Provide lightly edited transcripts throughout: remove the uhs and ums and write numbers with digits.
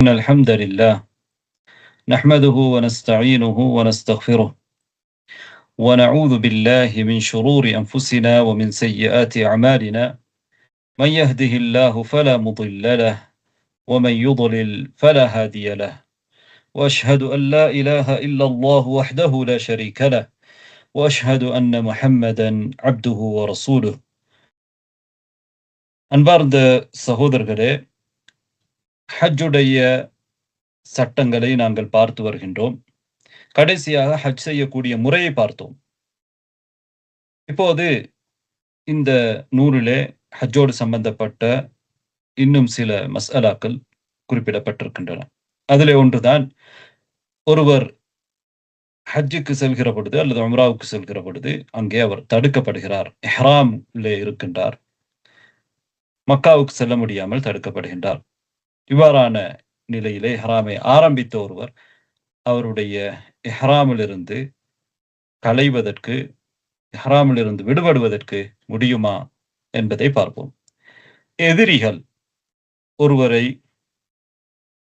إن الحمد لله نحمده ونستعينه ونستغفره ونعوذ بالله من شرور أنفسنا ومن سيئات أعمالنا من يهده الله فلا مضل له ومن يضلل فلا هادي له وأشهد أن لا إله إلا الله وحده لا شريك له وأشهد أن محمدا عبده ورسوله அன்பார்ந்த சகோதரர்களே, ஹஜ்ஜுடைய சட்டங்களை நாங்கள் பார்த்து வருகின்றோம். கடைசியாக ஹஜ் செய்யக்கூடிய முறையை பார்த்தோம். இப்போது இந்த நூலிலே ஹஜ்ஜோடு சம்பந்தப்பட்ட இன்னும் சில மஸ்அலாக்கள் குறிப்பிடப்பட்டிருக்கின்றன. அதிலே ஒன்றுதான், ஒருவர் ஹஜ்ஜுக்கு செல்கிற பொழுது அல்லது உம்ராவுக்கு செல்கிற பொழுது அங்கே அவர் தடுக்கப்படுகிறார். இஹ்ராமிலே இருக்கின்றார், மக்காவுக்கு செல்ல முடியாமல் தடுக்கப்படுகின்றார். இவ்வாறான நிலையிலே இஹ்ராமை ஆரம்பித்த ஒருவர் அவருடைய இஹ்ராமிலிருந்து களைவதற்கு, இஹ்ராமிலிருந்து விடுபடுவதற்கு முடியுமா என்பதை பார்ப்போம். எதிரிகள் ஒருவரை,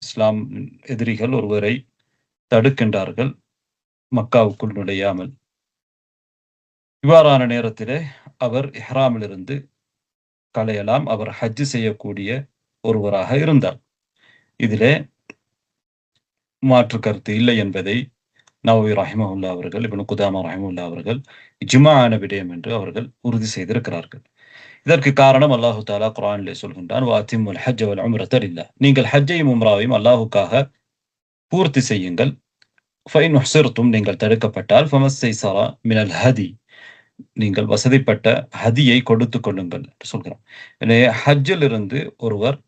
இஸ்லாம் எதிரிகள் ஒருவரை தடுக்கின்றார்கள் மக்காவுக்குள் நுழையாமல். இவ்வாறான நேரத்திலே அவர் இஹ்ராமிலிருந்து களையலாம், அவர் ஹஜ் செய்யக்கூடிய ஒருவராக இருந்தார். இதிலே மாற்று கருத்து இல்லை என்பதை நவவி ரஹிமஹுல்லா அவர்கள், இப்னு குதாமா ரஹிமஹுல்லா அவர்கள் இஜ்மாஆன விடயம் என்று அவர்கள் உறுதி செய்திருக்கிறார்கள். இதற்கு காரணம் அல்லாஹு தஆலா குர்ஆனிலே சொல்கின்றான், வஅத்திம்முல் ஹஜ்ஜ வல் உம்ரத லில்லாஹ், நீங்கள் ஹஜ்ஜையும் உம்ராவையும் அல்லாஹ்வுக்காக பூர்த்தி செய்யுங்கள். ஃபைன் உஹ்சிர்தும், நீங்கள் தடுக்கப்பட்டால், ஃபமஸ்ஸைஸர மினல் ஹதி, நீங்கள் வசதிப்பட்ட ஹதியை கொடுத்துக் கொள்ளுங்கள் என்று சொல்கிறான். எனவே ஹஜ்ஜிலிருந்து ஒருவர்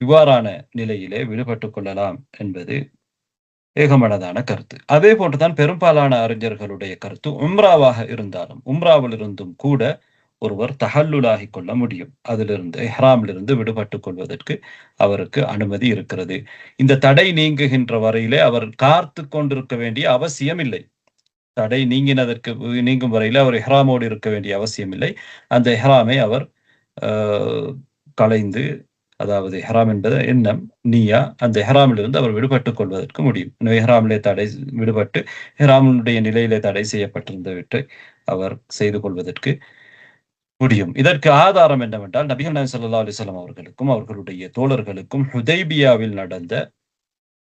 இவ்வாறான நிலையிலே விடுபட்டுக் கொள்ளலாம் என்பது ஏகமனதான கருத்து. அதே போன்றுதான் பெரும்பாலான அறிஞர்களுடைய கருத்து. உம்ராவாக இருந்தாலும், உம்ராவில் இருந்தும் கூட ஒருவர் தஹல்லுலாகிக் கொள்ள முடியும். அதிலிருந்து, இஹ்ராமிலிருந்து விடுபட்டுக் கொள்வதற்கு அவருக்கு அனுமதி இருக்கிறது. இந்த தடை நீங்குகின்ற வரையிலே அவர் காத்து கொண்டிருக்க வேண்டிய அவசியம் இல்லை. தடை நீங்கும் வரையில அவர் இஹ்ராமோடு இருக்க வேண்டிய அவசியம் இல்லை. அந்த இஹ்ராமை அவர் களைந்து, அதாவது இஹ்ராம் என்பது எண்ணம், நியா, அந்த இஹ்ராமிலிருந்து அவர் விடுபட்டுக் கொள்வதற்கு முடியும். இஹ்ராமிலே விடுபட்டு இஹ்ராமுடைய நிலையிலே தடை செய்யப்பட்டிருந்தவற்றை அவர் செய்து கொள்வதற்கு முடியும். இதற்கு ஆதாரம் என்னவென்றால், நபிகள் நாயகம் ஸல்லல்லாஹு அலைஹி வஸல்லம் அவர்களுக்கும் அவர்களுடைய தோழர்களுக்கும் ஹுதைபியாவில் நடந்த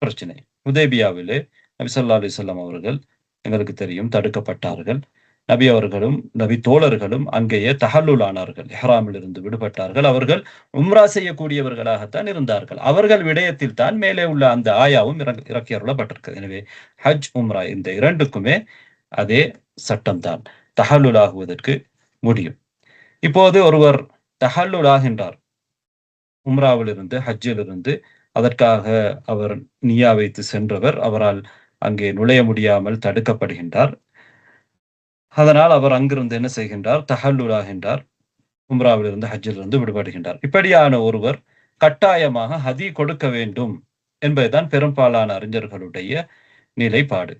பிரச்சனை. ஹுதைபியாவிலே நபி ஸல்லல்லாஹு அலைஹி வஸல்லம் அவர்கள், எங்களுக்கு தெரியும், தடுக்கப்பட்டார்கள். நபி அவர்களும் நபி தோழர்களும் அங்கேயே தஹல்லுல் ஆனார்கள், இஹ்ராமில் இருந்து விடுபட்டார்கள். அவர்கள் உம்ரா செய்யக்கூடியவர்களாகத்தான் இருந்தார்கள். அவர்கள் விடயத்தில் தான் மேலே உள்ள அந்த ஆயாவும் இறக்கி அருளப்பட்டிருக்கு. எனவே ஹஜ், உம்ரா இந்த இரண்டுக்குமே அதே சட்டம்தான், தஹல்லுல் ஆகுவதற்கு முடியும். இப்போது ஒருவர் தஹல்லுல் ஆகின்றார், உம்ராவிலிருந்து, ஹஜ்ஜிலிருந்து. அதற்காக அவர் நியா வைத்து சென்றவர், அவரால் அங்கே நுழைய முடியாமல் தடுக்கப்படுகின்றார். அதனால் அவர் அங்கிருந்து என்ன செய்கின்றார்? தஹல்லுல் ஆகின்றார், உம்ராவிலிருந்து, ஹஜ்ஜிலிருந்து விடுபடுகின்றார். இப்படியான ஒருவர் கட்டாயமாக ஹதி கொடுக்க வேண்டும் என்பதுதான் பெரும்பாலான அறிஞர்களுடைய நிலைப்பாடு.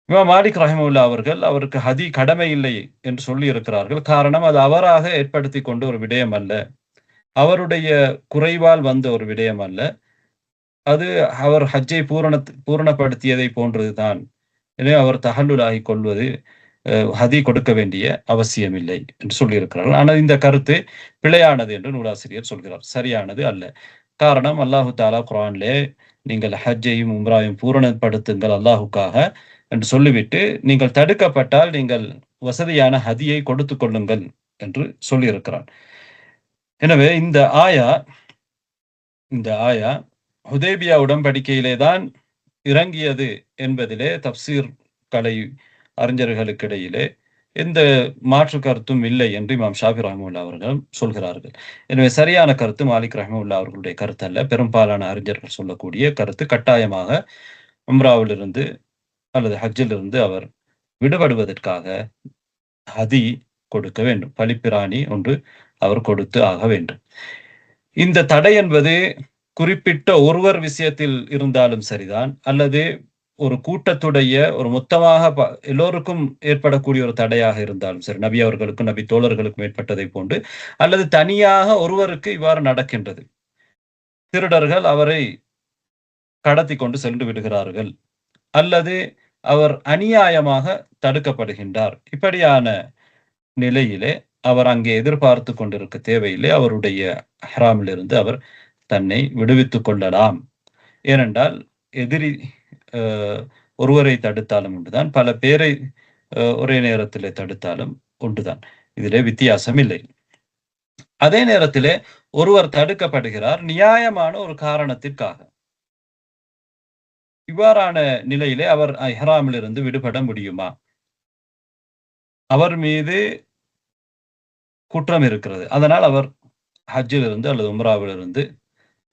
இமாம் மாலிக் ரஹிமஹுல்லா அவர்கள் அவருக்கு ஹதி கடமை இல்லை என்று சொல்லி இருக்கிறார்கள். காரணம், அது அவராக ஏற்படுத்தி கொண்ட ஒரு விடயம் அல்ல, அவருடைய குறைவால் வந்த ஒரு விடயம் அல்ல. அது அவர் ஹஜ்ஜை பூரணப்படுத்தியதை போன்றதுதான். எனவே அவர் தஹல்லுல் ஆகிக் கொள்வது, ஹதி கொடுக்க வேண்டிய அவசியம் இல்லை என்று சொல்லியிருக்கிறார்கள். ஆனால் இந்த கருத்து பிழையானது என்று நூலாசிரியர் சொல்கிறார், சரியானது அல்ல. காரணம், அல்லாஹு தஆலா குர்ஆனிலே நீங்கள் ஹஜ்ஜையும் உம்ராவையும் பூரணப்படுத்துங்கள் அல்லாஹுக்காக என்று சொல்லிவிட்டு, நீங்கள் தடுக்கப்பட்டால் நீங்கள் வசதியான ஹதியை கொடுத்துக் கொள்ளுங்கள் என்று சொல்லியிருக்கிறார். எனவே இந்த ஆயா ஹுதைபியா உடன்படிக்கையிலே தான் இறங்கியது என்பதிலே தப்சீர் கலை அறிஞர்களுக்கிடையிலே எந்த மாற்று கருத்தும் இல்லை என்று இமாம் ஷாஃபி ரஹ்மத்துல்லாஹி அவர்கள் சொல்கிறார்கள். எனவே சரியான கருத்து மாலிக் ரஹ்மத்துல்லாஹி அவர்களுடைய கருத்து அல்ல, பெரும்பாலான அறிஞர்கள் சொல்லக்கூடிய கருத்து கட்டாயமாக உம்ராவிலிருந்து அல்லது ஹஜ்ஜிலிருந்து அவர் விடுபடுவதற்காக ஹதி கொடுக்க வேண்டும், பலிப்பிராணி ஒன்று அவர் கொடுத்து ஆக வேண்டும். இந்த தடை என்பது குறிப்பிட்ட ஒருவர் விஷயத்தில் இருந்தாலும் சரிதான், அல்லது ஒரு கூட்டத்துடைய ஒரு மொத்தமாக எல்லோருக்கும் ஏற்படக்கூடிய ஒரு தடையாக இருந்தாலும் சரி, நபி அவர்களுக்கும் நபி தோழர்களுக்கும் ஏற்பட்டதை போன்று, அல்லது தனியாக ஒருவருக்கு இவ்வாறு நடக்கின்றது. திருடர்கள் அவரை கடத்தி கொண்டு சென்று விடுகிறார்கள், அல்லது அவர் அநியாயமாக தடுக்கப்படுகின்றார். இப்படியான நிலையிலே அவர் அங்கே எதிர்பார்த்து கொண்டிருக்க தேவையில்லை. அவருடைய இஹ்ராமிலிருந்து அவர் தன்னை விடுவித்துக் கொள்ளலாம். ஏனென்றால் எதிரி ஒருவரை தடுத்தாலும் உண்டுதான், பல பேரை ஒரே நேரத்திலே தடுத்தாலும் உண்டுதான். இதிலே வித்தியாசம் இல்லை. அதே நேரத்திலே ஒருவர் தடுக்கப்படுகிறார் நியாயமான ஒரு காரணத்திற்காக. இவ்வாறான நிலையிலே அவர் இஹ்ராமிலிருந்து விடுபட முடியுமா? அவர் மீது குற்றம் இருக்கிறது, அதனால் அவர் ஹஜ்ஜிலிருந்து அல்லது உம்ராவிலிருந்து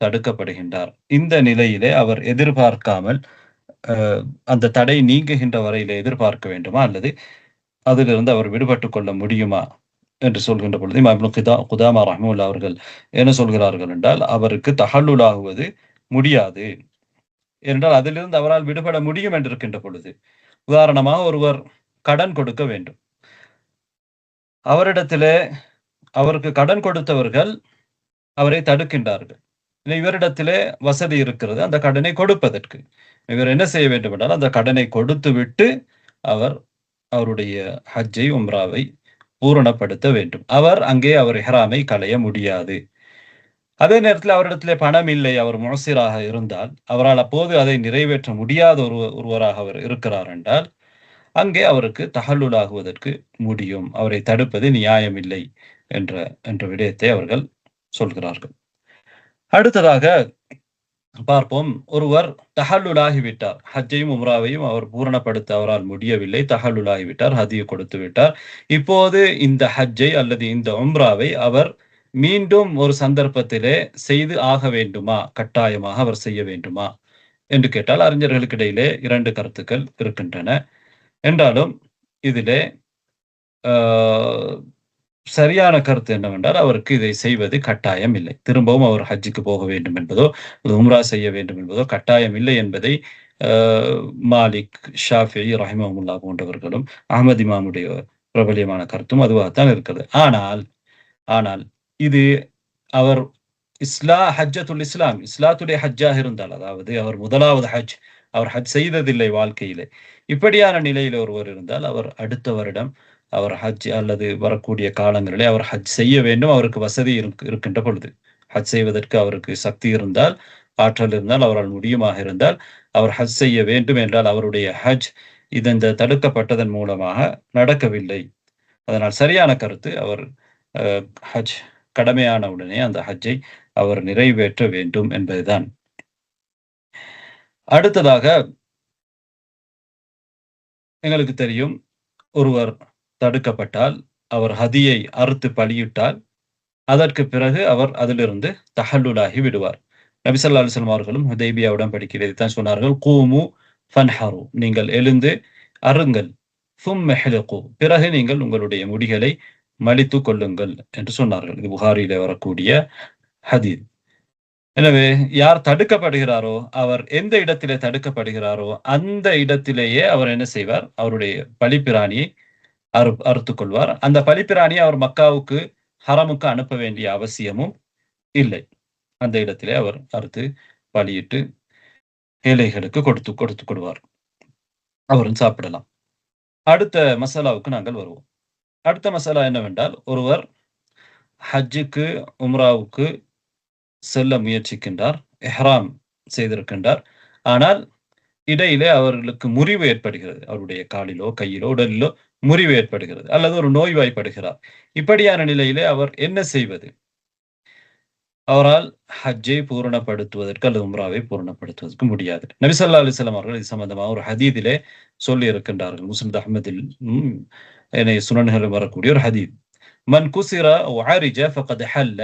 தடுக்கப்படுகின்றார். இந்த நிலையிலே அவர் எதிர்பார்க்காமல் அந்த தடை நீங்குகின்ற வரையிலே எதிர்பார்க்க வேண்டுமா, அல்லது அதிலிருந்து அவர் விடுபட்டுக் கொள்ள முடியுமா என்று சொல்கின்ற பொழுது இமாம் இப்னு குதாமா ரஹ்மத்துல்லாஹி அவர்கள் என்ன சொல்கிறார்கள் என்றால், அவருக்கு தஹல்லுலாகுவது முடியாது. என்றால் அதிலிருந்து அவரால் விடுபட முடியும் என்று இருக்கின்ற பொழுது, உதாரணமாக ஒருவர் கடன் கொடுக்க வேண்டும். அவரிடத்திலே அவருக்கு கடன் கொடுத்தவர்கள் அவரை தடுக்கின்றார்கள். இவரிடத்திலே வசதி இருக்கிறது அந்த கடனை கொடுப்பதற்கு. இவர் என்ன செய்ய வேண்டும் என்றால், அந்த கடனை கொடுத்துவிட்டு அவர் அவருடைய ஹஜ்ஜை உம்ராவை பூரணப்படுத்த வேண்டும். அவர் அங்கே அவர் இஹ்ராமை களைய முடியாது. அதே நேரத்தில் அவரிடத்திலே பணம் இல்லை, அவர் முஅஸ்ஸிராக இருந்தால், அவரால் அப்போது அதை நிறைவேற்ற முடியாத ஒருவராக அவர் இருக்கிறார் என்றால், அங்கே அவருக்கு தஹல்லுலாகுவதற்கு முடியும். அவரை தடுப்பது நியாயமில்லை என்ற விடயத்தை அவர்கள் சொல்கிறார்கள். அடுத்ததாக பார்ப்போம், ஒருவர் தஹல்லுலாகிவிட்டார், ஹஜ்ஜையும் உம்ராவையும் அவர் பூரணப்படுத்த அவரால் முடியவில்லை, தஹல்லுலாகிவிட்டார், ஹதியை கொடுத்து விட்டார். இப்போது இந்த ஹஜ்ஜை அல்லது இந்த உம்ராவை அவர் மீண்டும் ஒரு சந்தர்ப்பத்திலே செய்து ஆக வேண்டுமா, கட்டாயமாக அவர் செய்ய வேண்டுமா என்று கேட்டால், அறிஞர்களுக்கு இடையிலே 2 கருத்துக்கள் இருக்கின்றன. என்றாலும் இதிலே சரியான கருத்து என்னவென்றால், அவருக்கு இதை செய்வது கட்டாயம் இல்லை. திரும்பவும் அவர் ஹஜ்ஜுக்கு போக வேண்டும் என்பதோ, உம்ரா செய்ய வேண்டும் என்பதோ கட்டாயம் இல்லை என்பதை மாலிக், ஷாஃபிஈ ரஹிமஹுல்லாஹ் போன்றவர்களும், அஹ்மத் இமாமுடைய பிரபல்யமான கருத்தும் அதுவாகத்தான் இருக்கிறது. ஆனால் இது அவர் ஹஜ்ஜத்துல் இஸ்லாம், இஸ்லாத்துடைய ஹஜ்ஜாக இருந்தால், அதாவது அவர் முதலாவது ஹஜ், அவர் ஹஜ் செய்ததில்லை வாழ்க்கையிலே, இப்படியான நிலையில் ஒருவர் இருந்தால், அவர் அடுத்த வருடம் அவர் ஹஜ் அல்லது வரக்கூடிய காலங்களிலே அவர் ஹஜ் செய்ய வேண்டும். அவருக்கு வசதி இருக்கின்ற பொழுது, ஹஜ் செய்வதற்கு அவருக்கு சக்தி இருந்தால், ஆற்றல் இருந்தால், அவரால் முடியுமாக இருந்தால் அவர் ஹஜ் செய்ய வேண்டும். என்றால் அவருடைய ஹஜ் இந்த தடுக்கப்பட்டதன் மூலமாக நடக்கவில்லை. அதனால் சரியான கருத்து, அவர் ஹஜ் கடமையான உடனே அந்த ஹஜ்ஜை அவர் நிறைவேற்ற வேண்டும் என்பதுதான். அடுத்ததாக எங்களுக்கு தெரியும், ஒருவர் தடுக்கப்பட்டால், அவர் ஹதியை அறுத்து பலியிட்டால், அதற்கு பிறகு அவர் அதிலிருந்து தஹல்லுலாகி விடுவார். நபி ஸல்லல்லாஹு அலைஹி வஸல்லம் அவர்களும் ஹுதைபியா உடன்படிக்கையில் இதைத்தான் சொன்னார்கள், கூமு ஃபன்ஹரு, நீங்கள் எழுந்து அறுங்கள், சும்ம ஹிலகு, பிறகு நீங்கள் உங்களுடைய முடிகளை மலித்து கொள்ளுங்கள் என்று சொன்னார்கள். இது புகாரியிலே வரக்கூடிய ஹதீஸ். எனவே யார் தடுக்கப்படுகிறாரோ, அவர் எந்த இடத்திலே தடுக்கப்படுகிறாரோ அந்த இடத்திலேயே அவர் என்ன செய்வார், அவருடைய பலிப்பிராணியை அறுத்துக் கொள்வார். அந்த பலிப்பிராணியை அவர் மக்காவுக்கு, ஹரமுக்கு அனுப்ப வேண்டிய அவசியமும் இல்லை. அந்த இடத்திலே அவர் அறுத்து பலியிட்டு ஏழைகளுக்கு கொடுத்து கொள்வார், அவரும் சாப்பிடலாம். அடுத்த மசாலாவுக்கு நாங்கள் வருவோம். அடுத்த மசாலா என்னவென்றால், ஒருவர் ஹஜ்ஜுக்கு உம்ராவுக்கு செல்ல முயற்சிக்கின்றார், இஹ்ராம் செய்திருக்கின்றார், ஆனால் இடையிலே அவர்களுக்கு முறிவு ஏற்படுகிறது, அவருடைய காலிலோ கையிலோ உடலிலோ முறிவு ஏற்படுகிறது, அல்லது ஒரு நோய்வாய்ப்படுகிறார். இப்படியான நிலையிலே அவர் என்ன செய்வது? அவரால் ஹஜ்ஜை பூரணப்படுத்துவதற்கு அல்லது உம்ராவை பூரணப்படுத்துவதற்கு முடியாது. நபி ஸல்லல்லாஹு அலைஹி வஸல்லம் அவர்கள் இது சம்பந்தமாக ஒரு ஹதீதிலே சொல்லி இருக்கின்றார்கள். முஸ்லிம் அஹ்மதில் சுனன்களில் வரக்கூடிய ஒரு ஹதீத், மன் குஸிர வஅரிஜ ஃபகத் ஹல்ல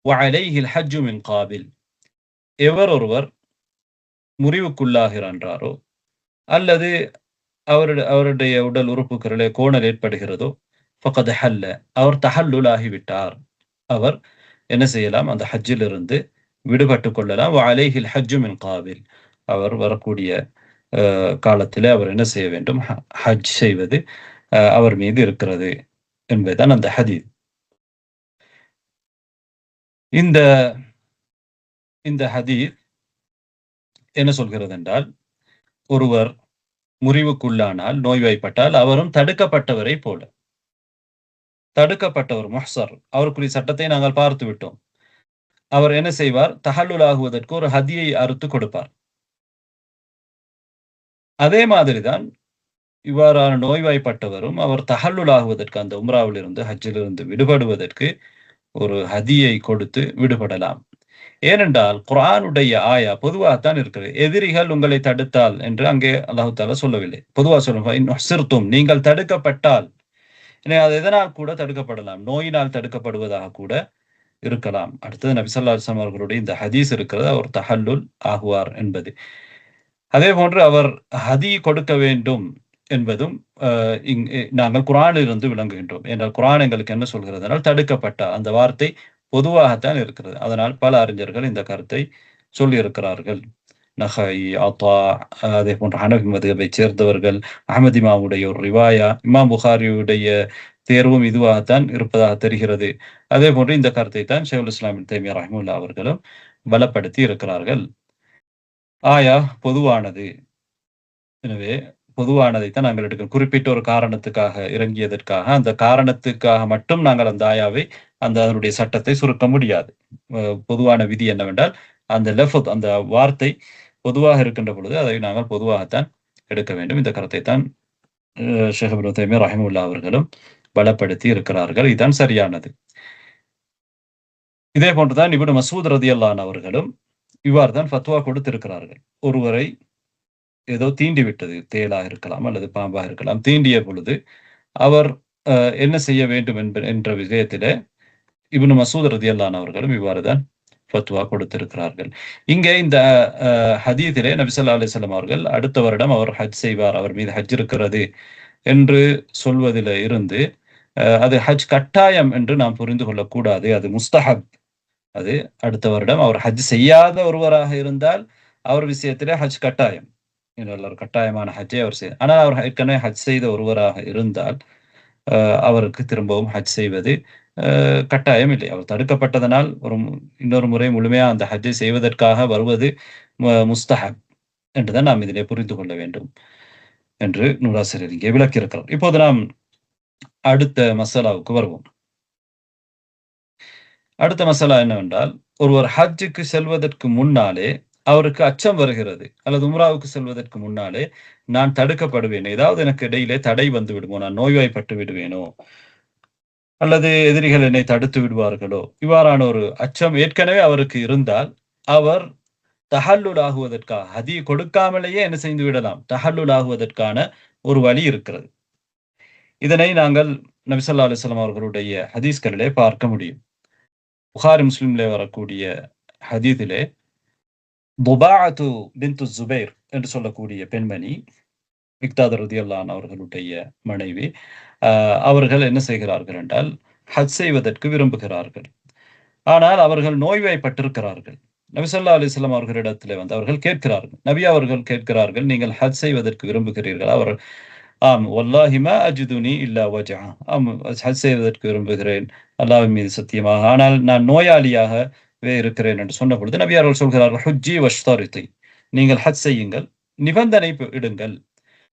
வஅலைஹி அல்-ஹஜ்ஜு மின் காபில், ஒருவர் முறிவுக்குள்ளாகிறாரோ அல்லது அவருடைய உடல் உறுப்புகளிலே கோணல் ஏற்படுகிறதோ, ஃபகத் ஹல்ல, அவர் தஹல்லுலாகி விட்டார், அவர் என்ன செய்யலாம், அந்த ஹஜ்ஜிலிருந்து விடுபட்டுக் கொள்ளலாம். வஅலைஹி அல்-ஹஜ்ஜு மின் காபில், அவர் வரக்கூடிய காலத்திலே அவர் என்ன செய்ய வேண்டும், ஹஜ் செய்வது அவர் மீது இருக்கிறது என்பதுதான் அந்த ஹதீஸ். இந்த இந்த ஹதீஸ் என்ன சொல்கிறது என்றால், ஒருவர் முறிவுக்குள்ளானால், நோய்வாய்ப்பட்டால் அவரும் தடுக்கப்பட்டவரை போல. தடுக்கப்பட்டவர் முஹ்சர். அவருக்குரிய சட்டத்தை நாங்கள் பார்த்து விட்டோம். அவர் என்ன செய்வார்? தஹல்லுல் ஆகுவதற்கு ஒரு ஹதியை அறுத்து கொடுப்பார். அதே மாதிரி தான் இவ்வாறான நோய்வாய்ப்பட்டவரும் அவர் தஹல்லுல் ஆகுவதற்கு, அந்த உம்ராவிலிருந்து, ஹஜ்ஜிலிருந்து விடுபடுவதற்கு ஒரு ஹதியை கொடுத்து விடுபடலாம். ஏனென்றால் குர்ஆனுடைய ஆயா பொதுவாகத்தான் இருக்கிறது. எதிரிகள் உங்களை தடுத்தால் என்று அங்கே அல்லாஹ் தஆலா சொல்லவில்லை. பொதுவா சொல்லுங்க, இன் உஹ்சிர்தும், நீங்கள் தடுக்கப்பட்டால். எனவே அது எதனால் கூட தடுக்கப்படலாம். நோயினால் தடுக்கப்படுவதாக கூட இருக்கலாம். அடுத்தது நபி ஸல்லல்லாஹு அலைஹி வஸல்லம் அவர்களுடைய இந்த ஹதீஸ் இருக்கிறது. அவர் தஹல்லுல் ஆகுவார் என்பது. அதேபோன்று அவர் ஹதி கொடுக்க வேண்டும் என்பதும் நாங்கள் குர்ஆனிலிருந்து விளங்குகின்றோம். என்றால் குர்ஆன் எங்களுக்கு என்ன சொல்கிறது என்றால், தடுக்கப்பட்ட அந்த வார்த்தை பொதுவாகத்தான் இருக்கிறது. அதனால் பல அறிஞர்கள் இந்த கருத்தை சொல்லியிருக்கிறார்கள். நஹாயி, அதா, அதேபோன்று ஹனஃபி மத்ஹபைச் சேர்ந்தவர்கள், அஹ்மத் இமாமுடைய ஒரு ரிவாயா, இமாம் புகாரியுடைய தேர்வும் இதுவாகத்தான் இருப்பதாக தெரிகிறது. அதேபோன்று இந்த கருத்தை தான் ஷைகுல் இஸ்லாம் இப்னு தைமிய்யா ரஹ்மத்துல்லாஹி அவர்களும் பலப்படுத்தி இருக்கிறார்கள். ஆயா பொதுவானது. எனவே பொதுவானதைத்தான் நாங்கள் எடுக்கிறோம். குறிப்பிட்ட ஒரு காரணத்துக்காக இறங்கியதற்காக, அந்த காரணத்துக்காக மட்டும் நாங்கள் அந்த ஆயாவை, அதனுடைய சட்டத்தை சுருக்க முடியாது. பொதுவான விதி என்னவென்றால், அந்த லஃப்த், அந்த வார்த்தை பொதுவாக இருக்கின்ற பொழுது அதை நாங்கள் பொதுவாகத்தான் எடுக்க வேண்டும். இந்த கருத்தைத்தான் ஷைக் இப்னு தைமிய்யா ரஹிமஹுல்லாஹ் அவர்களும் பலப்படுத்தி இருக்கிறார்கள். இதுதான் சரியானது. இதே போன்றுதான் இப்னு மஸ்ஊத் ரலியல்லாஹு அன்ஹு அவர்களும் இவ்வாறு தான் ஃபத்வா கொடுத்திருக்கிறார்கள். ஒருவரை ஏதோ தீண்டி விட்டது. தேளாக இருக்கலாம் அல்லது பாம்பாக இருக்கலாம். தீண்டிய பொழுது அவர் என்ன செய்ய வேண்டும் என்ற விஷயத்திலே இப்னு மஸ்ஊத் ரலியல்லாஹு அன்ஹு அவர்களும் இவ்வாறு தான் ஃபத்வா கொடுத்திருக்கிறார்கள். இங்கே இந்த ஹதீஸிலே நபி ஸல்லல்லாஹு அலைஹி வஸல்லம் அவர்கள் அடுத்த வருடம் அவர் ஹஜ் செய்வார், அவர் மீது ஹஜ் இருக்கிறது என்று சொல்வதிலே இருந்து, அது ஹஜ் கட்டாயம் என்று நாம் புரிந்து கொள்ளக்கூடாது. அது முஸ்தஹப். அது அடுத்த வருடம் அவர் ஹஜ் செய்யாத ஒருவராக இருந்தால் அவர் விஷயத்திலே ஹஜ் கட்டாயம். ஒரு கட்டாயமான ஹஜ்ஜை அவர் செய்ய. ஆனால் அவர் ஏற்கனவே ஹஜ் செய்த ஒருவராக இருந்தால் அவருக்கு திரும்பவும் ஹஜ் செய்வது கட்டாயம் இல்லை. அவர் தடுக்கப்பட்டதனால் இன்னொரு முறை முழுமையா அந்த ஹஜ்ஜை செய்வதற்காக வருவது முஸ்தஹப் என்றுதான் நாம் இதிலே புரிந்து கொள்ள வேண்டும் என்று நூலாசிரியர் இங்கே விளக்கியிருக்கிறார். இப்போது நாம் அடுத்த மசாலாவுக்கு வருவோம். அடுத்த மசாலா என்னவென்றால், ஒருவர் ஹஜ்ஜுக்கு செல்வதற்கு முன்னாலே அவருக்கு அச்சம் வருகிறது, அல்லது உம்ராவுக்கு செல்வதற்கு முன்னாலே நான் தடுக்கப்படுவேன், ஏதாவது எனக்கு இடையிலே தடை வந்து விடுமோ, நான் நோய்வாய்ப்பட்டு விடுவேனோ, அல்லது எதிரிகள் என்னை தடுத்து விடுவார்களோ, இவ்வாறான ஒரு அச்சம் ஏற்கனவே அவருக்கு இருந்தால், அவர் தஹல்லுல் ஆகுவதற்காக ஹதி கொடுக்காமலேயே என்ன செய்து விடலாம், தஹல்லுல் ஆகுவதற்கான ஒரு வழி இருக்கிறது. இதனை நாங்கள் நபி ஸல்லல்லாஹு அலைஹி வஸல்லம் அவர்களுடைய ஹதீஸ்களிலே பார்க்க முடியும். புகாரி முஸ்லிமிலே வரக்கூடிய ஹதீஸிலே துபாஅத்து பின்து ஸுபைர் என்று சொல்லக்கூடிய பெண்மணி, மிக்தாத் ரலியல்லாஹு அன்ஹு அவர்களுடைய மனைவி, அவர்கள் என்ன செய்கிறார்கள் என்றால், ஹஜ் செய்வதற்கு விரும்புகிறார்கள். ஆனால் அவர்கள் நோய்வாய்ப்பட்டிருக்கிறார்கள். நபி ஸல்லல்லாஹு அலைஹி வஸல்லம் அவர்களிடத்திலே வந்து அவர்கள் கேட்கிறார்கள். நபி அவர்கள் கேட்கிறார்கள், நீங்கள் ஹஜ் செய்வதற்கு விரும்புகிறீர்களா? அவர், ஆம், வல்லாஹி மா அஜிதுனி இல்லா வஜஅ, ஆம், ஹஜ் செய்வதற்கு விரும்புகிறேன், அல்லாஹ்வின் மீது சத்தியமாக, ஆனால் நான் நோயாளியாகவே இருக்கிறேன் என்று சொன்ன பொழுது நபி அவர்கள் சொல்கிறார்கள், ஹுஜ்ஜி வஷ்தரிதி, நீங்கள் ஹஜ் செய்யுங்கள், நிபந்தனை இடுங்கள்.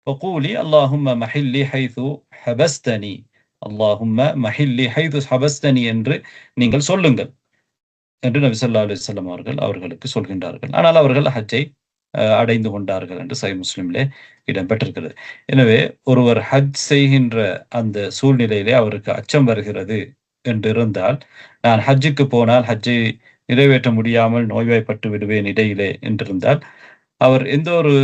வகூலி அல்லாஹும்ம மஹில்லி ஹைது ஹபஸ்தனி, அல்லாஹும்ம மஹில்லி ஹைது ஹபஸ்தனி என்று நீங்கள் சொல்லுங்கள் என்று நபி ஸல்லல்லாஹு அலைஹி வஸல்லம் அவர்கள் அவர்களுக்கு சொல்கின்றார்கள். ஆனால் அவர்கள் ஹஜ்ஜை அடைந்து கொண்டார்கள் என்று சஹீஹ் முஸ்லிமிலே இடம்பெற்றிருக்கிறது. எனவே ஒருவர் ஹஜ் செய்கின்ற அந்த சூழ்நிலையிலே அவருக்கு அச்சம் வருகிறது என்று இருந்தால், நான் ஹஜ்ஜுக்கு போனால் ஹஜ்ஜை நிறைவேற்ற முடியாமல் நோய்வாய்ப்பட்டு விடுவேன் இடையிலே என்றிருந்தால், அவர் எந்த ஒரு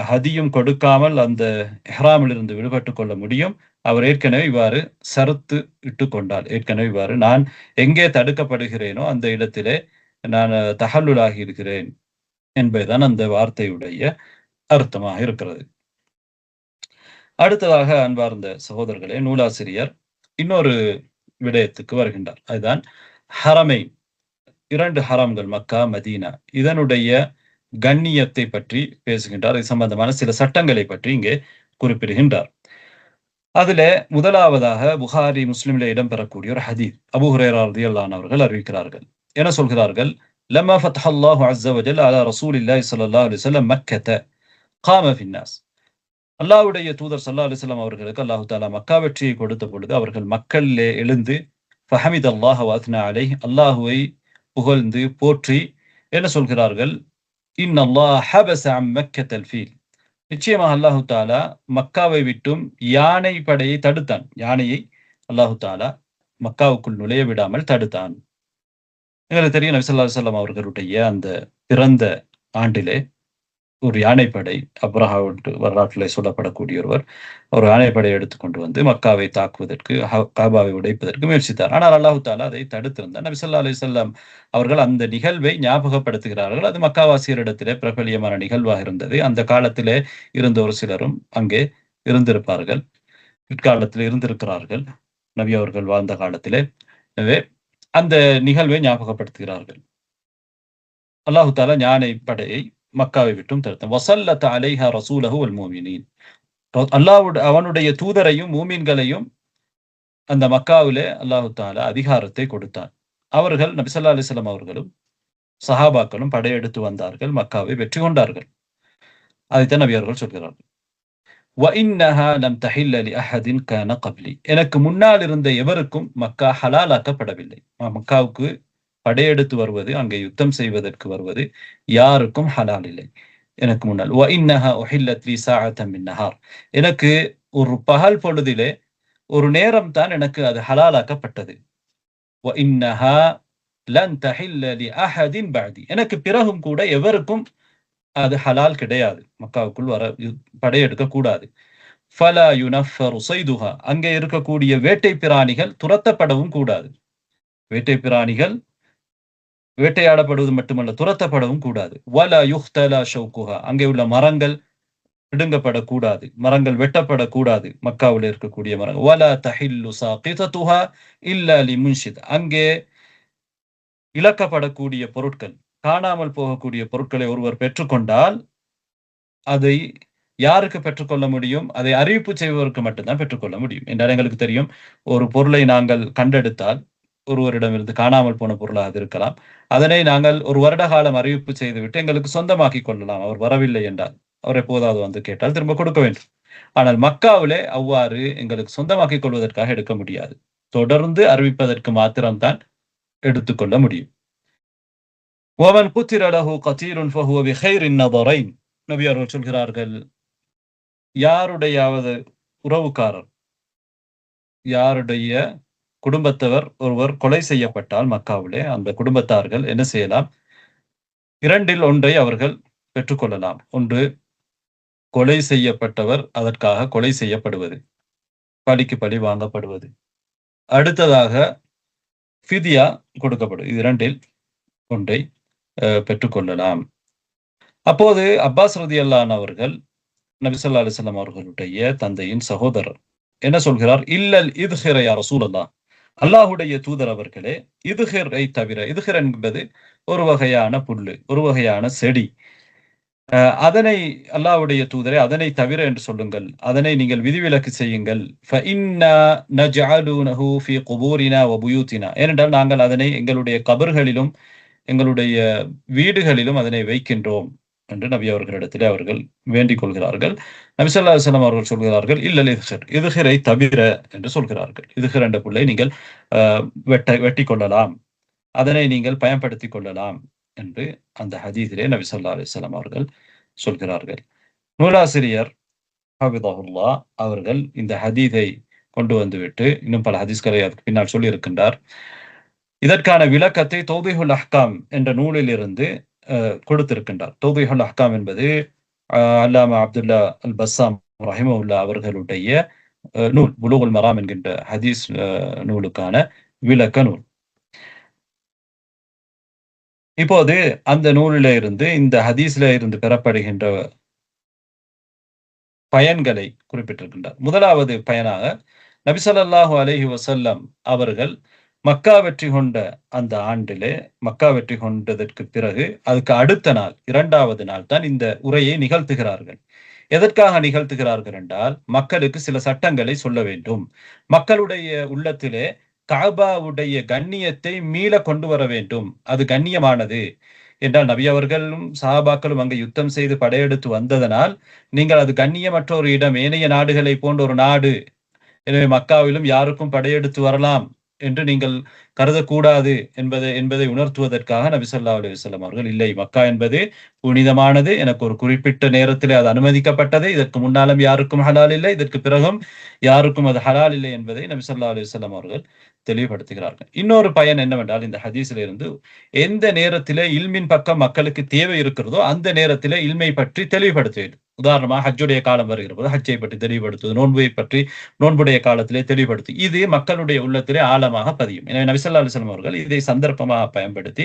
ஹதியும் கொடுக்காமல் அந்த இஹ்ராமிலிருந்து விடுபட்டுக் கொள்ள முடியும். அவர் ஏற்கனவே இவ்வாறு ஷரத்து இட்டுக் கொண்டால், ஏற்கனவே இவ்வாறு நான் எங்கே தடுக்கப்படுகிறேனோ அந்த இடத்திலே நான் தஹல்லுல் ஆகி இருக்கிறேன் என்பதுதான் அந்த வார்த்தையுடைய அர்த்தமாக இருக்கிறது. அடுத்ததாக அன்பார்ந்த சகோதரர்களே, நூலாசிரியர் இன்னொரு விடயத்துக்கு வருகின்றார். அதுதான் ஹரமைன், 2 ஹரம்கள், மக்கா, மதீனா, இதனுடைய கண்ணியத்தை பற்றி பேசுகின்றார். இது சம்பந்தமான சில சட்டங்களை பற்றி இங்கே குறிப்பிடுகின்றார். அதிலே முதலாவதாக புகாரி முஸ்லிமிலே இடம்பெறக்கூடிய ஒரு ஹதீஸ், அபூ ஹுரைரா ரலியல்லாஹு அன்ஹு அவர்கள் அறிவிக்கிறார்கள். என்ன சொல்கிறார்கள்? لما فتح الله عز وجل على رسول الله صلى الله عليه وسلم مكة قام في الناس. அல்லாஹ்வுடைய தூதர் ஸல்லல்லாஹு அலைஹி வஸல்லம் அவர்களுக்கு அல்லாஹ் தஆலா மக்கா வெற்றியை கொடுத்த பொழுது அவர்கள் மக்களிலே எழுந்து ஃபஹமிதல்லாஹ வ அத்னா அலைஹி, அல்லாஹ்வை புகழ்ந்து போற்றி என்ன சொல்கிறார்கள்? இன்னல்லாஹ ஹபஸ அன் மக்கத்தல் ஃபீல், நிச்சயமாக அல்லாஹ் தஆலா மக்காவை விட்டும் யானை படையை தடுத்தான். யானையை அல்லாஹ் தஆலா மக்காவுக்குள் நுழைய விடாமல் தடுத்தான். எங்களுக்கு தெரியும் நபி ஸல்லல்லாஹு அலைஹி வஸல்லம் அவர்களுடைய அந்த பிறந்த ஆண்டிலே ஒரு யானைப்படை, அப்ரஹா வரலாற்றிலே சொல்லப்படக்கூடிய ஒருவர் ஒரு யானைப்படை எடுத்துக்கொண்டு வந்து மக்காவை தாக்குவதற்கு, காபாவை உடைப்பதற்கு முயற்சித்தார். ஆனால் அல்லாஹ் தஆலா அதை தடுத்திருந்தார். நபி ஸல்லல்லாஹு அலைஹி வஸல்லம் அவர்கள் அந்த நிகழ்வை ஞாபகப்படுத்துகிறார்கள். அது மக்காவாசியரிடத்திலே பிரபல்யமான நிகழ்வாக இருந்தது. அந்த காலத்திலே இருந்த ஒரு சிலரும் அங்கே இருந்திருப்பார்கள். பிற்காலத்தில் இருந்திருக்கிறார்கள் நபி அவர்கள் வாழ்ந்த காலத்திலே. எனவே அந்த நிகழ்வை ஞாபகப்படுத்துகிறார்கள். அல்லாஹ் தஆலா யானை படையை மக்காவை விட்டும் தடுத்தான். வஸல்லத அலைஹா ரசூலஹு வல் முஃமினீன், அவனுடைய தூதரையும் மூமின்களையும் அந்த மக்காவிலே அல்லாஹ் தஆலா அதிகாரத்தை கொடுத்தான். அவர்கள் நபி ஸல்லல்லாஹு அலைஹி வஸல்லம் அவர்களும் சஹாபாக்களும் படையெடுத்து வந்தார்கள், மக்காவை வெற்றி கொண்டார்கள். அதைத்தான் நபி அவர்கள் சொல்கிறார்கள். வ இன்னஹா லம் தஹில்ல லி அஹதின் கான கப்லி, எனக்கு முன்னால் இருந்த எவருக்கும் மக்கா ஹலாலாக்கப்படவில்லை. மக்காவுக்கு படையெடுத்து வருவது, அங்கே யுத்தம் செய்வதற்கு வருவது யாருக்கும் ஹலால் இல்லை எனக்கு முன்னால். வ இன்னஹா உஹில்லத் லி ஸாஅத்தன் மின் நஹார், எனக்கு ஒரு பகல் பொழுதிலே ஒரு நேரம் தான் எனக்கு அது ஹலாலாக்கப்பட்டது. வ இன்னஹா லன் தஹில்ல லி அஹதின் பஅதி, எனக்கு பிறகும் கூட எவருக்கும் அது ஹலால் கிடையாது, மக்காவுக்குள் வர படையெடுக்க கூடாது. ஃபலா யுனஃபரு ஸைதுஹா, அங்கே இருக்கக்கூடிய வேட்டை பிராணிகள் துரத்தப்படவும் கூடாது. வேட்டை பிராணிகள் வேட்டையாடப்படுவது மட்டுமல்ல, துரத்தப்படவும் கூடாது. வலா யுஹ்தலா ஷௌகுஹா, அங்கே உள்ள மரங்கள் பிடுங்கப்படக்கூடாது, மரங்கள் வெட்டப்படக்கூடாது, மக்காவில் இருக்கக்கூடிய மரங்கள். வலா தஹில்லு சாகிதத்துஹா இல்லா லிமுன்ஷித், அங்கே இழக்கப்படக்கூடிய பொருட்கள், காணாமல் போகக்கூடிய பொருட்களை ஒருவர் பெற்றுக்கொண்டால் அதை யாருக்கு பெற்றுக்கொள்ள முடியும்? அதை அறிவிப்பு செய்வதற்கு மட்டும்தான் பெற்றுக்கொள்ள முடியும் என்றால், எங்களுக்கு தெரியும், ஒரு பொருளை நாங்கள் கண்டெடுத்தால், ஒருவரிடமிருந்து காணாமல் போன பொருளாக அது இருக்கலாம், அதனை நாங்கள் ஒரு வருட காலம் அறிவிப்பு செய்துவிட்டு எங்களுக்கு சொந்தமாக்கிக் கொள்ளலாம். அவர் வரவில்லை என்றால், அவர் எப்போதாவது வந்து கேட்டால் திரும்ப கொடுக்க வேண்டும். ஆனால் மக்காவிலே அவ்வாறு எங்களுக்கு சொந்தமாக்கிக் கொள்வதற்காக எடுக்க முடியாது. தொடர்ந்து அறிவிப்பதற்கு மாத்திரம்தான் எடுத்துக்கொள்ள முடியும். وَمَنْ قُتِلَ لَهُ قَتِيلٌ فَهُوَ بِخَيْرِ النَّظَرَيْنِ, நபி அவர்கள் சொல்கிறார்கள், யாருடையாவது உறவுக்காரர், யாருடைய குடும்பத்தவர் ஒருவர் கொலை செய்யப்பட்டால் மக்காவிலே, அந்த குடும்பத்தார்கள் என்ன செய்யலாம்? இரண்டில் ஒன்றை அவர்கள் பெற்றுக்கொள்ளலாம். ஒன்று, கொலை செய்யப்பட்டவர் அதற்காக கொலை செய்யப்படுவது, பழிக்கு பழி வாங்கப்படுவது. அடுத்ததாக ஃபிதியா கொடுக்கப்படும். இது இரண்டில் ஒன்றை பெற்றுக்கொள்ளலாம். அப்போது அப்பாஸ் ரலியல்லாஹு அன்ஹு அவர்கள் நபி ஸல்லல்லாஹு அலைஹி வஸல்லம் அவர்களுடைய தந்தையின் சகோதரர் என்ன சொல்கிறார்? இல்லல் இத்ஹிர யா ரசூலல்லாஹ், அல்லாஹ்வுடைய தூதர் அவர்களே, இத்ஹிரை தவிர, இத்ஹிர் என்பது ஒரு வகையான புல்லு, ஒரு வகையான செடி. அதனை அல்லாஹ்வுடைய தூதரே அதனை தவிர என்று சொல்லுங்கள், அதனை நீங்கள் விதிவிலக்கு செய்யுங்கள். ஃபஇன்னா நஜ்அலுனஹு ஃபீ குபூரினா வ புயூத்தினா, ஏனென்றால் நாங்கள் அதனை எங்களுடைய கபர்களிலும் எங்களுடைய வீடுகளிலும் அதனை வைக்கின்றோம் என்று நபி அவர்களிடத்திலே அவர்கள் வேண்டிக் கொள்கிறார்கள். நபி ஸல்லல்லாஹு அலைஹி வஸல்லம் அவர்கள் சொல்கிறார்கள், இல்லல் இத்ஹிர், இத்ஹிரை தவிர என்று சொல்கிறார்கள். இத்ஹிர் என்ற புல்லை நீங்கள் வெட்டிக் கொள்ளலாம், அதனை நீங்கள் பயன்படுத்திக் கொள்ளலாம் என்று அந்த ஹதீஸிலே நபி ஸல்லல்லாஹு அலைஹி வஸல்லம் அவர்கள் சொல்கிறார்கள். நூலாசிரியர் ஹஃபிதஹுல்லாஹ் அவர்கள் இந்த ஹதீஸை கொண்டு வந்துவிட்டு இன்னும் பல ஹதீஸ்களை அதற்கு பின்னால் சொல்லி இருக்கின்றார். இதற்கான விளக்கத்தை தௌதீஹுல் அஹ்காம் என்ற நூலில் இருந்து கொடுத்திருக்கின்றார். தௌதீஹுல் அஹ்காம் என்பது அல்லாமா அப்துல்லா அல் பஸ்ஸாம் ரஹிமஹுல்லாஹ் அவர்களுடைய நூல், புலூகுல் மராம் என்கின்ற ஹதீஸ் நூலுக்கான விளக்க நூல். இப்போது அந்த நூலில இருந்து, இந்த ஹதீஸ்ல இருந்து பெறப்படுகின்ற பயன்களை குறிப்பிட்டிருக்கின்றார். முதலாவது பயனாக, நபி ஸல்லல்லாஹு அலைஹி வஸல்லம் அவர்கள் மக்கா வெற்றி கொண்ட அந்த ஆண்டிலே, மக்கா வெற்றி கொண்டதற்கு பிறகு அதுக்கு அடுத்த நாள், இரண்டாவது நாள் தான் இந்த உரையை நிகழ்த்துகிறார்கள். எதற்காக நிகழ்த்துகிறார்கள் என்றால், மக்களுக்கு சில சட்டங்களை சொல்ல வேண்டும். மக்களுடைய உள்ளத்திலே காபாவுடைய கண்ணியத்தை மீள கொண்டு வர வேண்டும். அது கண்ணியமானது என்றால் நபி அவர்களும் சஹாபாக்களும் அங்கு யுத்தம் செய்து படையெடுத்து வந்ததனால் நீங்கள் அது கண்ணியமற்ற ஒரு இடம், ஏனைய நாடுகளை போன்ற ஒரு நாடு, எனவே மக்காவிலும் யாருக்கும் படையெடுத்து வரலாம் என்று நீங்கள் கருதக்கூடாது என்பதை உணர்த்துவதற்காக நபி ஸல்லல்லாஹு அலைஹி வஸல்லம் அவர்கள், இல்லை, மக்கா என்பது புனிதமானது, எனக்கு ஒரு குறிப்பிட்ட நேரத்தில் அது அனுமதிக்கப்பட்டது, இதற்கு முன்னாலும் யாருக்கும் ஹலால் இல்லை, இதற்கு பிறகும் யாருக்கும் அது ஹலால் இல்லை என்பதை நபி ஸல்லல்லாஹு அலைஹி வஸல்லம் அவர்கள் தெளிவுபடுத்துகிறார்கள். இன்னொரு பயன் என்னவென்றால், இந்த ஹதீஸிலிருந்து எந்த நேரத்திலே இல்மின் பக்கம் மக்களுக்கு தேவை இருக்கிறதோ அந்த நேரத்திலே இல்மை பற்றி தெளிவுபடுத்த வேண்டும். உதாரணமாக ஹஜ்ஜுடைய காலம் வருகிற போது ஹஜ்ஜை பற்றி தெளிவுபடுத்துவது, நோன்பை பற்றி நோன்புடைய காலத்திலே தெளிவுபடுத்தி, இது மக்களுடைய உள்ளத்திலே ஆழமாக பதியும். எனவே நபி ஸல்லல்லாஹு அலைஹி வஸல்லம் அவர்கள் இதை சந்தர்ப்பமாக பயன்படுத்தி,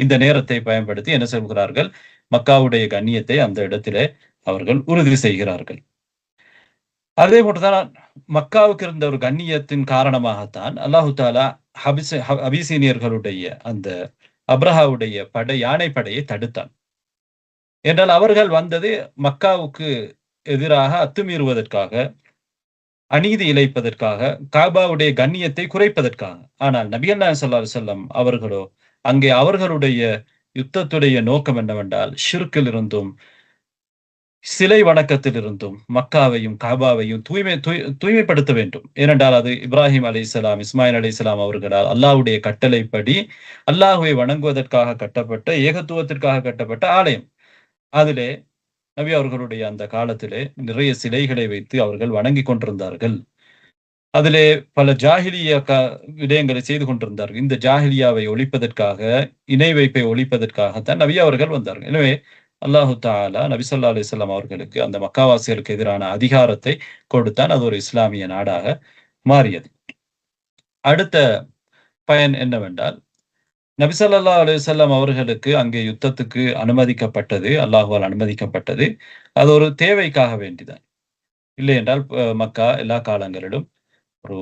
இந்த நேரத்தை பயன்படுத்தி என்ன சொல்கிறார்கள், மக்காவுடைய கண்ணியத்தை அந்த இடத்திலே அவர்கள் உறுதி செய்கிறார்கள். அதே போன்றுதான் மக்காவுக்கு இருந்த ஒரு கண்ணியத்தின் காரணமாகத்தான் அல்லாஹு தாலா அபிசீனியர்களுடைய அந்த அப்ரஹாவுடைய யானை படையை தடுத்தான். என்றால் அவர்கள் வந்தது மக்காவுக்கு எதிராக அத்துமீறுவதற்காக, அநீதி இழைப்பதற்காக, காபாவுடைய கண்ணியத்தை குறைப்பதற்காக. ஆனால் நபிகள் நாயகம் ஸல்லல்லாஹு அலைஹி வஸல்லம் அவர்களோ அங்கே அவர்களுடைய யுத்தத்துடைய நோக்கம் என்னவென்றால், ஷிர்கில் இருந்தும் சிலை வணக்கத்தில் இருந்தும் மக்காவையும் காபாவையும் தூய்மைப்படுத்த வேண்டும். ஏனென்றால் அது இப்ராஹிம் அலைஹிஸ்ஸலாம், இஸ்மாயில் அலைஹிஸ்ஸலாம் அவர்களால் அல்லாஹ்வுடைய கட்டளைப்படி அல்லாஹ்வை வணங்குவதற்காக கட்டப்பட்ட, ஏகத்துவத்திற்காக கட்டப்பட்ட ஆலயம். அதிலே நபி அவர்களுடைய அந்த காலத்திலே நிறைய சிலைகளை வைத்து அவர்கள் வணங்கி கொண்டிருந்தார்கள். அதிலே பல ஜாஹிலியா விடயங்களை செய்து கொண்டிருந்தார்கள். இந்த ஜாஹிலியாவை ஒழிப்பதற்காக, இணை வைப்பை ஒழிப்பதற்காகத்தான் நபி அவர்கள் வந்தார்கள். எனவே அல்லாஹு தாலா நபி ஸல்லல்லாஹு அலைஹி வஸல்லம் அவர்களுக்கு அந்த மக்காவாசிகளுக்கு எதிரான அதிகாரத்தை கொடுத்தான். அது ஒரு இஸ்லாமிய நாடாக மாறியது. அடுத்த பயன் என்னவென்றால், நபி ஸல்லல்லாஹு அலைஹி வஸல்லம் அவர்களுக்கு அங்கே யுத்தத்துக்கு அனுமதிக்கப்பட்டது, அல்லாஹ்வால் அனுமதிக்கப்பட்டது, அது ஒரு தேவைக்காக வேண்டிதான். இல்லை என்றால் மக்கா எல்லா காலங்களிலும் ஒரு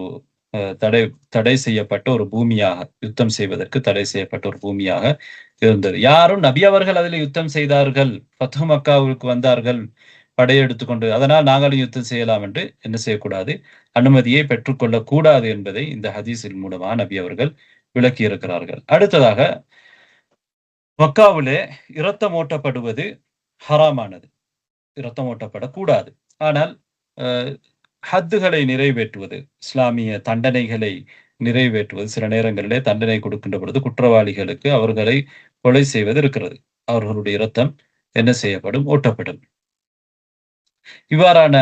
தடை செய்யப்பட்ட ஒரு பூமியாக, யுத்தம் செய்வதற்கு தடை செய்யப்பட்ட ஒரு பூமியாக இருந்தது. யாரும் நபி அவர்கள் அதில் யுத்தம் செய்தார்கள், ஃபத்ஹு மக்காவுக்கு வந்தார்கள் படையெடுத்துக் கொண்டு, அதனால் நாங்களும் யுத்தம் செய்யலாம் என்று என்ன செய்யக்கூடாது, அனுமதியை பெற்றுக்கொள்ளக் கூடாது என்பதை இந்த ஹதீஸின் மூலமாக நபி அவர்கள் விளக்கி இருக்கிறார்கள். அடுத்ததாக, மக்காவிலே இரத்தம் ஓட்டப்படுவது ஹராமானது, இரத்தம் ஓட்டப்படக்கூடாது. ஆனால் ஹத்துகளை நிறைவேற்றுவது, இஸ்லாமிய தண்டனைகளை நிறைவேற்றுவது, சில நேரங்களிலே தண்டனை கொடுக்கின்ற பொழுது குற்றவாளிகளுக்கு அவர்களை கொலை செய்வது இருக்கிறது. அவர்களுடைய இரத்தம் என்ன செய்யப்படும், ஓட்டப்படும். இவ்வாறான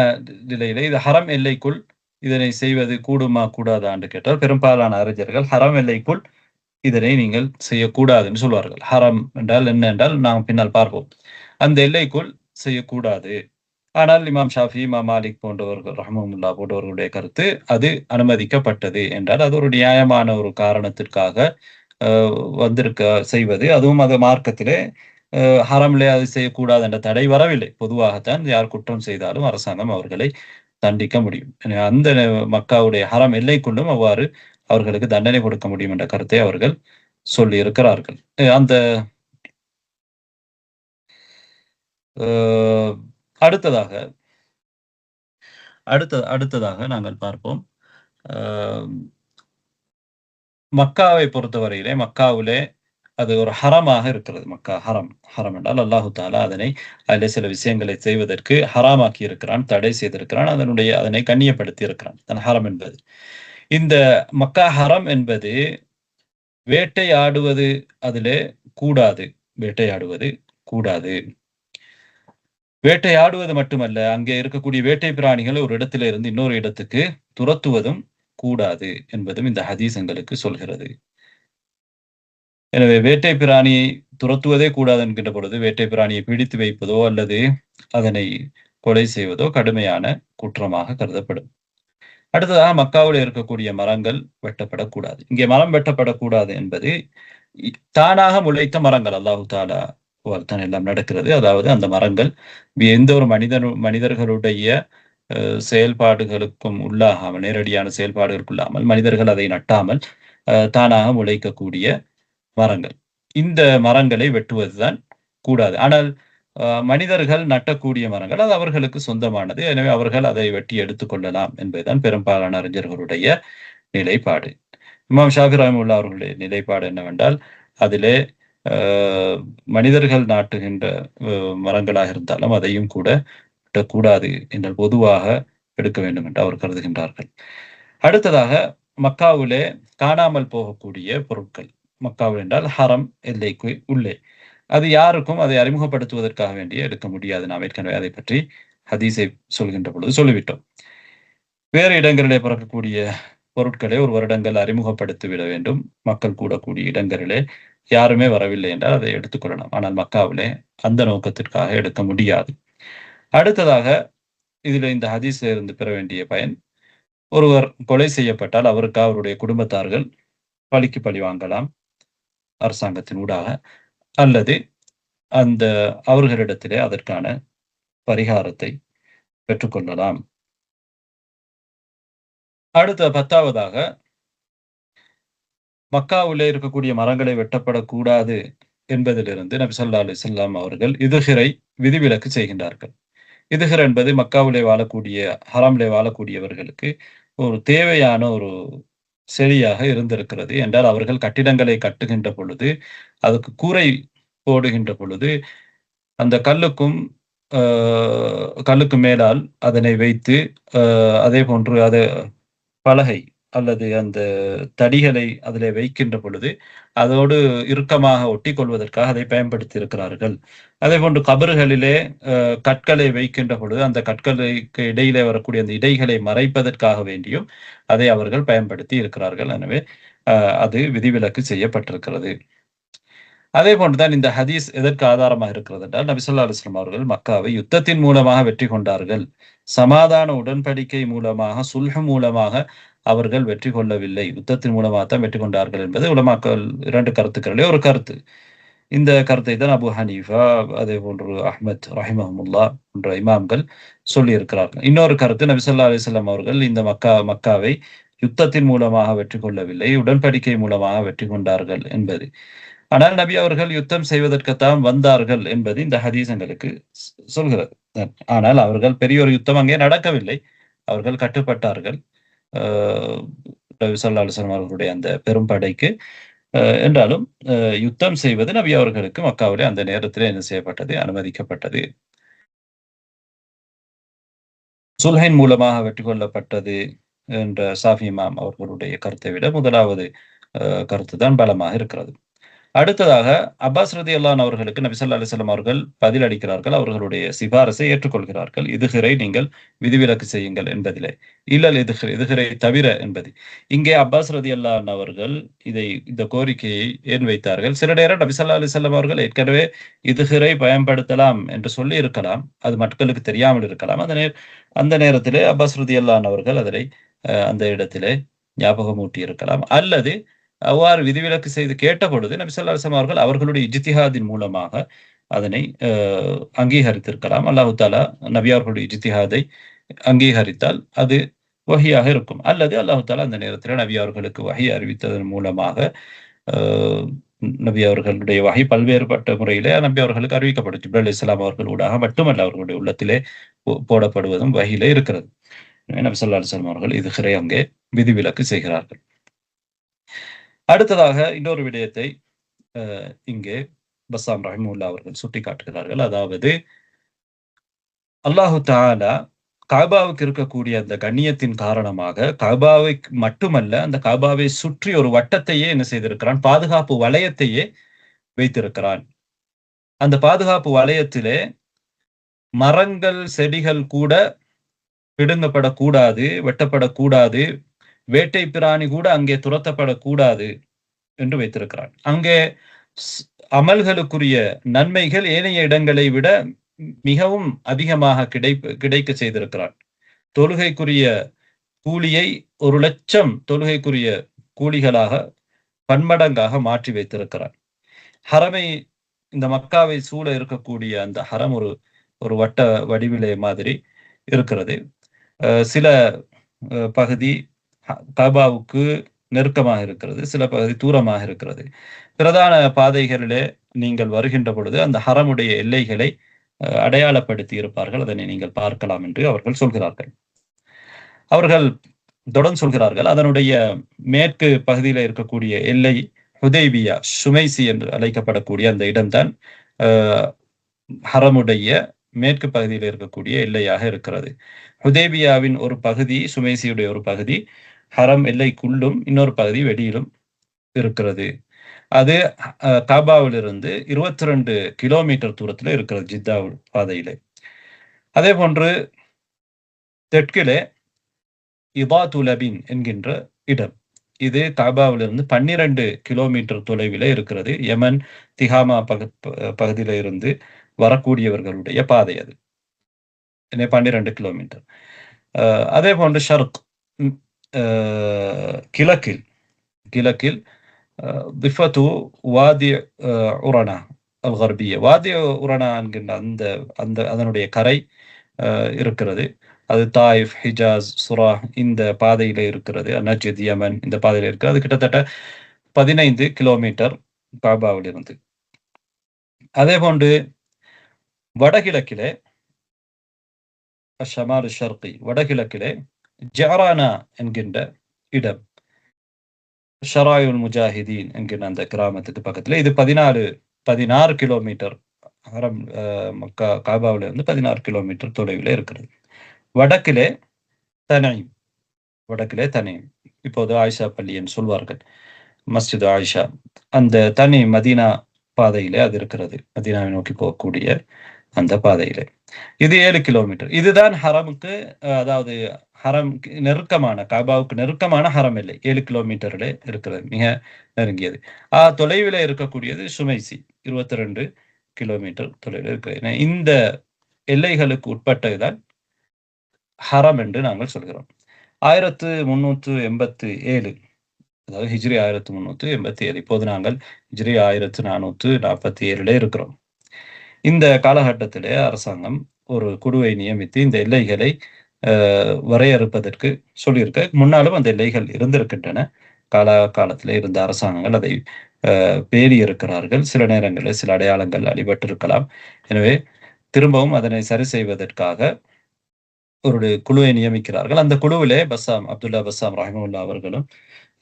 நிலையிலே இது ஹரம் எல்லைக்குள் இதனை செய்வது கூடுமா கூடாதா என்று கேட்டால், பெரும்பாலான அறிஞர்கள் ஹரம் எல்லைக்குள் இதனை நீங்கள் செய்யக்கூடாதுன்னு சொல்வார்கள். ஹரம் என்றால் என்ன என்றால் நாம் பின்னால் பார்ப்போம். அந்த எல்லைக்குள் செய்யக்கூடாது. ஆனால் இமாம் ஷாஃபி, இமாம் மாலிக் போன்றவர்கள் ரஹ்மத்துல்லாஹ் போன்றவர்களுடைய கருத்து அது அனுமதிக்கப்பட்டது என்றால் அது ஒரு நியாயமான ஒரு காரணத்திற்காக செய்வது, அதுவும் அது மார்க்கத்திலே ஹரம்லே அது செய்யக்கூடாது என்ற தடை வரவில்லை. பொதுவாகத்தான் யார் குற்றம் செய்தாலும் அரசாங்கம் அவர்களை தண்டிக்க முடியும். அந்த மக்காவுடைய ஹரம் எல்லைக்குள்ளும் அவ்வாறு அவர்களுக்கு தண்டனை கொடுக்க முடியும் என்ற கருத்தை அவர்கள் சொல்லி இருக்கிறார்கள். அந்த அடுத்ததாக நாங்கள் பார்ப்போம். மக்காவை பொறுத்தவரையிலே மக்காவிலே அது ஒரு ஹரமாக இருக்கிறது. மக்கா ஹரம் என்றால் அல்லாஹு தாலா அதிலே சில விஷயங்களை செய்வதற்கு ஹராமாக்கி இருக்கிறான், தடை செய்திருக்கிறான், அதனை கண்ணியப்படுத்தி இருக்கிறான். தன் ஹரம் என்பது, இந்த மக்கா ஹரம் என்பது வேட்டையாடுவது அதிலே கூடாது. வேட்டையாடுவது மட்டுமல்ல, அங்கே இருக்கக்கூடிய வேட்டை பிராணிகளை ஒரு இடத்தில இருந்து இன்னொரு இடத்துக்கு துரத்துவதும் கூடாது என்பதும் இந்த ஹதீஸ் எங்களுக்கு சொல்கிறது. எனவே வேட்டை பிராணியை துரத்துவதே கூடாது என்கின்ற பொழுது, வேட்டை பிராணியை பிடித்து வைப்பதோ அல்லது அதனை கொலை செய்வதோ கடுமையான குற்றமாக கருதப்படும். அடுத்ததாக, மக்காவில் இருக்கக்கூடிய மரங்கள் வெட்டப்படக்கூடாது. இங்கே மரம் வெட்டப்படக்கூடாது என்பது தானாக முளைத்த மரங்கள், அல்லாஹு தாலா தான் எல்லாம் நடக்கிறது. அதாவது அந்த மரங்கள் எந்த ஒரு மனிதர்களுடைய செயல்பாடுகளுக்கும் உள்ளாகாமல், நேரடியான செயல்பாடுகளுக்குள்ளாமல், மனிதர்கள் அதை நட்டாமல் தானாக முளைக்கக்கூடிய மரங்கள். இந்த மரங்களை வெட்டுவதுதான் கூடாது. ஆனால் மனிதர்கள் நட்டக்கூடிய மரங்கள் அது அவர்களுக்கு சொந்தமானது. எனவே அவர்கள் அதை வெட்டி எடுத்துக்கொள்ளலாம் என்பதுதான் பெரும்பாலான அறிஞர்களுடைய நிலைப்பாடு. இமாம் ஷாஃபி ரஹ்மத்துல்லாஹி அவர்களுடைய நிலைப்பாடு என்னவென்றால், அதிலே மனிதர்கள் நாட்டுகின்ற மரங்களாக இருந்தாலும் அதையும் கூட வெட்டக்கூடாது என்று பொதுவாக எடுக்க வேண்டும் என்று அவர் கருதுகின்றார்கள். அடுத்ததாக மக்காவிலே காணாமல் போகக்கூடிய பொருட்கள். மக்காவில் என்றால் ஹரம் எல்லைக்கு உள்ளே. அது யாருக்கும் அதை அறிமுகப்படுத்துவதற்காக வேண்டியே எடுக்க முடியாது. நாம் ஏற்கனவே அதை பற்றி ஹதீஸை சொல்கின்ற பொழுது சொல்லிவிட்டோம். வேறு இடங்களிலே பிறக்கக்கூடிய பொருட்களை ஒரு வருடங்கள் அறிமுகப்படுத்தி விட வேண்டும். மக்கள் கூடக்கூடிய இடங்களிலே யாருமே வரவில்லை என்றால் அதை எடுத்துக்கொள்ளலாம். ஆனால் மக்காவிலே அந்த நோக்கத்திற்காக எடுக்க முடியாது. அடுத்ததாக இதில் இந்த ஹதீஸில் இருந்து பெற வேண்டிய பயன், ஒருவர் கொலை செய்யப்பட்டால் அவருக்கு அவருடைய குடும்பத்தார்கள் பழிக்கு பழி வாங்கலாம் அரசாங்கத்தின் ஊடாக, அல்லது அந்த அவர்களிடத்திலே அதற்கான பரிகாரத்தை பெற்றுக்கொள்ளலாம். அடுத்த 10வதாக மக்காவிலே இருக்கக்கூடிய மரங்களை வெட்டப்படக்கூடாது என்பதிலிருந்து நபி ஸல்லல்லாஹு அலைஹி வஸல்லம் அவர்கள் இதுஹிரை விதிவிலக்கு செய்கின்றார்கள். இதுஹிர் என்பது மக்காவிலே வாழக்கூடிய ஹராமிலே வாழக்கூடியவர்களுக்கு ஒரு தேவையான ஒரு செடியாக இருந்திருக்கிறது என்றால், அவர்கள் கட்டிடங்களை கட்டுகின்ற பொழுது அதுக்கு கூரை போடுகின்ற பொழுது அந்த கல்லுக்கு மேலால் அதனை வைத்து அதே போன்று அது பலகை அல்லது அந்த தடிகளை அதிலே வைக்கின்ற பொழுது அதோடு இறுக்கமாக ஒட்டி கொள்வதற்காக அதை பயன்படுத்தி இருக்கிறார்கள். அதே போன்று கபறுகளிலே கற்களை வைக்கின்ற பொழுது அந்த கற்களுக்கு இடையிலே வரக்கூடிய அந்த இடைகளை மறைப்பதற்காக வேண்டியும் அதை அவர்கள் பயன்படுத்தி இருக்கிறார்கள். எனவே அது விதிவிலக்கு செய்யப்பட்டிருக்கிறது. அதே போன்றுதான் இந்த ஹதீஸ் எதற்கு ஆதாரமாக இருக்கிறது என்றால், நபி ஸல்லல்லாஹு அலைஹி வஸல்லம் அவர்கள் மக்காவை யுத்தத்தின் மூலமாக வெற்றி கொண்டார்கள். சமாதான உடன்படிக்கை மூலமாக, சுல்ஹ் மூலமாக அவர்கள் வெற்றி கொள்ளவில்லை. யுத்தத்தின் மூலமாகத்தான் வெற்றி கொண்டார்கள் என்பது உலமாக்கள் 2 கருத்துக்களிலே ஒரு கருத்து. இந்த கருத்தை தான் அபு ஹனீஃபா, அதே போன்று அஹ்மத் ரஹிமஹுமுல்லாஹ் போன்ற இமாம்கள் சொல்லியிருக்கிறார்கள். இன்னொரு கருத்து, நபி ஸல்லல்லாஹு அலைஹி வஸல்லம் அவர்கள் இந்த மக்காவை யுத்தத்தின் மூலமாக வெற்றி கொள்ளவில்லை, உடன்படிக்கை மூலமாக வெற்றி கொண்டார்கள் என்பது. ஆனால் நபி அவர்கள் யுத்தம் செய்வதற்குத்தான் வந்தார்கள் என்பது இந்த ஹதீஸ் எங்களுக்கு சொல்கிறது. ஆனால் அவர்கள் பெரிய ஒரு யுத்தம் அங்கே நடக்கவில்லை. அவர்கள் கட்டுப்பட்டார்கள் நபி ஸல்லல்லாஹு அலைஹி வஸல்லம் அவர்களுடைய அந்த பெரும் படைக்கு. என்றாலும் யுத்தம் செய்வது நபி அவர்களுக்கு மக்காவிலே அந்த நேரத்திலே என்ன செய்யப்பட்டது? அனுமதிக்கப்பட்டது. சுல்ஹின் மூலமாக வெற்றி கொள்ளப்பட்டது என்ற ஷாஃபி இமாம் அவர்களுடைய கருத்தை விட முதலாவது கருத்து தான் பலமாக இருக்கிறது. அடுத்ததாக அப்பாஸ் ரலியல்லாஹு அன்ஹு அவர்களுக்கு நபி ஸல்லல்லாஹு அலைஹி வஸல்லம் அவர்கள் பதில் அளிக்கிறார்கள். அவர்களுடைய சிபாரிசை ஏற்றுக்கொள்கிறார்கள். இதுஹிரை நீங்கள் விதிவிலக்கு செய்யுங்கள் என்பதிலே. இல்லல் இதுஹிரை தவிர என்பது. இங்கே அப்பாஸ் ரலியல்லாஹு அன்ஹு அவர்கள் இந்த கோரிக்கையை ஏன் வைத்தார்கள்? சில நேரம் நபி ஸல்லல்லாஹு அலைஹி வஸல்லம் அவர்கள் ஏற்கனவே இதுஹிரை பயன்படுத்தலாம் என்று சொல்லி இருக்கலாம். அது மக்களுக்கு தெரியாமல் இருக்கலாம். அந்த நேரத்திலே அப்பாஸ் ரலியல்லாஹு அன்ஹு அவர்கள் அதனை அந்த இடத்திலே ஞாபகமூட்டி இருக்கலாம். அல்லது அவ்வாறு விதிவிலக்கு செய்து கேட்ட பொழுது நபி ஸல்லல்லாஹு அலைஹி வஸல்லம் அவர்கள் அவர்களுடைய இஜ்திஹாதின் மூலமாக அதனை அங்கீகரித்திருக்கலாம். அல்லாஹ் தஆலா நபி அவர்களுடைய இஜ்திஹாதை அங்கீகரித்தால் அது வஹியாக இருக்கும். அல்லது அல்லாஹ் தஆலா அந்த நேரத்தில் நபி அவர்களுக்கு வஹி அறிவித்ததன் மூலமாக நபி அவர்களுடைய வஹி பல்வேறுபட்ட முறையிலே நபி அவர்களுக்கு அறிவிக்கப்படும். ஜிப்ரீல் அலைஹிஸ்ஸலாம் அவர்கள் ஊடாக மட்டுமல்ல, அவர்களுடைய உள்ளத்திலே போடப்படுவதும் வஹியிலே இருக்கிறது. நபி ஸல்லல்லாஹு அலைஹி வஸல்லம் அவர்கள் இதுஹிரை அங்கே விதிவிலக்கு செய்கிறார்கள். அடுத்ததாக இன்னொரு விடயத்தை இங்கே பஸ்ஸாம் ரஹிமஹுல்லாஹ் அவர்கள் சுட்டிக்காட்டுகிறார்கள். அதாவது அல்லாஹு தஆலா கஅபாவுக்கு இருக்கக்கூடிய அந்த கண்ணியத்தின் காரணமாக கஅபாவை மட்டுமல்ல, அந்த கஅபாவை சுற்றி ஒரு வட்டத்தையே என்ன செய்திருக்கிறான்? பாதுகாப்பு வளையத்தையே வைத்திருக்கிறான். அந்த பாதுகாப்பு வளையத்திலே மரங்கள், செடிகள் கூட பிடுங்கப்படக்கூடாது, வெட்டப்படக்கூடாது, வேட்டை பிராணி கூட அங்கே துரத்தப்படக்கூடாது என்று வைத்திருக்கிறான். அங்கே அமல்களுக்குரிய நன்மைகள் ஏனைய இடங்களை விட மிகவும் அதிகமாக கிடைக்க செய்திருக்கிறான். தொழுகைக்குரிய கூலியை 1,00,000 தொழுகைக்குரிய கூலிகளாக பன்மடங்காக மாற்றி வைத்திருக்கிறான். ஹரமை, இந்த மக்காவை சூழ இருக்கக்கூடிய அந்த ஹரம் ஒரு வட்ட வடிவிலே மாதிரி இருக்கிறது. சில பகுதி கஅபாவுக்கு நெருக்கமாக இருக்கிறது, சில பகுதி தூரமாக இருக்கிறது. பிரதான பாதைகளிலே நீங்கள் வருகின்ற பொழுது அந்த ஹரமுடைய எல்லைகளை அடையாளப்படுத்தி இருப்பார்கள். அதனை நீங்கள் பார்க்கலாம் என்று அவர்கள் சொல்கிறார்கள். அவர்கள் தொடர்ந்து சொல்கிறார்கள். அதனுடைய மேற்கு பகுதியில இருக்கக்கூடிய எல்லை ஹுதைபியா, சுமைசி என்று அழைக்கப்படக்கூடிய அந்த இடம்தான் ஹரமுடைய மேற்கு பகுதியில் இருக்கக்கூடிய எல்லையாக இருக்கிறது. ஹுதைபியாவின் ஒரு பகுதி, சுமைசியுடைய ஒரு பகுதி ஹரம் எல்லைக்குள்ளும், இன்னொரு பகுதி வெளியிலும் இருக்கிறது. அது காபாவிலிருந்து 22 கிலோமீட்டர் தூரத்தில் இருக்கிறது, ஜித்தா பாதையிலே. அதே போன்று தெற்கிலே இபாதுலபின் என்கின்ற இடம், இது காபாவிலிருந்து 12 கிலோமீட்டர் தொலைவில் இருக்கிறது. யமன் திஹாமா பகுதியில இருந்து வரக்கூடியவர்களுடைய பாதை அது. 12 கிலோமீட்டர். அதே போன்று ஷர்க், கிழக்கில் கிழக்கில் திஃபத்து வாதி உரணா அல் கர்பிய, வாதி உரணா என்கின்ற அந்த அந்த அதனுடைய கரை இருக்கிறது. அது தாயிஃப், ஹிஜாஸ், சுரா இந்த பாதையில இருக்கிறது. நஜ்த், யமன் இந்த பாதையில இருக்கு. அது கிட்டத்தட்ட 15 கிலோமீட்டர் காபாவில் இருந்து. அதே போன்று வடகிழக்கிலே ஷமால் ஷர்கி, வடகிழக்கிலே ஜஹரானா என்கின்ற இடம், ஷராயுல் முஜாஹிதீன் என்கிற அந்த கிராமத்துக்கு பக்கத்தில், இது 16 கிலோமீட்டர் ஹரம் மக்கா காபாவில இருந்து 16 கிலோமீட்டர் தொலைவில் இருக்கிறது. வடக்கிலே தனீம், வடக்கிலே தனீம், இப்போது ஆயிஷா பள்ளி என்று சொல்வார்கள், மஸ்ஜித் ஆயிஷா, அந்த தனீம் மதீனா பாதையிலே அது இருக்கிறது, மதீனாவை நோக்கி போகக்கூடிய அந்த பாதையிலே. இது 7 கிலோமீட்டர். இதுதான் ஹரமுக்கு, அதாவது ஹரம் நெருக்கமான, காபாவுக்கு நெருக்கமான ஹரம் எல்லை 7 கிலோமீட்டரில் இருக்கிறது, மிக நெருங்கியது. தொலைவில் இருக்கக்கூடியது சுமைசி, 22 கிலோமீட்டர் தொலைவில் இருக்கிறது. இந்த எல்லைகளுக்கு உட்பட்டதுதான் ஹரம் என்று நாங்கள் சொல்கிறோம். 1387, அதாவது ஹிஜ்ரி 1387, இப்போது நாங்கள் ஹிஜ்ரி 1447 இருக்கிறோம். இந்த காலகட்டத்திலே அரசாங்கம் ஒரு குழுவை நியமித்து இந்த எல்லைகளை வரையறுப்பதற்கு சொல்லியிருக்க. முன்னாலும் அந்த எல்லைகள் இருந்திருக்கின்றன. காலத்தில் இருந்த அரசாங்கங்கள் அதை பேணி இருக்கிறார்கள். சில நேரங்களில் சில அடையாளங்கள் அடிபட்டிருக்கலாம். எனவே திரும்பவும் அதனை சரி செய்வதற்காக ஒரு குழுவை நியமிக்கிறார்கள். அந்த குழுவிலே அப்துல்லா பஸ்ஸாம் ரஹிமஹுல்லா அவர்களும்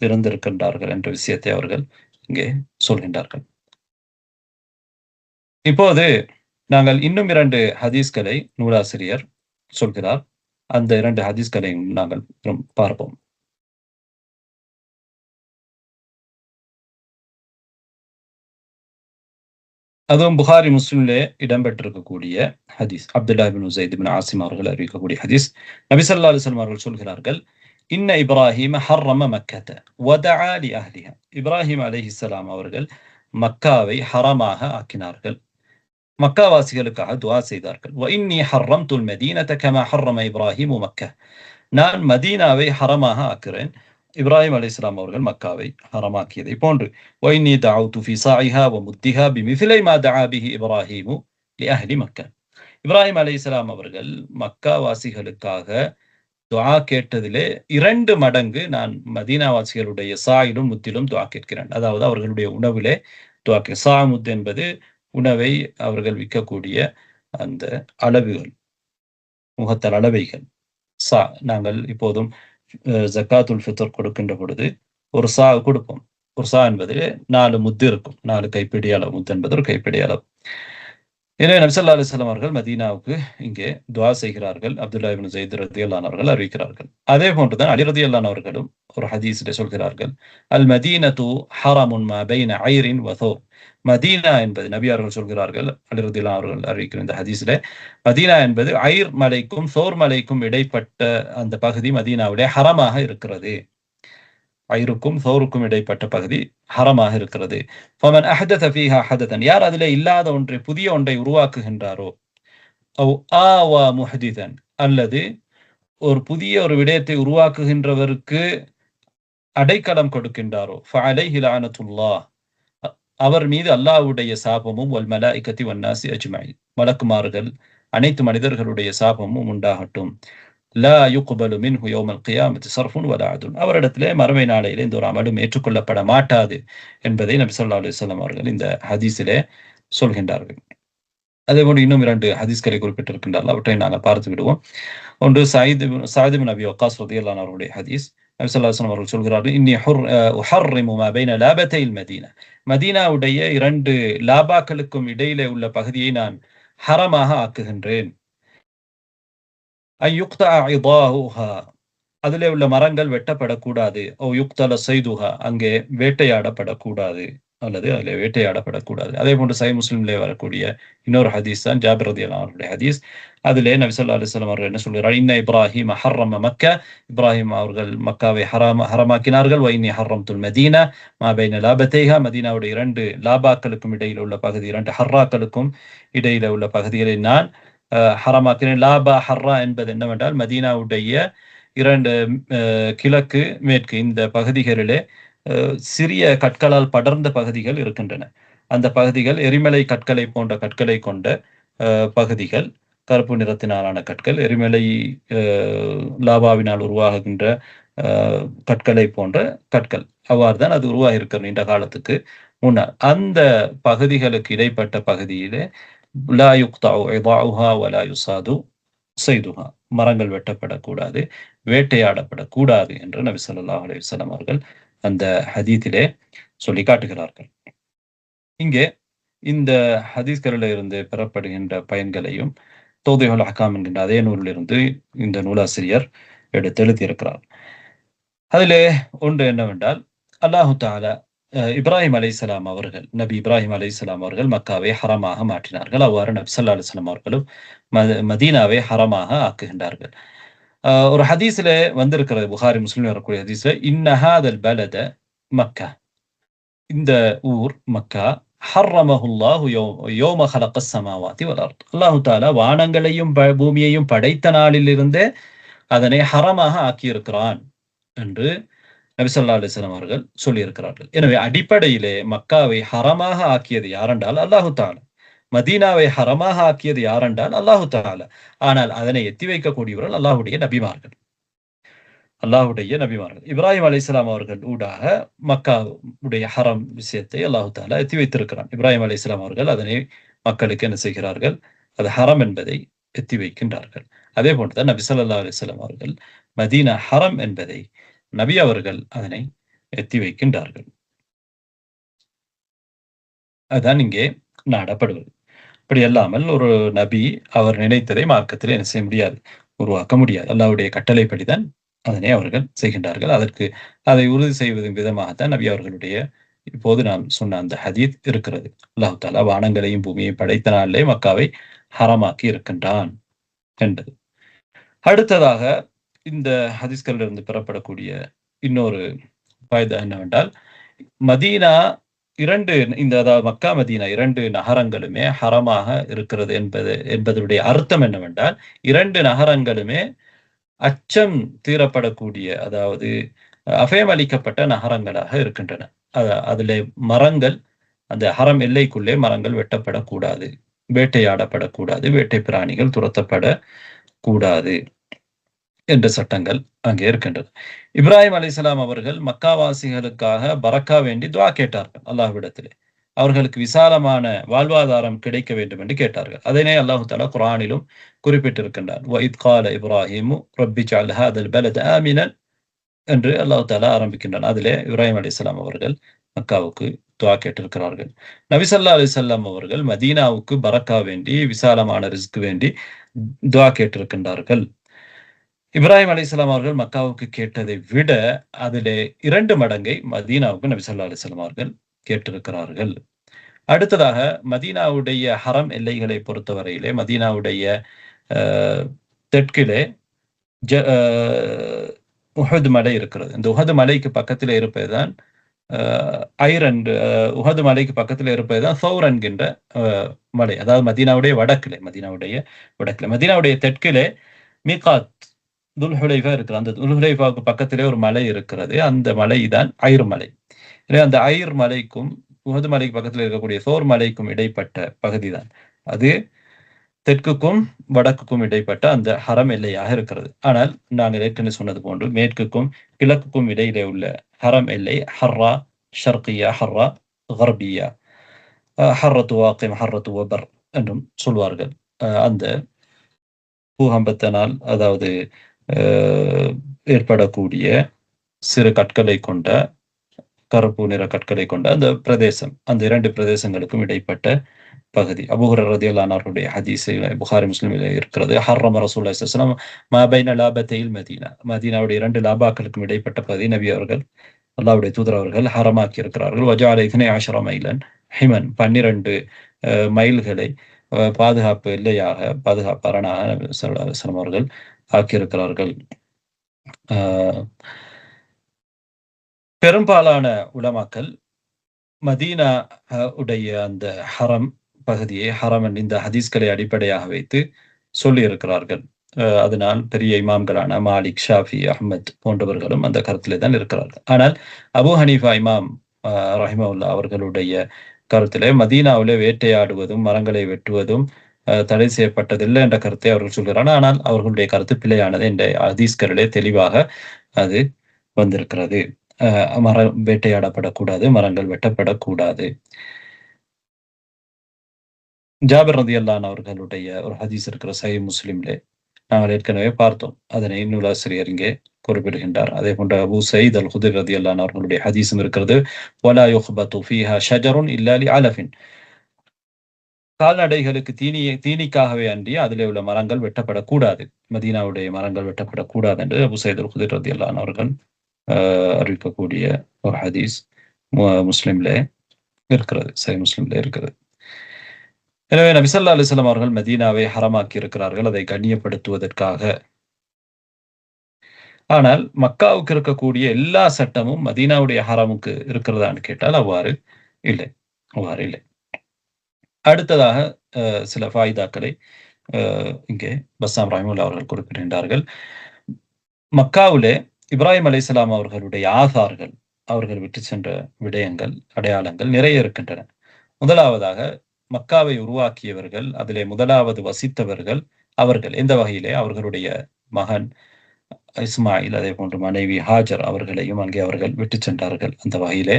இருந்திருக்கின்றார்கள் என்ற விஷயத்தை அவர்கள் இங்கே சொல்கின்றார்கள். இப்போது நாங்கள் இன்னும் 2 ஹதீஸ்களை நூலாசிரியர் சொல்கிறார். அந்த 2 ஹதீஸ்களையும் நாங்கள் பார்ப்போம். அதுவும் புகாரி, முஸ்லிம்லே இடம்பெற்றிருக்கக்கூடிய ஹதீஸ். அப்துல்லா இப்னு ஸைத் இப்னு ஆசிம் அவர்கள் அறிவிக்கக்கூடிய ஹதீஸ். நபி ஸல்லல்லாஹு அலைஹி வஸல்லம் அவர்கள் சொல்கிறார்கள், இன்ன இப்ராஹீம ஹர்ரம மக்கத வதஆ லி அஹ்லிஹா. இப்ராஹிம் அலைஹிஸ்ஸலாம் அவர்கள் மக்காவை ஹரமாக ஆக்கினார்கள், மக்காவாசிகளுக்காக துஆ செய்தார்கள். வ இன்னி ஹர்ரம்துல் மதீனத கமா ஹர்ரம இப்ராஹீமு மக்கா. நான் மதீனாவை ஹரமாக ஆக்குறேன், இப்ராஹிம் அலைஹிஸ்ஸலாம் அவர்கள் மக்காவை ஹரமாக்கியதை போன்று. வ இன்னி தஅவ்து ஃபீ ஸாஇஹா வ முத்திஹா பிமிஸ்லி மா தஆ பிஹி இப்ராஹீமு லி அஹ்லி மக்கா. இப்ராஹிம் அலைஹிஸ்ஸலாம் அவர்கள் மக்காவாசிகளுக்காக துஆ கேட்டதிலே 2 மடங்கு நான் மதீனாவாசிகளுடைய சாயிலும் முத்திலும் துஆ கேட்கிறேன். அதாவது அவர்களுடைய உணவிலே துஆ. சா முத் என்பது உணவை அவர்கள் விற்கக்கூடிய அந்த அளவுகள், முகத்தல் அளவைகள். சா, நாங்கள் இப்போதும் ஜக்காத்துல் ஃபித்ர் கொடுக்கின்ற பொழுது ஒரு சா கொடுப்போம். ஒரு சா என்பது 4 முத்து இருக்கும், 4 கைப்பிடி அளவு. முத்து என்பது ஒரு கைப்பிடி அளவு. எனவே நபி ஸல்லல்லாஹு அலைஹி வஸல்லம் அவர்கள் மதீனாவுக்கு இங்கே துஆ செய்கிறார்கள். அப்துல்லா இப்னு ஸைத் ரலியல்லாஹு அன்ஹு அவர்கள் அறிவிக்கிறார்கள். அதே போன்றுதான் அலி ரலியல்லாஹு அன்ஹு அவர்களும் ஒரு ஹதீஸிலே சொல்கிறார்கள், அல் மதீனத்து ஹரமுன் மா பைன ஐரின் வ தௌர். மதீனா என்பது, நபி அவர்கள் சொல்கிறார்கள், அலி ரலியல்லாஹு அவர்கள் அறிவிக்கிற இந்த ஹதீஸிலே, மதீனா என்பது ஐர் மலைக்கும் சோர் மலைக்கும் இடைப்பட்ட அந்த பகுதி மதீனாவுடைய ஹரமாக இருக்கிறது. ஐருக்கும் சௌருக்கும் இடைப்பட்ட பகுதி ஹரமாக இருக்கிறது. ஃபமன் அஹதத ஃபீஹா ஹததன், யார் அதிலே இல்லாத ஒன்றை, புதிய ஒன்றை உருவாக்குகின்றாரோ, அவ் ஆவா முஹதிதன், அல்லது ஒரு புதிய ஒரு விடயத்தை உருவாக்குகின்றவருக்கு அடைக்கலம் கொடுக்கின்றாரோ, ஃபஅலைஹி லஅனத்துல்லாஹ், அவர் மீது அல்லாஹ்வுடைய சாபமும், வல் மலாயிகத்தி வன்னாசி அஜ்மஈன், மலக்குமார்கள் அனைத்து மனிதர்களுடைய சாபமும் உண்டாகட்டும். லா யுக்பலு மின்ஹு யௌமல் கியாமத்தி ஸர்ஃபுன் வலா அத்லுன், அவரிடத்திலே மறுமை நாளையிலே இந்த ஒரு அமலும் ஏற்றுக்கொள்ளப்பட மாட்டாது என்பதை நபி ஸல்லல்லாஹு அலைஹி வஸல்லம் அவர்கள் இந்த ஹதீஸிலே சொல்கின்றார்கள். அதேபோன்று இன்னும் 2 ஹதீஸ்களை குறிப்பிட்டிருக்கின்றார்கள். அவற்றை நாங்கள் பார்த்து விடுவோம். ஒன்று சஅத் இப்னு அபி வக்காஸ் ரலியல்லாஹு அன்ஹு அவருடைய ஹதீஸ். நபி ஸல்லல்லாஹு அலைஹி வஸல்லம் அவர்கள் சொல்கிறார்கள், இன்னி உஹர்ரிமு மா பைன லாபத்தைல் மதீனா. மதீனாவுடைய 2 லாபாக்களுக்கும் இடையிலே உள்ள பகுதியை நான் ஹரமாக ஆக்குகின்றேன். யுக்தா இதாஹுஹா, அதிலே உள்ள மரங்கள் வெட்டப்படக்கூடாது. யுக்தல சைதுஹா, அங்கே வேட்டையாடப்படக்கூடாது, அல்லது அதிலே வேட்டையாடப்படக்கூடாது. அதே போன்று சஹீஹ் முஸ்லிமிலே வரக்கூடிய இன்னொரு ஹதீஸ் தான் ஜாபிர் ரலியல்லாஹு அன்ஹுடைய ஹதீஸ். அதிலே நபி ஸல்லல்லாஹு அலைஹி வஸல்லம் அவர்கள் என்ன சொல்கிறார்கள், இன்ன இப்ராஹீம ஹர்ரம மக்கா, இப்ராஹிம் அவர்கள் மக்காவை ஹரமாக்கினார்கள். வ இன்னி ஹர்ரம்துல் மதீனா மா பைன லாபத்தைஹா, மதீனாவுடைய 2 லாபாக்களுக்கும் இடையில் உள்ள பகுதி, 2 ஹர்ராக்களுக்கும் இடையில உள்ள பகுதிகளை நான் ஹரமாக்கினேன். லாபா ஹர்ரா என்பது என்னவென்றால், மதீனாவுடைய 2 கிழக்கு மேற்கு இந்த பகுதிகளிலே சிறிய கற்களால் படர்ந்த பகுதிகள் இருக்கின்றன. அந்த பகுதிகள் எரிமலை கற்களை போன்ற கற்களை கொண்ட பகுதிகள், கருப்பு நிறத்தினாலான கற்கள், எரிமலை லாவாவினால் உருவாகின்ற கற்களை போன்ற கற்கள். அவ்வாறு தான் அது உருவாகி இருக்கிறது நீண்ட காலத்துக்கு முன்னால். அந்த பகுதிகளுக்கு இடைப்பட்ட பகுதியிலே லா யுக்தஉ இதாஉஹா வலா யுஸாது ஸைதுஹா, மரங்கள் வெட்டப்படக்கூடாது, வேட்டையாடப்படக்கூடாது என்று நபி ஸல்லல்லாஹு அலைஹி வஸல்லம் அவர்கள் அந்த ஹதீஸிலே சொல்லி காட்டுகிறார்கள். இங்கே இந்த ஹதீஸ்களில் இருந்து பெறப்படுகின்ற பயன்களையும் தௌதீஹுல் அஹ்காம் என்கின்ற அதே நூலிலிருந்து இந்த நூலாசிரியர் எடுத்து எழுதியிருக்கிறார். அதிலே ஒன்று என்னவென்றால், அல்லாஹு தஆலா இப்ராஹிம் அலைஹிஸ்ஸலாம் அவர்கள், நபி இப்ராஹிம் அலைஹிஸ்ஸலாம் அவர்கள் மக்காவை ஹரமாக மாற்றினார்கள். அவ்வாறு நபி ஸல்லல்லாஹு அலைஹி வஸல்லம் அவர்களும் மதீனாவை ஹரமாக ஆக்குகின்றார்கள். ஒரு ஹதீஸிலே வந்திருக்கிறது, புகாரி முஸ்லிம் வரக்கூடிய ஹதீஸ்ல, இன்ன ஹாதல் பலத மக்கா, இந்த ஊர் மக்கா, ஹர்ரமஹுல்லாஹு யௌம ஹலக்கஸ் ஸமாவாதி வல் அர்த், அல்லாஹு தஆலா வானங்களையும் பூமியையும் படைத்த நாளிலிருந்தே அதனை ஹரமாக ஆக்கியிருக்கிறான் என்று நபி ஸல்லல்லாஹு அலைஹி வஸல்லம் அவர்கள் சொல்லியிருக்கிறார்கள். எனவே அடிப்படையிலே மக்காவை ஹரமாக ஆக்கியது யாரென்றால் அல்லாஹு தஆலா, மதீனாவை ஹரமாக ஆக்கியது யாரென்றால் அல்லாஹு தஆலா. ஆனால் அதனை எத்தி வைக்கக்கூடியவர்கள் அல்லாஹ்வுடைய நபிமார்கள். இப்ராஹிம் அலைஹிஸ்ஸலாம் அவர்கள் ஊடாக மக்காவுடைய ஹரம் விஷயத்தை அல்லாஹு தஆலா எத்தி வைத்திருக்கிறான். இப்ராஹிம் அலைஹிஸ்ஸலாம் அவர்கள் அதனை மக்களுக்கு என்ன செய்கிறார்கள், அது ஹரம் என்பதை எத்தி வைக்கின்றார்கள். அதே போன்றுதான் நபி ஸல்லல்லாஹு அலைஹி வஸல்லம் அவர்கள் மதீனா ஹரம் என்பதை நபி அவர்கள் அதனை எத்தி வைக்கின்றார்கள். அதுதான் இங்கே நாடப்படுவது. இப்படி அல்லாமல் ஒரு நபி அவர் நினைத்ததை மார்க்கத்தில் என்ன செய்ய முடியாது, உருவாக்க முடியாது. அல்லாஹ்வுடைய கட்டளைப்படிதான் அதனை அவர்கள் செய்கின்றார்கள். அதற்கு அதை உறுதி செய்வதன் விதமாகத்தான் நபி அவர்களுடைய இப்போது நாம் சொன்ன அந்த ஹதீத் இருக்கிறது. அல்லாஹ் தஆலா வானங்களையும் பூமியையும் படைத்த நாளிலே மக்காவை ஹரமாக்கி இருக்கின்றான் என்பது. அடுத்ததாக இந்த ஹதீஸ்களிலிருந்து பெறப்படக்கூடிய இன்னொரு ஃபாயிதா என்னவென்றால், மதீனா 2 அதாவது மக்கா, மதீனா 2 நகரங்களுமே ஹரமாக இருக்கிறது என்பதனுடைய அர்த்தம் என்னவென்றால், 2 நகரங்களுமே அச்சம் தீரப்படக்கூடிய, அதாவது அபயமளிக்கப்பட்ட நகரங்களாக இருக்கின்றன. அதிலே மரங்கள், அந்த ஹரம் எல்லைக்குள்ளே மரங்கள் வெட்டப்படக்கூடாது, வேட்டையாடப்படக்கூடாது, வேட்டை பிராணிகள் துரத்தப்படக்கூடாது என்ற சட்டங்கள் அங்கே இருக்கின்றது. இப்ராஹிம் அலைஹிஸ்ஸலாம் அவர்கள் மக்காவாசிகளுக்காக பரக்கா வேண்டி துஆ கேட்டார்கள் அல்லாஹ்விடத்திலே. அவர்களுக்கு விசாலமான வாழ்வாதாரம் கிடைக்க வேண்டும் என்று கேட்டார்கள். அதனை அல்லாஹ் தஆலா குர்ஆனிலும் குறிப்பிட்டிருக்கின்றான். வ இத் கால இப்ராஹீமு ரப்பி ஜஅல் ஹாதல் பலத ஆமினன் என்று அல்லாஹ் தஆலா ஆரம்பிக்கின்றான். அதிலே இப்ராஹிம் அலைஹிஸ்ஸலாம் அவர்கள் மக்காவுக்கு துஆ கேட்டிருக்கிறார்கள். நபி ஸல்லல்லாஹு அலைஹி வஸல்லம் அவர்கள் மதீனாவுக்கு பரக்கா வேண்டி, விசாலமான ரிஸ்க் வேண்டி துஆ கேட்டிருக்கின்றார்கள். இப்ராஹிம் அலைஹிஸ்ஸலாம் அவர்கள் மக்காவுக்கு கேட்டதை விட அதிலே 2 மடங்கை மதீனாவுக்கு நபி ஸல்லல்லாஹு அலைஹி வஸல்லம் அவர்கள் கேட்டிருக்கிறார்கள். அடுத்ததாக மதீனாவுடைய ஹரம் எல்லைகளை பொறுத்தவரையிலே மதீனாவுடைய தெற்கிலே உஹது மலை இருக்கிறது. இந்த உஹது மலைக்கு பக்கத்திலே இருப்பதுதான் உஹது மலைக்கு பக்கத்தில் இருப்பதுதான் சௌர் என்கின்ற மலை. அதாவது மதீனாவுடைய வடக்கிலே, மதீனாவுடைய தெற்கிலே மீகாத் துல்ஹுலைஃபா இருக்கிறது. அந்த துல்ஹுலைஃபாவுக்கு பக்கத்திலே ஒரு மலை இருக்கிறது. அந்த மலை தான் ஐர் மலை. எனவே அந்த ஐர் மலைக்கும் உஹது மலைக்கு பக்கத்தில் இருக்கக்கூடிய சோர் மலைக்கும் இடைப்பட்ட பகுதி தான் அது தெற்குக்கும் வடக்குக்கும் இடைப்பட்ட அந்த ஹரம் எல்லையாக இருக்கிறது. ஆனால் நாங்கள் ஏற்கனவே சொன்னது போன்று மேற்குக்கும் கிழக்குக்கும் இடையிலே உள்ள ஹரம் எல்லை ஹர்ரா ஷர்கியா, ஹர்ரா கர்பியா, ஹர்ரத்து வாக்கிம், ஹர்ரத்து வபர் என்றும் சொல்வார்கள். அந்த பூகம்பத்தினால், அதாவது ஏற்படக்கூடிய சிறு கற்களை கொண்ட கருப்பு நிற கற்களை கொண்ட அந்த பிரதேசம், அந்த 2 பிரதேசங்களுக்கும் இடைப்பட்ட பகுதி. அபூ ஹுரைரா ரலியல்லாஹு அன்ஹுடைய ஹதீஸில் புகாரி, முஸ்லிமிலே இருக்கிறது. ஹர்ரம ரசூலுல்லாஹி ஸல்லல்லாஹு அலைஹி வஸல்லம் மா பைன லாபத்தைல் மதீனா. மதீனாவுடைய 2 லாபாக்களுக்கும் இடைப்பட்ட பகுதி நபி அவர்கள், அல்லாஹ்வுடைய தூதர் அவர்கள் ஹரமாக்கி இருக்கிறார்கள். வஜஅல 12 மைலன் ஹிமன் 12 மைல்களை பாதுகாப்பு எல்லையாக, பாதுகாப்பு அரணாக நபி ஸல்லல்லாஹு அலைஹி வஸல்லம் அவர்கள் ஆக்கியிருக்கிறார்கள். பெரும்பாலான உலமாக்கள் மதீனா உடைய அந்த ஹரம் பகுதியை, ஹரம் இந்த ஹதீஸ்களை அடிப்படையாக வைத்து சொல்லியிருக்கிறார்கள். அதனால் பெரிய இமாம்களான மாலிக், ஷாஃபி, அஹ்மத் போன்றவர்களும் அந்த கருத்திலே தான் இருக்கிறார்கள். ஆனால் அபூ ஹனீஃபா இமாம் ரஹிமஹுல்லாஹ் அவர்களுடைய கருத்திலே மதீனாவிலே வேட்டையாடுவதும், மரங்களை வெட்டுவதும் தடை செய்யப்பட்டதில்லை என்ற கருத்தை அவர்கள் சொல்கிறார்கள். ஆனால் அவர்களுடைய கருத்து பிழையானது என்ற ஹதீஸ்களிலே தெளிவாக அது வந்திருக்கிறது. மரம் வேட்டையாடப்படக்கூடாது, மரங்கள் வெட்டப்படக்கூடாது. ஜாபிர் ரலியல்லாஹு அன்ஹு அவர்களுடைய ஒரு ஹதீஸ் இருக்கிற சஹீஹ் முஸ்லிம்லே நாங்கள் ஏற்கனவே பார்த்தோம். அதனை நூலாசிரியர் இங்கே குறிப்பிடுகின்றார். அதே போன்ற அபூ சயீத் அல் குத்ரி ரலியல்லாஹு அன்ஹு அவர்களுடைய ஹதீஸும் இருக்கிறது. வலா யுஹ்பது ஃபீஹா ஷஜருன் இல்லா லிஅலஃபின். கால்நடைகளுக்கு தீனிக்காகவே அன்றி அதிலே உள்ள மரங்கள் வெட்டப்படக்கூடாது. மதீனாவுடைய மரங்கள் வெட்டப்படக்கூடாது என்று அபூ சயீத் அல் குத்ரி ரலியல்லாஹு அன்ஹு அவர்கள் அறிவிக்கக்கூடிய ஒரு ஹதீஸ் முஸ்லிம்லே இருக்கிறது, சஹீஹ் முஸ்லிம்லே இருக்கிறது. எனவே நபி ஸல்லல்லாஹு அலைஹி வஸல்லம் அவர்கள் மதீனாவை ஹரமாக்கி இருக்கிறார்கள், அதை கண்ணியப்படுத்துவதற்காக. ஆனால் மக்காவுக்கு இருக்கக்கூடிய எல்லா சட்டமும் மதீனாவுடைய ஹரமுக்கு இருக்கிறதான்னு கேட்டால் அவ்வாறு இல்லை, அவ்வாறு இல்லை. அடுத்ததாக சில ஃபாயிதாக்களை இங்கே பஸ்ஸாம் ரஹிமஹுல்லாஹ் அவர்கள் குறிப்பிடுகின்றார்கள். மக்காவிலே இப்ராஹிம் அலைஹிஸ்ஸலாம் அவர்களுடைய ஆசார்கள், அவர்கள் விட்டு சென்ற விடயங்கள், அடையாளங்கள் நிறைய இருக்கின்றன. முதலாவதாக மக்காவை உருவாக்கியவர்கள், அதிலே முதலாவது வசித்தவர்கள் அவர்கள். எந்த வகையிலே? அவர்களுடைய மகன் இஸ்மாயில், அதே போன்று மனைவி ஹாஜர் அவர்களையும் அங்கே அவர்கள் விட்டு சென்றார்கள். அந்த வகையிலே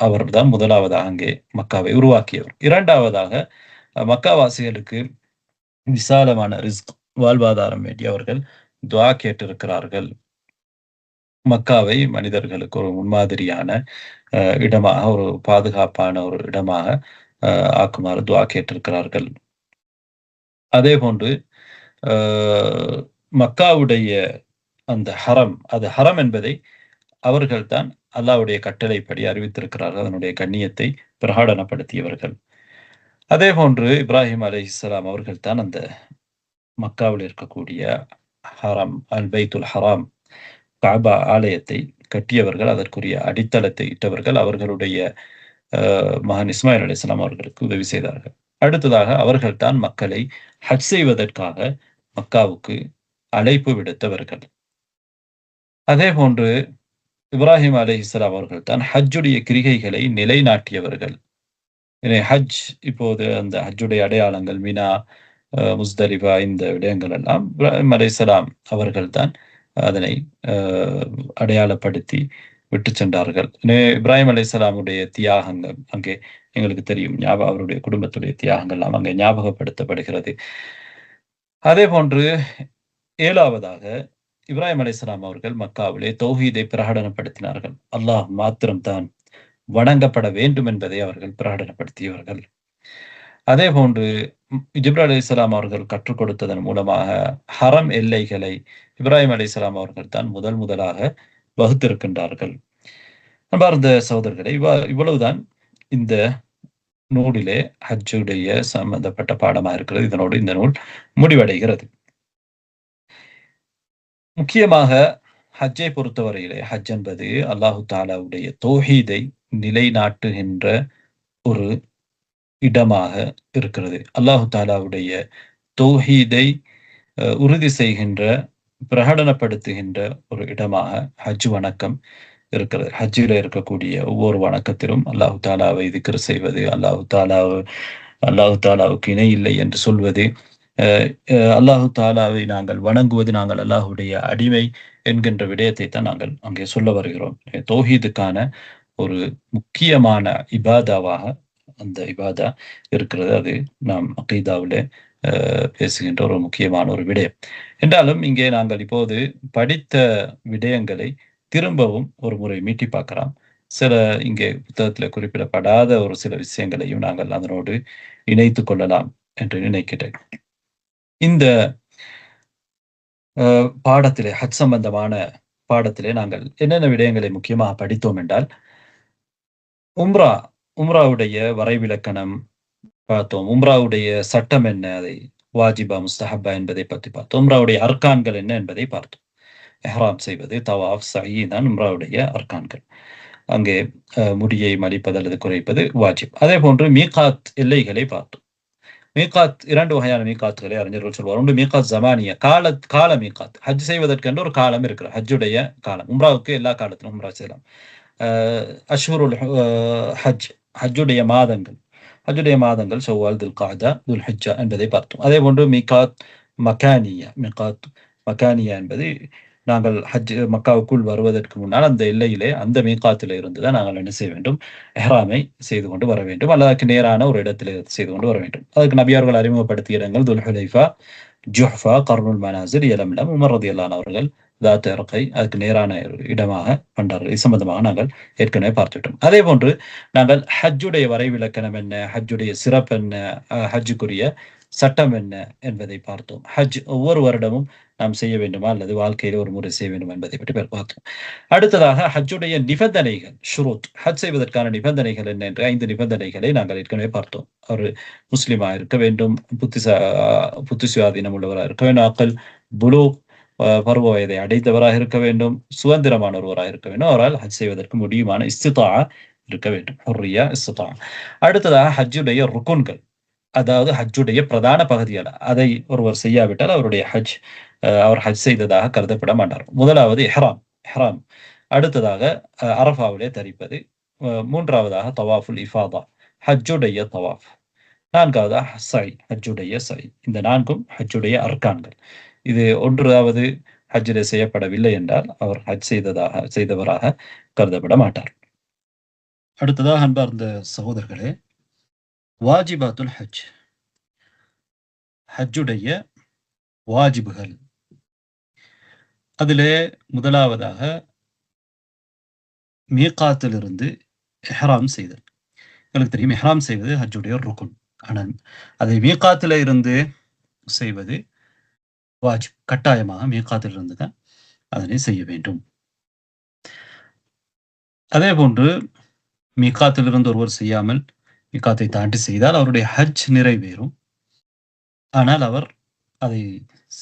அவர்தான் முதலாவதாக அங்கே மக்காவை உருவாக்கியவர். இரண்டாவதாக மக்காவாசிகளுக்கு விசாலமான ரிஸ்க், வாழ்வாதாரம் வேண்டி அவர்கள் துஆ கேட்டிருக்கிறார்கள். மக்காவை மனிதர்களுக்கு ஒரு முன்மாதிரியான இடமாக, ஒரு பாதுகாப்பான ஒரு இடமாக ஆக்குமாறு துஆ கேட்டிருக்கிறார்கள். அதே போன்று மக்காவுடைய அந்த ஹரம், அது ஹரம் என்பதை அவர்கள் தான் அல்லாஹ்வுடைய கட்டளைப்படி அறிவித்திருக்கிறார்கள். அதனுடைய கண்ணியத்தை பிரகடனப்படுத்தியவர்கள். அதே போன்று இப்ராஹிம் அலைஹிஸ்ஸலாம் அவர்கள் தான் அந்த மக்காவில் இருக்கக்கூடிய ஹரம், அல் பைத்துல் ஹராம், கஅபா ஆலயத்தை கட்டியவர்கள், அதற்குரிய அடித்தளத்தை இட்டவர்கள். அவர்களுடைய மகன் இஸ்மாயில் அலைஹிஸ்ஸலாம் அவர்களுக்கு உதவி செய்தார்கள். அடுத்ததாக அவர்கள் தான் மக்களை ஹஜ் செய்வதற்காக மக்காவுக்கு அழைப்பு விடுத்தவர்கள். அதே போன்று இப்ராஹிம் அலைஹிஸ்ஸலாம் அவர்கள் தான் ஹஜ்ஜுடைய கிரிகைகளை நிலைநாட்டியவர்கள். எனவே ஹஜ், இப்போது அந்த ஹஜ்ஜுடைய அடையாளங்கள் மினா, முஸ்தலிஃபா, இந்த விடயங்கள் எல்லாம் இப்ராஹிம் அலைஹிஸ்ஸலாம் அவர்கள் தான் அதனை அடையாளப்படுத்தி விட்டு சென்றார்கள். இப்ராஹிம் அலைஹிஸ்ஸலாமுடைய தியாகங்கள் அங்கே எங்களுக்கு தெரியும். அவருடைய குடும்பத்துடைய தியாகங்கள் எல்லாம் அங்கே ஞாபகப்படுத்தப்படுகிறது. அதே போன்று 7வதாக இப்ராஹிம் அலைஹிஸ்ஸலாம் அவர்கள் மக்காவிலே தௌஹீதை பிரகடனப்படுத்தினார்கள். அல்லாஹ் மாத்திரம்தான் வணங்கப்பட வேண்டும் என்பதை அவர்கள் பிரகடனப்படுத்தியவர்கள். அதே போன்று ஜிப்ரீல் அலைஹிஸ்ஸலாம் அவர்கள் கற்றுக் கொடுத்ததன் மூலமாக ஹரம் எல்லைகளை இப்ராஹிம் அலைஹிஸ்ஸலாம் அவர்கள் தான் முதலாக வகுத்திருக்கின்றார்கள். அன்பார்ந்த சகோதரர்களே, இவ்வளவுதான் இந்த நூலிலே ஹஜ்ஜுடைய சம்பந்தப்பட்ட பாடமாக இருக்கிறது. இதனோடு இந்த நூல் முடிவடைகிறது. முக்கியமாக ஹஜ்ஜை பொறுத்தவரையிலே, ஹஜ் என்பது அல்லாஹு தஆலாவுடைய தௌஹீதை நிலைநாட்டுகின்ற ஒரு இடமாக இருக்கிறது. அல்லாஹு தஆலாவுடைய தௌஹீதை உறுதி செய்கின்ற, பிரகடனப்படுத்துகின்ற ஒரு இடமாக ஹஜ் வணக்கம் இருக்கிறது. ஹஜ்ஜில இருக்கக்கூடிய ஒவ்வொரு வணக்கத்திலும் அல்லாஹு தஆலாவை திக்ர் செய்வது, அல்லாஹு தஆலாவுக்கு இணை இல்லை என்று சொல்வது, அல்லாஹு தஆலாவை நாங்கள் வணங்குவது, நாங்கள் அல்லாஹுடைய அடிமை என்கின்ற விடயத்தை தான் நாங்கள் அங்கே சொல்ல வருகிறோம். தௌஹீதுக்கான ஒரு முக்கியமான இபாதாவாக அந்த இபாதா இருக்கிறது. அது நாம் அகீதாவிலே பேசுகின்ற ஒரு முக்கியமான ஒரு விடயம். என்றாலும் இங்கே நாங்கள் இப்போது படித்த விடயங்களை திரும்பவும் ஒரு முறை மீட்டி பார்க்கலாம். சில இங்கே புத்தகத்தில குறிப்பிடப்படாத ஒரு சில விஷயங்களையும் நாங்கள் அதனோடு இணைத்துக் கொள்ளலாம் என்று நினைக்கிறேன். இந்த பாடத்திலே ஹஜ் சம்பந்தமான பாடத்திலே நாங்கள் என்னென்ன விடயங்களை முக்கியமாக படித்தோம் என்றால், உம்ரா உம்ராவுடைய வரைவிலக்கணம் பார்த்தோம். உம்ராவுடைய சட்டம் என்ன? அதை வாஜிபா, முஸ்தஹப்பா என்பதை பற்றி பார்த்தோம். உம்ராவுடைய அர்கான்கள் என்ன என்பதை பார்த்தோம். இஹ்ராம் செய்வது, தவாஃப், சயீ தான் உம்ராவுடைய அர்கான்கள். அங்கே முடியை மடிப்பது அல்லது குறைப்பது வாஜிப். அதேபோன்று மீகாத் எல்லைகளை பார்த்தோம். மீகாத் 2 வகையான மீகாத்துகளை அறிஞர்கள் சொல்வார். ஒன்று மீகாத் ஜமானிய கால மீகாத். ஹஜ் செய்வதற்கென்று ஒரு காலம் இருக்கிறது. ஹஜ்ஜுடைய காலம். உம்ராவுக்கு எல்லா காலத்திலும் உம்ரா செய்யலாம். அஷ்ஹுருல் ஹஜ் ஹஜ்ஜுடைய மாதங்கள். ஹஜ்ஜுடைய மாதங்கள் ஷவ்வால், துல்காதா, துல்ஹிஜ்ஜா என்பதை பார்த்தோம். அதேபோன்று மீகாத் மக்கானியா என்பது நாங்கள் ஹஜ் மக்காவுக்குள் வருவதற்கு முன்னால் அந்த எல்லையிலே அந்த மீகாத்தில இருந்து தான் நாங்கள் என்ன செய்ய வேண்டும்? இஹ்ராமை செய்து கொண்டு வர வேண்டும். அல்லது அதற்கு நேரான ஒரு இடத்திலே செய்து கொண்டு வர வேண்டும். அதற்கு நபி அவர்கள் அறிமுகப்படுத்திய இடங்கள் துல்ஹுலைஃபா, ஜுஹ்ஃபா, கர்னுல் மனாசிர், யலம்லம். உமர் ரலியல்லாஹு அன்ஹு அவர்கள் தாத் இர்கை அதுக்கு நேரான இடமாக கண்டார்கள். இது சம்பந்தமாக நாங்கள் ஏற்கனவே பார்த்துவிட்டோம். அதேபோன்று நாங்கள் ஹஜ்ஜுடைய வரைவிலக்கணம் என்ன? ஹஜ்ஜுடைய சிறப்பு என்ன? ஹஜ்ஜுக்குரிய சட்டம் என்ன என்பதை பார்த்தோம். ஹஜ் ஒவ்வொரு வருடமும் நாம் செய்ய வேண்டுமா அல்லது வாழ்க்கையில ஒரு முறை செய்ய வேண்டுமா என்பதை பற்றி பார்த்தோம். அடுத்ததாக ஹஜ்ஜுடைய நிபந்தனைகள், ஷுரூத். ஹஜ் செய்வதற்கான நிபந்தனைகள் என்ன என்ற 5 நிபந்தனைகளை நாங்கள் ஏற்கனவே பார்த்தோம். ஒரு முஸ்லிமா இருக்க வேண்டும், புத்தி சுயாதீனம் உள்ளவராக இருக்க வேண்டும், அக்கல் புலூக் பருவ வயதை அடைந்தவராக இருக்க வேண்டும், சுதந்திரமான ஒருவராக இருக்க வேண்டும், அவரால் ஹஜ் செய்வதற்கு முடியுமான இஸ்திதா இருக்க வேண்டும். ஹுர்ரியா, இஸ்திதா. அடுத்ததாக ஹஜ்ஜுடைய ருக்குன்கள், அதாவது ஹஜ்ஜுடைய பிரதான பகுதிகள். அதை ஒருவர் செய்யாவிட்டால் அவருடைய அவர் ஹஜ் செய்ததாக கருதப்பட மாட்டார். முதலாவது இஹ்ராம். அடுத்ததாக அரஃபாவிலே தரிப்பது. மூன்றாவதாக தவாஃபுல் இஃபாதா, ஹஜ்ஜுடைய தவாஃப். நான்காவதாக ஹஜ்ஜுடைய சை. இந்த 4ம் ஹஜ்ஜுடைய அர்கான்கள். இது ஒன்றாவது ஹஜ்ஜிலே செய்யப்படவில்லை என்றால் அவர் ஹஜ் செய்தவராக கருதப்பட மாட்டார். அடுத்ததாக அன்பார்ந்த சகோதரர்களே, வாஜிபாத்துல் ஹஜ், ஹஜ்ஜுடைய வாஜிபுகள். அதிலே முதலாவதாக மீகாத்திலிருந்து இஹ்ராம் செய்தல். எனக்கு தெரியும், இஹ்ராம் செய்வது ஹஜ்ஜுடைய ருக்குன். ஆனால் அதை மீகாத்தில இருந்து செய்வது வாஜிப். கட்டாயமாக மீகாத்திலிருந்து தான் அதனை செய்ய வேண்டும். அதே போன்று மீகாத்திலிருந்து ஒருவர் செய்யாமல் மீகாத்தை தாண்டி செய்தால் அவருடைய ஹஜ் நிறைவேறும். ஆனால் அவர் அதை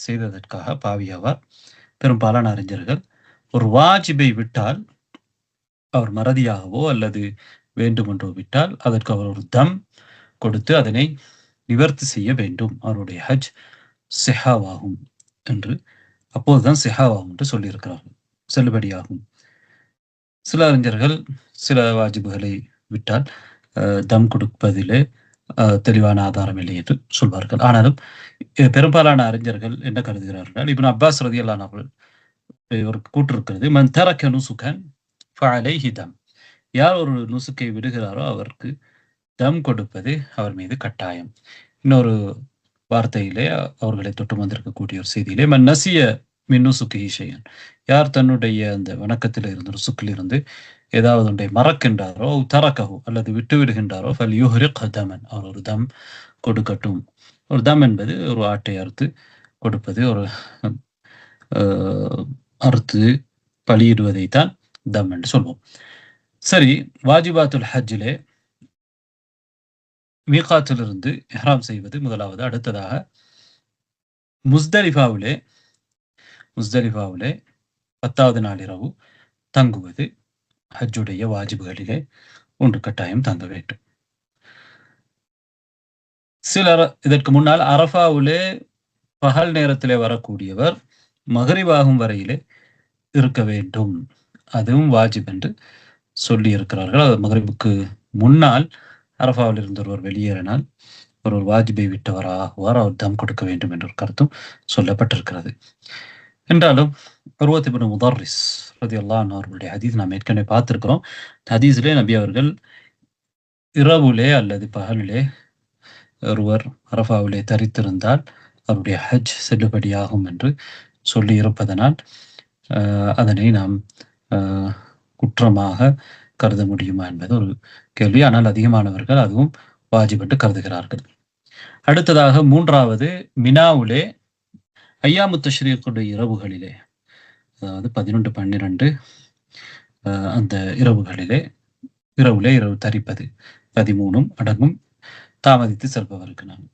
செய்ததற்காக பாவியாவார். பெரும்பாலான அறிஞர்கள் ஒரு வாஜிபை விட்டால், அவர் மறதியாகவோ அல்லது வேண்டுமென்றோ விட்டால், அதற்கு அவர் ஒரு தம் கொடுத்து அதனை நிவர்த்தி செய்ய வேண்டும். அவருடைய ஹஜ் சிஹாவாகும் என்று, அப்போதுதான் சிஹாவாகும் என்று சொல்லியிருக்கிறார்கள், செல்லுபடியாகும். சில அறிஞர்கள் சில வாஜிபுகளை விட்டால் தம் கொடுப்பதிலே தெளிவான ஆதாரம் இல்லை என்று சொல்வார்கள். ஆனாலும் பெரும்பாலான அறிஞர்கள் என்ன கருதுகிறார்கள்? இப்னு அப்பாஸ் ரலியல்லாஹு அன்ஹு ஒரு கூற்று இருக்கிறது, மன் தரக நுசுகன் ஃபஅலைஹி தம். யார் ஒரு நுசுக்கை விடுகிறாரோ அவருக்கு தம் கொடுப்பது அவர் மீது கட்டாயம். இன்னொரு வார்த்தையிலே அவர்களை தொட்டு வந்திருக்கக்கூடிய ஒரு செய்தியிலே, மன் நசிய மின் நுசுகிஹி ஷைஅன். யார் தன்னுடைய அந்த வணக்கத்தில் இருந்து ருசுக்கில் இருந்து ஏதாவது ஒன்றை மறக்கின்றாரோ, தரக்கஹு அல்லது விட்டு விடுகின்றாரோ, ஃபல் யுஹ்ரிக் தமன். அவர் ஒரு தம் கொடுக்கட்டும். ஒரு தம் என்பது ஒரு ஆட்டை அறுத்து கொடுப்பது, ஒரு அறுத்து பலியிடுவதைத்தான் தம் என்று சொல்வோம். சரி, வாஜிபாத்துல் ஹஜ்ஜிலே மீகாத்திலிருந்து இஹ்ராம் செய்வது முதலாவது. அடுத்ததாக முஸ்தலிஃபாவிலே 10வது நாள் இரவு தங்குவது ஹஜ்ஜுடைய வாஜிபுகளிலே ஒன்று. கட்டாயம் தங்க வேண்டும். சிலர் இதற்கு முன்னால் அரஃபாவிலே பகல் நேரத்திலே வரக்கூடியவர் மகரிபாகும் வரையிலே இருக்க வேண்டும், அதுவும் வாஜிப் என்று சொல்லி இருக்கிறார்கள். அது மகரிபுக்கு முன்னால் அரஃபாவில் இருந்து ஒருவர் வெளியேறினால் ஒரு வாஜிபை விட்டவராகுவார், அவர் தம் கொடுக்க வேண்டும் என்ற ஒரு கருத்தும் சொல்லப்பட்டிருக்கிறது. என்றாலும் உர்வத் இப்னு முதர்ரிஸ் ரலியல்லாஹு அன்ஹு அவர்களுடைய ஹதீஸ் நாம் ஏற்கனவே பார்த்திருக்கிறோம். ஹதீஸிலே நபி அவர்கள் இரவுலே அல்லது பகலிலே ஒருவர் அரஃபாவிலே தரித்திருந்தால் அவருடைய ஹஜ் செல்லுபடியாகும் என்று சொல்லி இருப்பதனால் அதனை நாம் குற்றமாக கருத முடியுமா என்பது ஒரு கேள்வி. ஆனால் அதிகமானவர்கள் அதுவும் வாஜிப் என்று கருதுகிறார்கள். அடுத்ததாக 3வது மினாவுலே ஐயாமு தஷ்ரீக்குடைய இரவுகளிலே, அதாவது 11, 12 அந்த இரவுகளிலே இரவு தரிப்பது 13ம் அடங்கும் தாமதித்து செல்பவருக்கு நான்.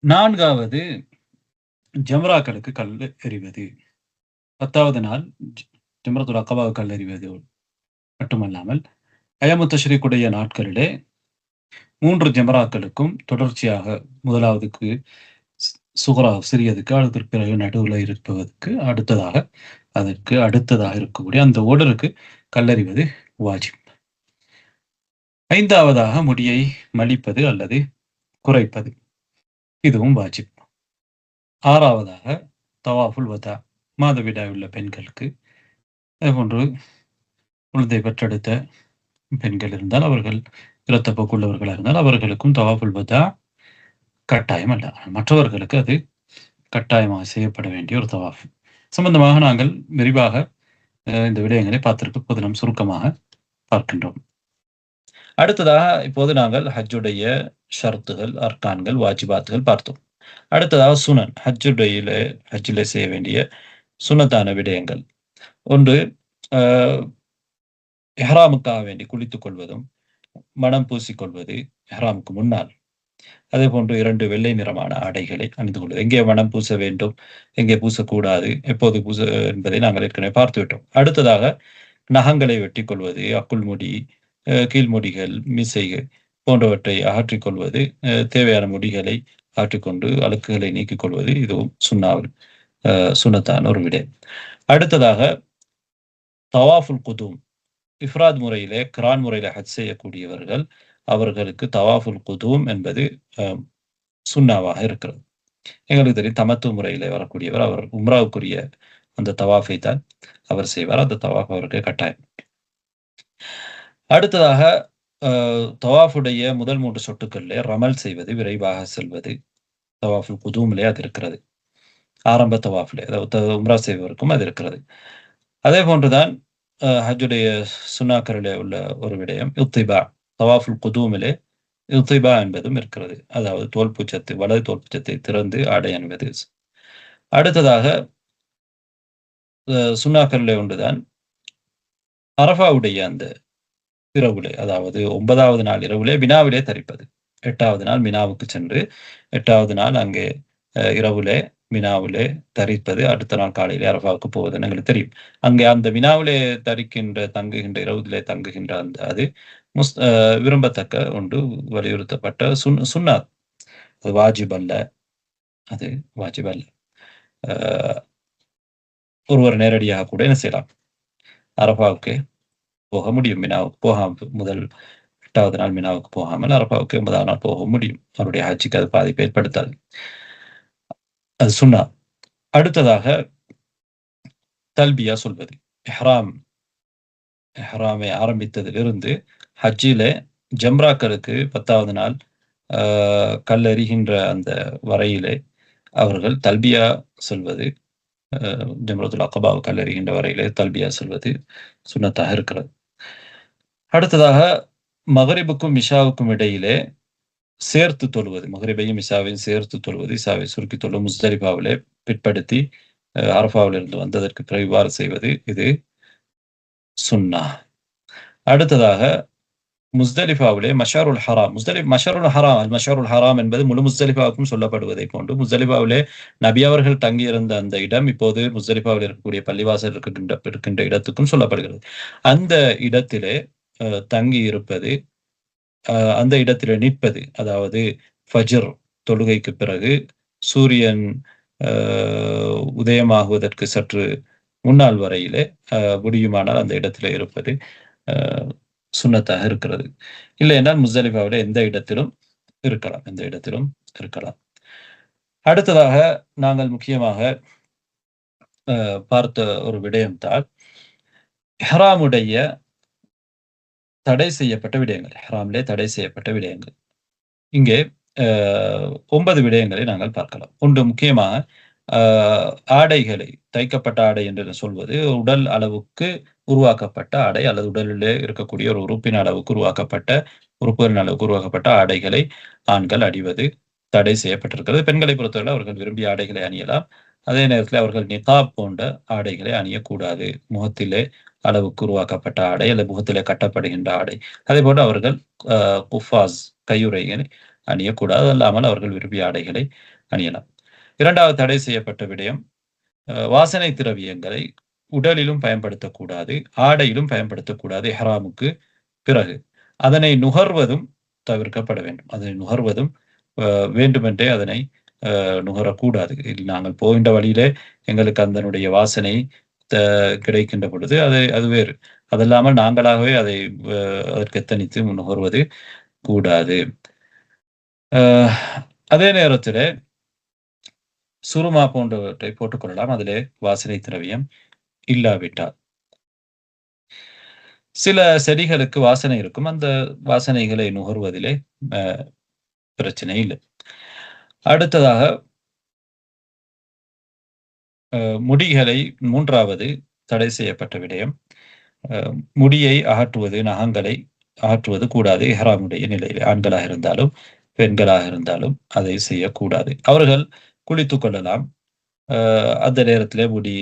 4வது ஜம்ராக்களுக்கு கல் எறிவது. 10வது நாள் ஜம்ரத்துல் அகபாவுக்கு கல் எறிவது மட்டுமல்லாமல் ஐயாமு தஷ்ரீக்குடைய நாட்களிலே 3 ஜம்ராக்களுக்கும் தொடர்ச்சியாக முதலாவதுக்கு சுகரா சிறியதுக்கு, அதற்கு பிறகு நடுவில் இருப்பதற்கு அதற்கு அடுத்ததாக இருக்கக்கூடிய அந்த ஓடருக்கு கல்லறிவது வாஜிப். 5வதாக முடியை மலிப்பது அல்லது குறைப்பது, இதுவும் வாஜிப். 6வதாக தவாஃபுல் வதா, மாதவிடாய் உள்ள பெண்களுக்கு, அதேபோன்று குழந்தை பெற்றெடுத்த பெண்கள் இருந்தால், அவர்கள் இரத்தப்போக்குள்ளவர்களாக இருந்தால் அவர்களுக்கும் தவாஃபுல் வதா கட்டாயம் அல்ல. மற்றவர்களுக்கு அது கட்டாயமாக செய்யப்பட வேண்டிய ஒரு தவாஃப். சம்பந்தமாக நாங்கள் விரிவாக இந்த விடயங்களை பார்த்திருக்க போது நாம் சுருக்கமாக பார்க்கின்றோம். அடுத்ததாக இப்போது நாங்கள் ஹஜ்ஜுடைய ஷர்த்துகள், அர்கான்கள், வாஜிபாத்துகள் பார்த்தோம். அடுத்ததாக சுனன், ஹஜ்ஜிலே செய்ய வேண்டிய சுனத்தான விடயங்கள். ஒன்று, இஹ்ராமுக்காக வேண்டி குளித்துக் கொள்வதும் மனம் பூசிக்கொள்வது இஹ்ராமுக்கு முன்னால். அதே போன்று 2 வெள்ளை நிறமான ஆடைகளை அணிந்து கொள்வது. எங்கே மனம் பூச வேண்டும், எங்கே பூசக்கூடாது, எப்போது பூச என்பதை நாங்கள் ஏற்கனவே பார்த்துவிட்டோம். அடுத்ததாக நகங்களை வெட்டி கொள்வது, அக்குள் முடி, கீழ்முடிகள், மீசைகள் போன்றவற்றை அகற்றிக் கொள்வது, தேவையான முடிகளை அகற்றிக்கொண்டு அழுக்குகளை நீக்கிக் கொள்வது, இதுவும் சுன்னத்தான ஒரு விடயம். அடுத்ததாக தவாஃபுல் குதூம், இஃப்ராத் முறையிலே கிரான் முறையில ஹஜ் செய்யக்கூடியவர்கள், அவர்களுக்கு தவாஃபுல் குதூம் என்பது சுன்னாவாக இருக்கிறது. எங்களுக்கு தெரியும் தமத்து முறையிலே வரக்கூடியவர், அவர் உம்ராவுக்குரிய அந்த தவாஃபை தான் அவர் செய்வார். அந்த தவாஃப் அவருக்கு கட்டாயம். அடுத்ததாக தவாஃபுடைய முதல் 3 சொட்டுக்களிலே ரமல் செய்வது, விரைவாக செல்வது, தவாஃபுல் குதூமிலே அது இருக்கிறது. ஆரம்ப தவாஃபிலே, அதாவது உம்ரா செய்வதற்கும் அது இருக்கிறது. அதே போன்றுதான் ஹஜ்ஜுடைய சுன்னாக்களிலே உள்ள ஒரு விடயம் இத்திபா, தவாஃபுல் குதூமிலே இத்திபா என்பதும் இருக்கிறது. அதாவது வலது தோல்புச்சத்தை திறந்து ஆடை அணிவது. அடுத்ததாக சுன்னாக்களிலே ஒன்றுதான் அரஃபாவுடைய அந்த இரவுலே, அதாவது 9வது நாள் இரவுலே மினாவிலே தரிப்பது. 8வது நாள் மினாவுக்கு சென்று 8வது நாள் அங்கே இரவுலே மினாவிலே தரிப்பது, அடுத்த நாள் காலையிலே அரஃபாவுக்கு போவதுன்னு எங்களுக்கு தெரியும். அங்கே அந்த மினாவிலே தங்குகின்ற இரவுலே தங்குகின்ற அது விரும்பத்தக்க ஒன்று, வலியுறுத்தப்பட்ட சுன்னாத். அது வாஜிப் அல்ல. ஒருவர் நேரடியாக கூட என்ன செய்யலாம், அரஃபாவுக்கு போக முடியும். மினாவுக்கு போகாமல் முதல் 8வது நாள் மினாவுக்கு போகாமல் அரஃபாவுக்கு 9வது நாள் போக முடியும். அவருடைய ஹஜ்ஜுக்கு அது பாதிப்பை ஏற்படுத்தாது. அது சுன்னா. அடுத்ததாக தல்பியா சொல்வது. இஹ்ராமை ஆரம்பித்ததிலிருந்து ஹஜ்ஜிலே ஜம்ராக்களுக்கு 10வது நாள் கல்லெறிகின்ற அந்த வரையிலே அவர்கள் தல்பியா சொல்வது, ஜம்ரத்துல் அகபாவை கல்லெறிகின்ற வரையிலே தல்பியா சொல்வது சுன்னத்தாக இருக்கிறது. அடுத்ததாக மகரிபுக்கும் இஷாவுக்கும் இடையிலே சேர்த்து தொழுவது, மகரிபையும் இஷாவையும் சேர்த்து தொழுவது, இஷாவை சுருக்கி தொழுவது, முஸ்தலிஃபாவிலே பிற்படுத்தி அரஃபாவிலிருந்து வந்ததற்கு பிறகு இவ்வாறு செய்வது, இது சுன்னா. அடுத்ததாக முஸ்தலிஃபாவிலே மஷாருல் ஹராம், மஷாருல் ஹராம் என்பது முழு முஸ்தலிஃபாவுக்கும் சொல்லப்படுவதை போன்று, முஸ்தலிஃபாவிலே நபி அவர்கள் தங்கியிருந்த அந்த இடம் இப்போது முஸ்தலிஃபாவில் இருக்கக்கூடிய பள்ளிவாசல் இருக்கின்ற இடத்துக்கும் சொல்லப்படுகிறது. அந்த இடத்திலே தங்கி இருப்பது, அந்த இடத்திலே நிற்பது, அதாவது ஃபஜ்ர் தொழுகைக்கு பிறகு சூரியன் உதயமாகுவதற்கு சற்று முன்னாள் வரையிலே முடியுமானால் அந்த இடத்திலே இருப்பது சுன்னத்தாக இருக்கிறது. இல்லை என்றால் முஸ்தலிஃபாவிலே எந்த இடத்திலும் இருக்கலாம். அடுத்ததாக நாங்கள் முக்கியமாக பார்த்த ஒரு விடயம்தான் இஹ்ராமுடைய தடை செய்யப்பட்ட விடயங்கள். இஹ்ராமிலே தடை செய்யப்பட்ட விடயங்கள். இங்கே 9 விடயங்களை நாங்கள் பார்க்கலாம். ஒன்று, முக்கியமாக ஆடைகளை தைக்கப்பட்ட ஆடை என்று சொல்வது உடல் அளவுக்கு உருவாக்கப்பட்ட ஆடை அல்லது உடலிலே இருக்கக்கூடிய ஒரு உறுப்பின் அளவுக்கு உறுப்புகளின் அளவுக்கு உருவாக்கப்பட்ட ஆடைகளை ஆண்கள் அணிவது தடை செய்யப்பட்டிருக்கிறது. பெண்களை பொறுத்தவரை அவர்கள் விரும்பிய ஆடைகளை அணியலாம். அதே நேரத்தில் அவர்கள் நிகாப் போன்ற ஆடைகளை அணியக்கூடாது. முகத்திலே அளவுக்கு உருவாக்கப்பட்ட ஆடை அல்லது முகத்திலே கட்டப்படுகின்ற ஆடை. அதேபோன்று அவர்கள் குஃபாஸ் கையுறைகளை அணியக்கூடாது. அல்லாமல் அவர்கள் விரும்பிய ஆடைகளை அணியலாம். 2வது தடை செய்யப்பட்ட விடயம், வாசனை திரவியங்களை உடலிலும் பயன்படுத்தக்கூடாது, ஆடையிலும் பயன்படுத்தக்கூடாது இஹ்ராமுக்கு பிறகு. அதனை நுகர்வதும் தவிர்க்கப்பட வேண்டும். அதனை நுகர்வதும் வேண்டுமென்றே அதனை நுகரக்கூடாது. நாங்கள் போகின்ற வழியிலே எங்களுக்கு அதனுடைய வாசனை கிடைக்கின்ற பொழுது அது வேறு. அதல்லாமல் நாங்களாகவே அதை அதற்கு எத்தனித்து நுகர்வது கூடாது. அதே நேரத்திலே சுருமா போன்றவற்றை போட்டுக்கொள்ளலாம், அதிலே வாசனை திரவியம் இல்லாவிட்டால். சில செடிகளுக்கு வாசனை இருக்கும். அந்த வாசனைகளை நுகர்வதிலே பிரச்சனை இல்லை. அடுத்ததாக முடிகளை 3வது தடை செய்யப்பட்ட விடயம், முடியை அகற்றுவது, நகங்களை அகற்றுவது கூடாது இஹ்ராமுடைய நிலையில். ஆண்களாக இருந்தாலும் பெண்களாக இருந்தாலும் அதை செய்யக்கூடாது. அவர்கள் குளித்துக் கொள்ளலாம். அந்த நேரத்திலே முடி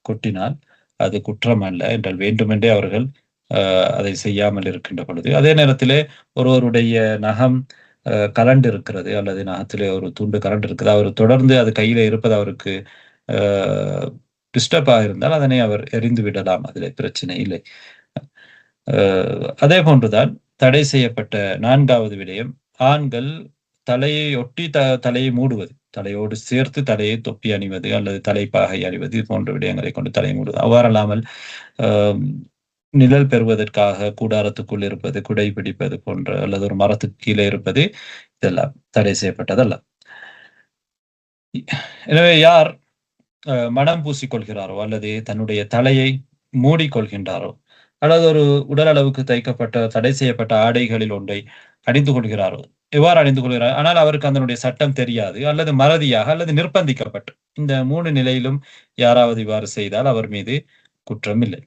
கொட்டினால் அது குற்றம் அல்ல என்றால் வேண்டுமென்றே அவர்கள் அதை செய்யாமல் இருக்கின்ற பொழுது, அதே நேரத்திலே ஒருவருடைய நகம் கலண்டு இருக்கிறது அல்லது நகத்திலே ஒரு துண்டு கலண்டு இருக்குது, அவர் தொடர்ந்து அது கையில இருப்பது அவருக்கு டிஸ்டர்பாக இருந்தால் அதனை அவர் எறிந்து விடலாம். அதிலே பிரச்சனை இல்லை. அதே போன்றுதான் தடை செய்யப்பட்ட 4வது விடயம், ஆண்கள் தலையை ஒட்டி தலையை மூடுவது, தலையோடு சேர்த்து தலையை தொப்பி அணிவது அல்லது தலைப்பாகை அணிவது போன்ற விடயங்களை கொண்டு தலையை மூடுவது. அவ்வாறல்லாமல் நிழல் பெறுவதற்காக கூடாரத்துக்குள் இருப்பது, குடை பிடிப்பது போன்ற அல்லது ஒரு மரத்துக்கு கீழே இருப்பது, இதெல்லாம் தடை செய்யப்பட்டதல்ல. எனவே யார் மனம் பூசிக்கொள்கிறாரோ அல்லது தன்னுடைய தலையை மூடிக்கொள்கின்றாரோ அல்லது ஒரு உடல் அளவுக்கு தைக்கப்பட்ட தடை செய்யப்பட்ட ஆடைகளில் ஒன்றை அணிந்து கொள்கிறாரோ, எவ்வாறு அணிந்து கொள்கிறார், ஆனால் அவருக்கு அதனுடைய சட்டம் தெரியாது அல்லது மறதியாக அல்லது நிர்பந்திக்கப்பட்டு, இந்த 3 நிலையிலும் யாராவது இவ்வாறு செய்தால் அவர் மீது குற்றம் இல்லை.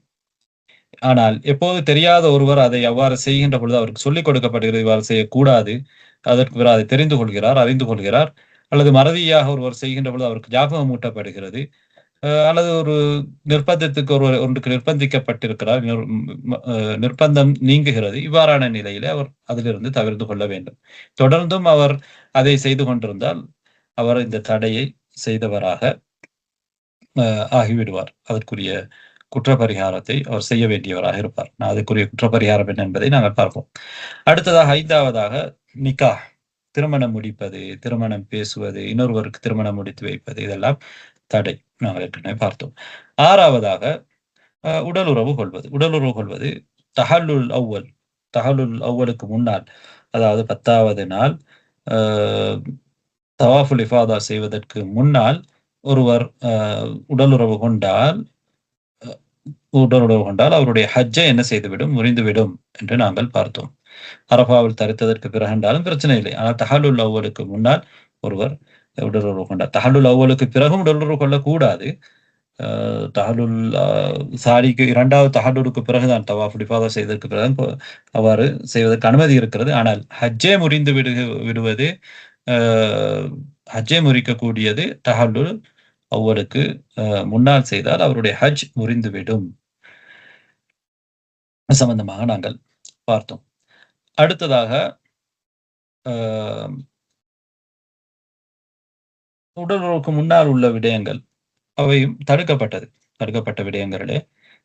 ஆனால் எப்போது தெரியாத ஒருவர் அதை அவ்வாறு செய்கின்ற பொழுது அவருக்கு சொல்லிக் கொடுக்கப்படுகிறது இவ்வாறு செய்யக்கூடாது, அதற்கு பிறகு அதை தெரிந்து கொள்கிறார், அறிந்து கொள்கிறார், அல்லது மறதியாக ஒருவர் செய்கின்ற பொழுது அவருக்கு ஞாபகம் ஊட்டப்படுகிறது, அல்லது ஒரு நிர்பந்தத்துக்கு ஒன்றுக்கு நிர்பந்திக்கப்பட்டிருக்கிறார், நிர்பந்தம் நீங்குகிறது. இவ்வாறான நிலையிலே அவர் அதிலிருந்து தவிர்த்து கொள்ள வேண்டும். தொடர்ந்தும் அவர் அதை செய்து கொண்டிருந்தால் அவர் இந்த தடையை செய்தவராக ஆகிவிடுவார். அதற்குரிய குற்றப்பரிகாரத்தை அவர் செய்ய வேண்டியவராக இருப்பார். அதுக்குரிய குற்றப்பரிகாரம் என்ன என்பதை நாங்கள் பார்ப்போம். அடுத்ததாக 5வதாக நிக்காஹ், திருமணம் முடிப்பது, திருமணம் பேசுவது, இன்னொருவருக்கு திருமணம் முடித்து வைப்பது, இதெல்லாம் தடை. நாங்கள் ஏற்கனவே பார்த்தோம். 6வதாக உடலுறவு கொள்வது. உடலுறவு கொள்வது தஹல்லுல் அவ்வலுக்கு முன்னால், அதாவது 10வது நாள் தவாஃபுல் இஃபாதா செய்வதற்கு முன்னால் ஒருவர் உடலுறவு கொண்டால் அவருடைய ஹஜ்ஜை என்ன செய்துவிடும், முறிந்துவிடும் என்று நாங்கள் பார்த்தோம். அரபாவில் தரித்ததற்கு பிறகுண்டாலும் பிரச்சனை இல்லை. ஆனால் தஹல்லுல் அவ்வலுக்கு முன்னால் ஒருவர் உடலுறவு கொண்டார். தஹல்லுல் அவ்வலுக்கு பிறகும் உடலுறவு கொள்ளக்கூடாது. தஹல்லுல் சாரிக்கு 2வது தஹல்லுலுக்கு பிறகுதான் தவாஃப் இஃபாதா செய்ததற்கு பிறகு அவ்வாறு செய்வதற்கு அனுமதி இருக்கிறது. ஆனால் ஹஜ்ஜை முறிந்து விடுவது, ஹஜ்ஜை முறிக்கக்கூடியது தஹல்லுல் அவ்வலுக்கு முன்னால் செய்தால் அவருடைய ஹஜ் முறிந்துவிடும். சம்பந்தமாக நாங்கள் பார்த்தோம். அடுத்ததாக உடலுறவுக்கு முன்னால் உள்ள விடயங்கள் அவையும் தடுக்கப்பட்ட விடயங்களே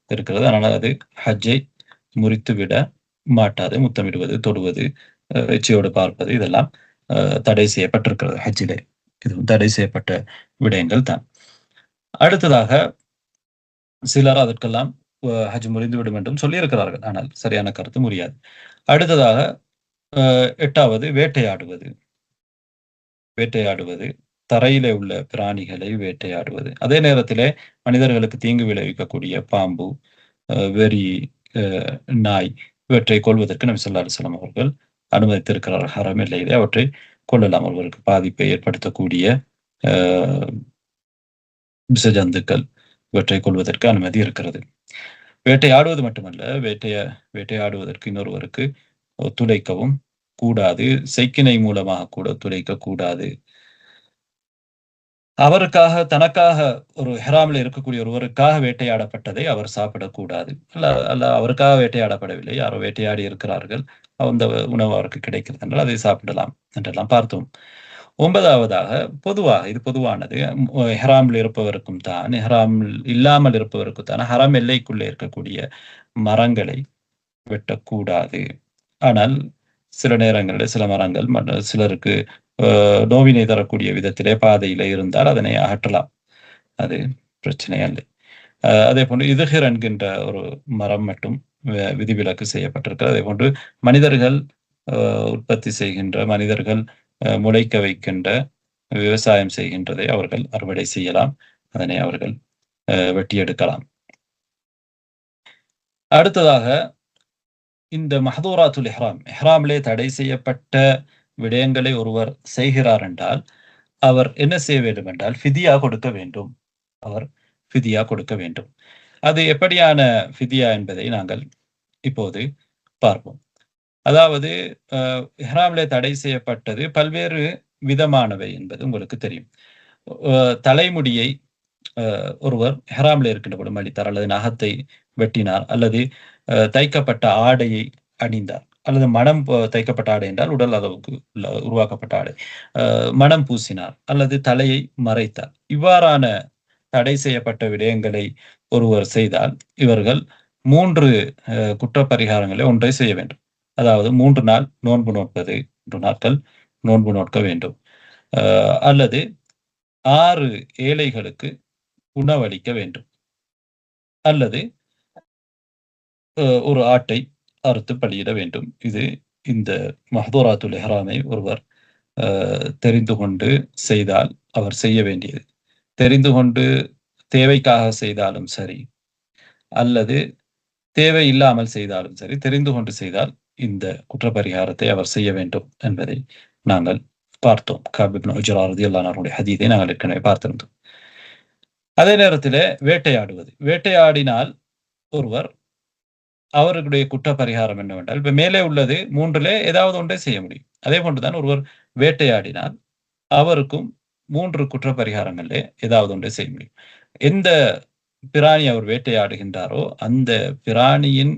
இருக்கிறது. அதனால அது ஹஜ்ஜை முறித்து விட மாட்டாது. முத்தமிடுவது, தொடுவது, எச்சியோடு பார்ப்பது, இதெல்லாம் தடை செய்யப்பட்டிருக்கிறது ஹஜ்ஜிலே. இது தடை செய்யப்பட்ட விடயங்கள் தான். அடுத்ததாக சிலர் அதற்கெல்லாம் ஹஜ் முறிந்துவிடும் என்றும் சொல்லியிருக்கிறார்கள். ஆனால் சரியான கருத்து முடியாது. அடுத்ததாக 8வது வேட்டையாடுவது, தரையிலே உள்ள பிராணிகளை வேட்டையாடுவது, அதே நேரத்திலே மனிதர்களுக்கு தீங்கு விளைவிக்கக்கூடிய பாம்பு, வெறி, நாய், இவற்றை கொள்வதற்கு நபி ஸல்லல்லாஹு அலைஹி வஸல்லம் அவர்கள் அனுமதித்திருக்கிறார்கள். ஹரம் எல்லையிலே அவற்றை கொள்ளலாம். அவர்களுக்கு பாதிப்பை ஏற்படுத்தக்கூடிய விஷஜந்துக்கள் இவற்றை கொள்வதற்கு அனுமதி இருக்கிறது. வேட்டையாடுவது மட்டுமல்ல, வேட்டையாடுவதற்கு இன்னொருவருக்கு ஒத்துழைக்கவும் கூடாது. செய்கினை மூலமாக கூட ஒத்துழைக்க கூடாது. அவருக்காக தனக்காக ஒரு இஹ்ராமில் இருக்கக்கூடிய ஒருவருக்காக வேட்டையாடப்பட்டதை அவர் சாப்பிடக்கூடாது. அல்ல அவருக்காக வேட்டையாடப்படவில்லை. யாரோ வேட்டையாடி இருக்கிறார்கள். அந்த உணவு அவருக்கு கிடைக்கிறது என்றால் அதை சாப்பிடலாம் என்றெல்லாம் பார்த்தோம். 9வதாக இது பொதுவானது. இஹ்ராமில் இருப்பவருக்கும் தான், இஹ்ராமில் இல்லாமல் இருப்பவருக்கும் தான் ஹரம் எல்லைக்குள்ளே இருக்கக்கூடிய மரங்களை வெட்டக்கூடாது. ஆனால் சில நேரங்களில் சில மரங்கள் சிலருக்கு நோவினை தரக்கூடிய விதத்திலே பாதையில இருந்தால் அதனை அகற்றலாம். அது பிரச்சனை அல்ல. அதே போன்று இதுஹிர் என்கின்ற ஒரு மரம் மட்டும் விதிவிலக்கு செய்யப்பட்டிருக்கிறது. அதே போன்று மனிதர்கள் உற்பத்தி செய்கின்ற, மனிதர்கள் முளைக்க வைக்கின்ற, விவசாயம் செய்கின்றதை அவர்கள் அறுவடை செய்யலாம். அதனை அவர்கள் வெட்டி எடுக்கலாம். அடுத்ததாக இந்த மஹ்தூராத்துல் இஹ்ராம், இஹ்ராமிலே தடை செய்யப்பட்ட விடயங்களை ஒருவர் செய்கிறார் என்றால் அவர் என்ன செய்ய வேண்டும் என்றால் ஃபிதியா கொடுக்க வேண்டும். அவர் ஃபிதியா கொடுக்க வேண்டும். அது எப்படியான ஃபிதியா என்பதை நாங்கள் இப்போது பார்ப்போம். அதாவது இஹ்ராமிலே தடை செய்யப்பட்டது பல்வேறு விதமானவை என்பது உங்களுக்கு தெரியும். தலைமுடியை ஒருவர் இஹ்ராமிலே இருக்கின்ற பொழுது அழித்தார், அல்லது நகத்தை வெட்டினார், அல்லது தைக்கப்பட்ட ஆடையை அணிந்தார், அல்லது மனம் தைக்கப்பட்ட ஆடை என்றால் உடல் அளவுக்கு உருவாக்கப்பட்ட ஆடை, மனம் பூசினார், அல்லது தலையை மறைத்தார். இவ்வாறான தடை செய்யப்பட்ட விடயங்களை ஒருவர் செய்தால் இவர்கள் 3 குற்றப்பரிகாரங்களை ஒன்றை செய்ய வேண்டும். அதாவது 3 நாள் நோன்பு நோட்பது, 3 நாட்கள் நோன்பு நோட்க வேண்டும். அல்லது 6 ஏழைகளுக்கு உணவளிக்க வேண்டும். அல்லது ஒரு ஆட்டை அறுத்து பலியிட வேண்டும். இது இந்த மஹ்தூராத்துல் இஹ்ராமை ஒருவர் தெரிந்து கொண்டு செய்தால் அவர் செய்ய வேண்டியது. தெரிந்து கொண்டு தேவைக்காக செய்தாலும் சரி, அல்லது தேவை இல்லாமல் செய்தாலும் சரி, தெரிந்து கொண்டு செய்தால் இந்த குற்றப்பரிகாரத்தை அவர் செய்ய வேண்டும் என்பதை நாங்கள் பார்த்தோம். கஅப் இப்னு உஜ்ரா ரலியல்லாஹு அன்ஹுடைய ஹதீஸை நாங்கள் ஏற்கனவே பார்த்திருந்தோம். அதே நேரத்திலே வேட்டையாடினால் ஒருவர் அவர்களுடைய குற்றப்பரிகாரம் என்னவென்றால், இப்ப மேலே உள்ளது 3லே ஏதாவது ஒன்றை செய்ய முடியும். அதே போன்றுதான் ஒருவர் வேட்டையாடினால் அவருக்கும் 3 குற்றப்பரிகாரங்களிலே ஏதாவது ஒன்றை செய்ய முடியும். எந்த பிராணி அவர் வேட்டையாடுகின்றாரோ அந்த பிராணியின்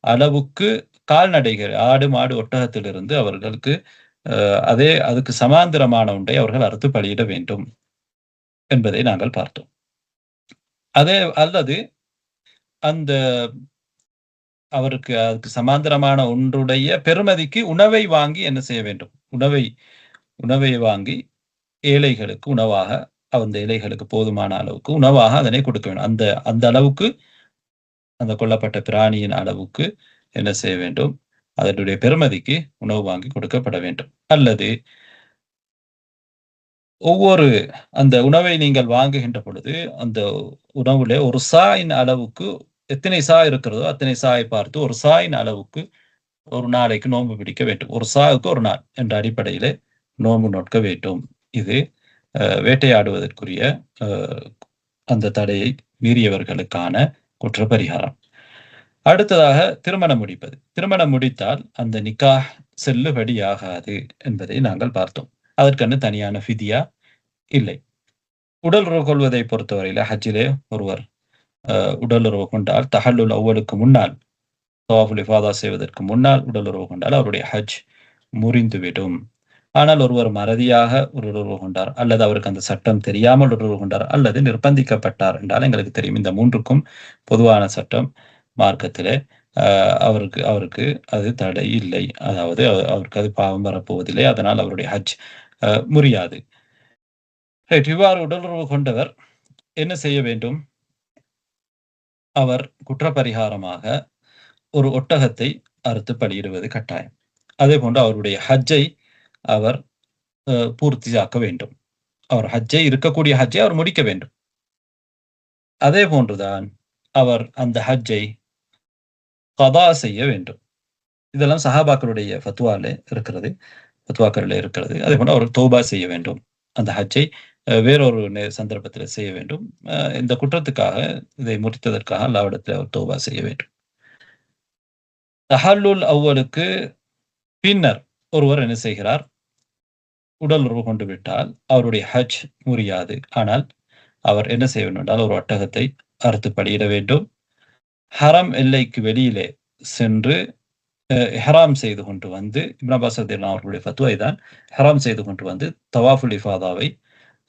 அளவுக்கு கால்நடைகள், ஆடு, மாடு, ஒட்டகத்திலிருந்து அவர்களுக்கு அதுக்கு சமாந்தரமான ஒன்றை அவர்கள் அறுத்து பலியிட வேண்டும் என்பதை நாங்கள் பார்த்தோம். அல்லது அந்த அதுக்கு சமாந்தரமான ஒன்றுடைய பெறுமதிக்கு உணவை வாங்கி என்ன செய்ய வேண்டும்? உணவை வாங்கி ஏழைகளுக்கு உணவாக, அந்த ஏழைகளுக்கு போதுமான அளவுக்கு உணவாக அதனை கொடுக்க வேண்டும். அந்த அளவுக்கு, அந்த கொல்லப்பட்ட பிராணியின் அளவுக்கு என்ன செய்ய வேண்டும்? அதனுடைய பெறுமதிக்கு உணவு வாங்கி கொடுக்கப்பட வேண்டும். அல்லது அந்த உணவை நீங்கள் வாங்குகின்ற பொழுது அந்த உணவுல ஒரு சாயின் அளவுக்கு எத்தனை சா இருக்கிறதோ அத்தனை சாயை பார்த்து ஒரு சாயின் அளவுக்கு ஒரு நாளைக்கு நோன்பு பிடிக்க வேண்டும். ஒரு சாவுக்கு ஒரு நாள் என்ற அடிப்படையிலே நோன்பு நோட்க வேண்டும். இது வேட்டையாடுவதற்குரிய அந்த தடையை மீறியவர்களுக்கான குற்றப்பரிகாரம். அடுத்ததாக திருமணம் முடிப்பது. திருமணம் முடித்தால் அந்த நிக்காஹ் செல்லுபடியாகாது என்பதை நாங்கள் பார்த்தோம். அதற்கென்று தனியான ஃபிதியா இல்லை. உடல் உறவு கொள்வதை பொறுத்தவரையில ஹஜ்ஜிலே ஒருவர் உடல் உறவு கொண்டால் தஹல்லுல் அவ்வலுக்கு முன்னால், தவாஃபுல் இஃபாதா செய்வதற்கு முன்னால் உடல் உறவு கொண்டால் அவருடைய ஹஜ் முறிந்துவிடும். ஆனால் ஒருவர் மறதியாக உடல் உறவு கொண்டார், அல்லது அவருக்கு அந்த சட்டம் தெரியாமல் உடல் உறவு கொண்டார், அல்லது நிர்பந்திக்கப்பட்டார் என்றால் எங்களுக்கு தெரியும். இந்த 3க்கும் பொதுவான சட்டம் மார்க்கத்திலே அவருக்கு அது தடை இல்லை. அதாவது அவருக்கு அது பாவம் வரப்போவதில்லை. அதனால் அவருடைய ஹஜ் முறியாது. இவ்வாறு உடல் உறவு கொண்டவர் என்ன செய்ய வேண்டும்? அவர் குற்றப்பரிகாரமாக ஒரு ஒட்டகத்தை அறுத்து பலியிடுவது கட்டாயம். அதே போன்று அவருடைய ஹஜ்ஜை அவர் பூர்த்தியாக்க வேண்டும். அவர் இருக்கக்கூடிய ஹஜ்ஜை அவர் முடிக்க வேண்டும். அதே போன்றுதான் அவர் அந்த ஹஜ்ஜை கதா செய்ய வேண்டும். இதெல்லாம் சஹாபாக்களுடைய ஃபத்வாக்களில் இருக்கிறது. அதே போன்று அவர் தௌபா செய்ய வேண்டும். அந்த ஹஜ்ஜை வேறொரு சந்தர்ப்பத்தில் செய்ய வேண்டும். இந்த குற்றத்துக்காக, இதை முடித்ததற்காக அல்லாஹ்விடத்தில் அவர் தௌபா செய்ய வேண்டும். தஹல்லுல் அவ்வலுக்கு பின்னர் ஒருவர் என்ன செய்கிறார்? உடல் உறவு கொண்டு விட்டால் அவருடைய ஹஜ் முறியாது. ஆனால் அவர் என்ன செய்ய வேண்டும் என்றால், ஒரு ஒட்டகத்தை அறுத்து பலியிட வேண்டும். ஹரம் எல்லைக்கு வெளியிலே சென்று இஹ்ராம் செய்து கொண்டு வந்து, இப்னு அப்பாஸ் ரலியல்லாஹு அவர்களுடைய ஃபத்வா இதான். இஹ்ராம் செய்து கொண்டு வந்து தவாஃபுல் இஃபாதாவை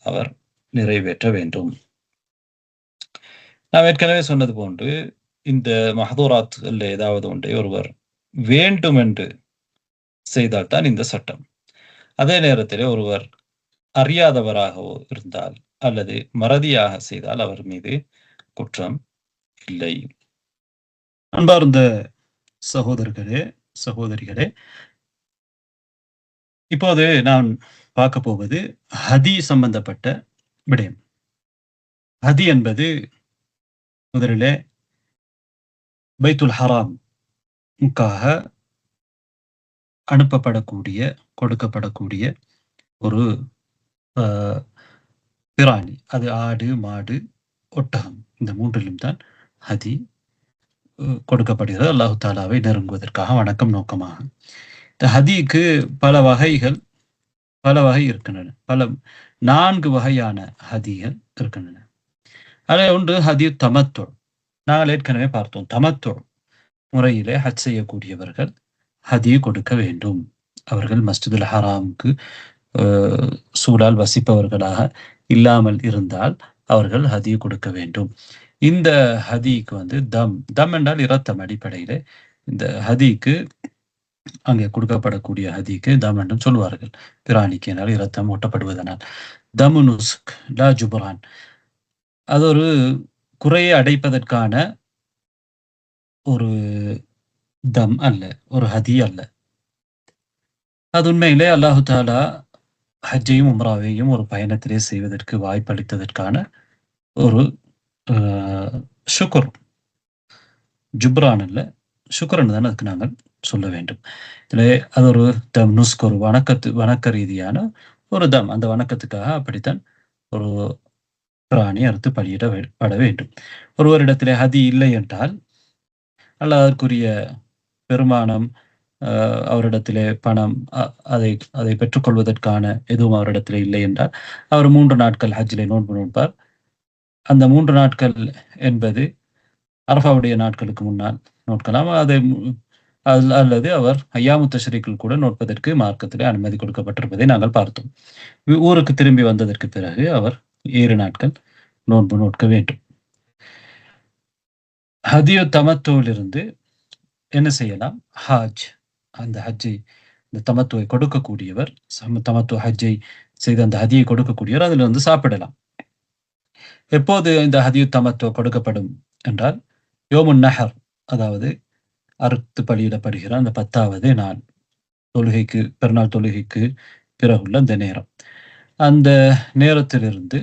அவர் நிறைவேற்ற வேண்டும். நாம் ஏற்கனவே சொன்னது போன்று, இந்த மஹ்தூராத்கள்ல ஏதாவது ஒன்றை ஒருவர் வேண்டுமென்று செய்தால் தான் இந்த சட்டம். அதே நேரத்திலே ஒருவர் அறியாதவராகவோ இருந்தால், அல்லது மறதியாக செய்தால் அவர் மீது குற்றம் இல்லை. அன்பார்ந்த சகோதரர்களே, சகோதரிகளே, இப்போது நான் பார்க்க போவது ஹதி சம்பந்தப்பட்ட விடயம். ஹதி என்பது முதலிலே பைத்துல் ஹராம் முக்காக அனுப்பப்படக்கூடிய, கொடுக்கப்படக்கூடிய ஒரு பிராணி. அது ஆடு, மாடு, ஒட்டகம், இந்த மூன்றிலும் தான் ஹதி கொடுக்கப்படுகிறது. அல்லாஹு தாலாவை நெருங்குவதற்காக, வணக்கம் நோக்கமாக. இந்த ஹதிக்கு பல வகைகள், பல வகை இருக்கின்றன. 4 வகையான ஹதிகள் இருக்கின்றன. அதில் ஒன்று ஹதி தமத்து. நாங்கள் ஏற்கனவே பார்த்தோம். தமத்து முறையிலே ஹஜ் செய்யக்கூடியவர்கள் ஹதி கொடுக்க வேண்டும். அவர்கள் மஸ்ஜிதுல் ஹராமுக்கு சூழால் வசிப்பவர்களாக இல்லாமல் இருந்தால் அவர்கள் ஹதி கொடுக்க வேண்டும். இந்த ஹதிக்கு வந்து தம் என்றால் இரத்தம். அடிப்படையிலே இந்த ஹதிக்கு, அங்கே கொடுக்கப்படக்கூடிய ஹதிக்கு தம் என்றும் சொல்வார்கள். பிராணிக்கு என்றால் இரத்தம் ஊட்டப்படுவதனால். தமு நுஸ்க் லா ஜுபரான். அது ஒரு குறையை அடைப்பதற்கான ஒரு தம் அல்ல, ஒரு ஹதி அல்ல. அது உண்மையிலே அல்லாஹு தாலா ஹஜ்ஜையும் உம்ராவையும் ஒரு பயணத்திலே செய்வதற்கு வாய்ப்பளித்ததற்கான ஒரு ஷுக்ர். ஜுப்ரான் அல்ல, ஷுக்ரன் தான் அதுக்கு நாங்கள் சொல்ல வேண்டும். இதில் அது ஒரு தம் நுஸ்க், ஒரு வணக்க ரீதியான ஒரு தம். அந்த வணக்கத்துக்காக அப்படித்தான் ஒரு பிராணி அறுத்து பலியிடப்பட வேண்டும். ஒருவரிடத்திலே ஹதி இல்லை என்றால், அல்ல அதற்குரிய பெருமானம், அவரிடத்திலே பணம், அதை பெற்றுக்கொள்வதற்கான எதுவும் அவரிடத்திலே இல்லை என்றால், அவர் 3 நாட்கள் ஹஜ்ஜிலே நோன்பு நோட்பார். அந்த 3 நாட்கள் என்பது அரஃபாவுடைய நாட்களுக்கு முன்னால் நோட்கலாம். அல்லது அவர் ஐயாமு தஷ்ரீக்கில் கூட நோட்பதற்கு மார்க்கத்திலே அனுமதி கொடுக்கப்பட்டிருப்பதை நாங்கள் பார்த்தோம். ஊருக்கு திரும்பி வந்ததற்கு பிறகு அவர் 7 நாட்கள் நோன்பு நோட்க வேண்டும். ஹதியு தமத்துவிலிருந்து என்ன செய்யலாம்? ஹஜ், அந்த ஹஜ்ஜை, இந்த தமத்துவை கொடுக்கக்கூடியவர், தமத்து ஹஜ்ஜை செய்து அந்த ஹதியை கொடுக்கக்கூடியவர் அதில் வந்து சாப்பிடலாம். எப்போது இந்த ஹதியு தமத்துவ கொடுக்கப்படும் என்றால், யோமுன் நஹர், அதாவது அறுத்து பலியிடப்படுகிற அந்த 10வது நாள், தொழுகைக்கு, பெருநாள் தொழுகைக்கு பிறகுள்ள அந்த நேரம். அந்த நேரத்திலிருந்து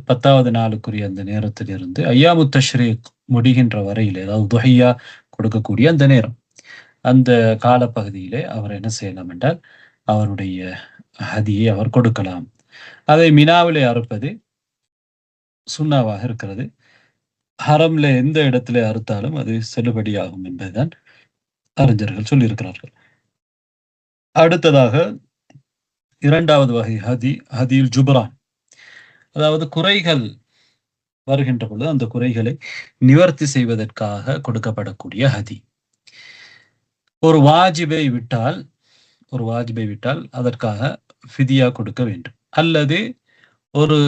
10வது நாளுக்குரிய அந்த நேரத்திலிருந்து ஐயாமு தஷ்ரீக் முடிகின்ற வரையில், அதாவது துஹையா கொடுக்கக்கூடிய அந்த நேரம், அந்த காலப்பகுதியிலே அவர் என்ன செய்யலாம் என்றால், அவருடைய ஹதியை அவர் கொடுக்கலாம். அதை மினாவிலே அறுப்பது சுன்னாவாக இருக்கிறது. ஹரம்ல எந்த இடத்திலே அறுத்தாலும் அது செல்லுபடியாகும் என்பதுதான் அறிஞர்கள் சொல்லியிருக்கிறார்கள். அடுத்ததாக 2வது வகை ஹதி, ஹதியுல் ஜுப்ரான். அதாவது குறைகள் வருகின்ற பொழுது அந்த குறைகளை நிவர்த்தி செய்வதற்காக கொடுக்கப்படக்கூடிய ஹதி. ஒரு வாஜிபை விட்டால் அதற்காக ஃபிதியா கொடுக்க வேண்டும். அல்லது ஒரு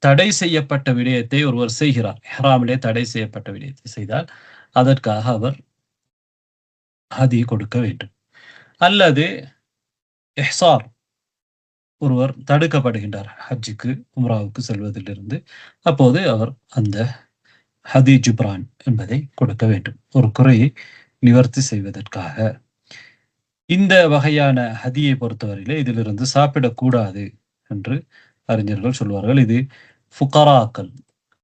தடை செய்யப்பட்ட விடயத்தை ஒருவர் செய்கிறார், இஹ்ராமிலே தடை செய்யப்பட்ட விடயத்தை செய்தால் அதற்காக அவர் ஹதி கொடுக்க வேண்டும். அல்லது இஹ்சார், ஒருவர் தடுக்கப்படுகின்றார் ஹஜ்ஜுக்கு உம்ராவுக்கு செல்வதிலிருந்து, அப்போது அவர் அந்த ஹதி ஜுப்ரான் என்பதை கொடுக்க வேண்டும், ஒரு குறையை நிவர்த்தி செய்வதற்காக. இந்த வகையான ஹதியை பொறுத்தவரையிலே இதிலிருந்து சாப்பிடக்கூடாது என்று அறிஞர்கள் சொல்வார்கள். இது ஃபுகராக்கள்,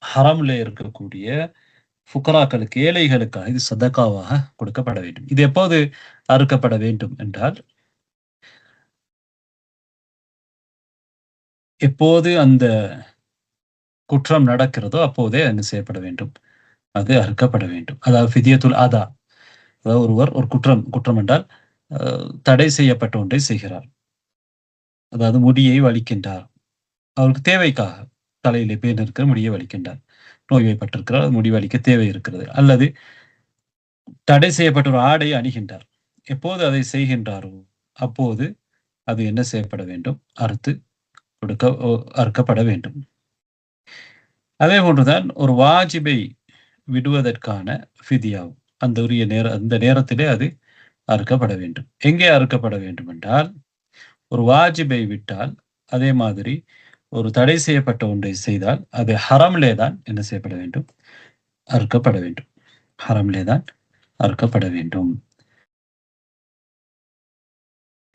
ஹரம்ல இருக்கக்கூடிய ஃபுகராக்களுக்கு, ஏழைகளுக்காக இது சதகாவாக கொடுக்கப்பட வேண்டும். இது எப்போது அறுக்கப்பட வேண்டும் என்றால், எப்போது அந்த குற்றம் நடக்கிறதோ அப்போதே என்ன செய்யப்பட வேண்டும், அது அறுக்கப்பட வேண்டும். அதாவது ஃபிதியத்துல் அதா. அதாவது ஒருவர் ஒரு குற்றம் என்றால் தடை செய்யப்பட்ட ஒன்றை செய்கிறார். அதாவது முடியை வலிக்கின்றார். அவருக்கு தேவைக்காக தலையிலே பேன் இருக்கிற முடியை வலிக்கின்றார். நோய்வாய்ப்பட்டிருக்கிறார், முடி வலிக்க தேவை இருக்கிறது. அல்லது தடை செய்யப்பட்ட ஒரு ஆடை அணிகின்றார். எப்போது அதை செய்கின்றாரோ அப்போது அது என்ன செய்யப்பட வேண்டும், அறுக்கப்பட வேண்டும். அதே போன்றுதான் ஒரு வாஜிபை விடுவதற்கான ஃபிதியாவும் அந்த நேரத்திலே அது அறுக்கப்பட வேண்டும். எங்கே அறுக்கப்பட வேண்டும் என்றால், ஒரு வாஜிபை விட்டால், அதே மாதிரி ஒரு தடை செய்யப்பட்ட ஒன்றை செய்தால் அது ஹரம்லே தான் என்ன செய்யப்பட வேண்டும், அறுக்கப்பட வேண்டும். ஹரம்லே தான் அறுக்கப்பட வேண்டும்.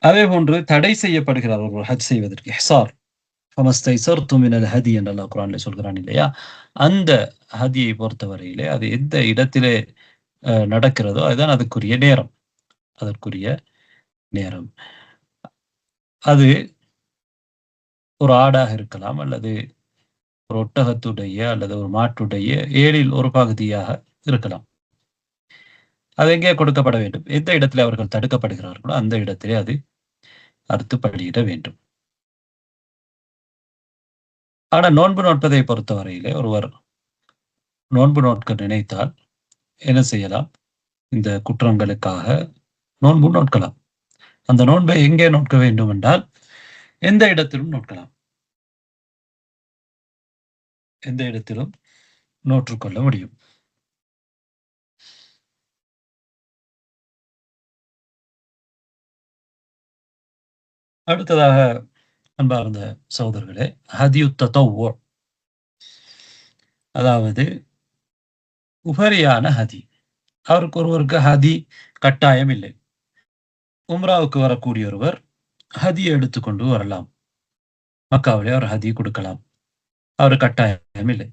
அதே போன்று தடை செய்யப்படுகிறார் ஒரு ஹஜ் செய்வதற்கு, இஹ்சார் ஃபமஸ்தைஸர்தும் மினல் ஹதி என்று அல்லாஹ் குர்ஆனிலே சொல்கிறான் இல்லையா? அந்த ஹதியை பொறுத்தவரையிலே அது எந்த இடத்திலே நடக்கிறதோ அதுதான் அதற்குரிய நேரம். அது ஒரு ஆடாக இருக்கலாம், அல்லது ஒரு ஒட்டகத்துடைய அல்லது ஒரு மாட்டுடைய ஏழில் ஒரு பகுதியாக இருக்கலாம். அது எங்கே கொடுக்கப்பட வேண்டும், எந்த இடத்திலே அவர்கள் தடுக்கப்படுகிறார்களோ அந்த இடத்திலே அது அறுத்து பலியிட வேண்டும். ஆனா நோன்பு நோட்பதை பொறுத்தவரையிலே ஒருவர் நோன்பு நோட்க நினைத்தால் என்ன செய்யலாம், இந்த குற்றங்களுக்காக நோன்பு நோட்கலாம். அந்த நோன்பை எங்கே நோட்க வேண்டும் என்றால் எந்த இடத்திலும் நோட்கலாம், எந்த இடத்திலும் நோற்றுக்கொள்ள முடியும். அடுத்ததாக அன்பார்ந்த சகோதரர்களே, ஹதியு தத்தவ்வு, அதாவது உபரியான ஹதி. ஒருவருக்கு ஹதி கட்டாயம் இல்லை. உம்ராவுக்கு வரக்கூடிய ஒருவர் ஹதியை எடுத்துக்கொண்டு வரலாம், மக்காவிலே அவர் ஹதி கொடுக்கலாம், அவர் கட்டாயம் இல்லை.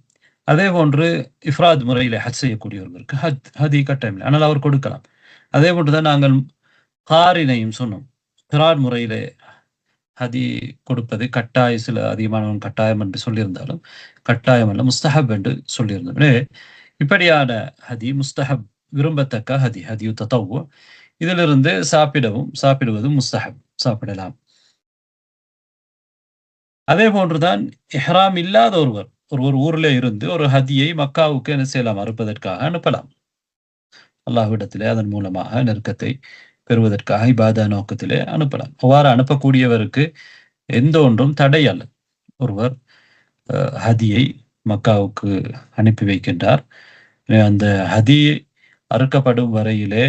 அதே போன்று இஃப்ராத் முறையிலே ஹஜ் செய்யக்கூடிய ஒருவருக்கு ஹதி கட்டாயம் இல்லை, ஆனால் அவர் கொடுக்கலாம். அதே போன்றுதான் நாங்கள் காரினையும் சொன்னோம். கிரார் முறையிலே ஹதி கொடுப்பது சில அதிகமானவன் கட்டாயம் என்று சொல்லியிருந்தாலும் கட்டாயம் அல்ல, முஸ்தஹப் என்று சொல்லியிருந்தோம். எனவே இப்படியான ஹதி முஸ்தஹப், விரும்பத்தக்க ஹதியு தத்தவ்வு. இதிலிருந்து சாப்பிடுவதும் முஸ்தஹப், சாப்பிடலாம். அதே போன்றுதான் இஹ்ராம் இல்லாத ஒருவர் ஊரிலே இருந்து ஒரு ஹதியை மக்காவுக்கு என்ன செய்யலாம், அறுப்பதற்காக அனுப்பலாம். அல்லாஹ்விடத்திலே அதன் மூலமாக நெருக்கத்தை பெறுவதற்காக இபாதா நோக்கத்திலே அனுப்பலாம். அவ்வாறு அனுப்பக்கூடியவருக்கு எந்த ஒன்றும் தடை அல்ல. ஒருவர் ஹதியை மக்காவுக்கு அனுப்பி வைக்கின்றார். அந்த ஹதி அறுக்கப்படும் வரையிலே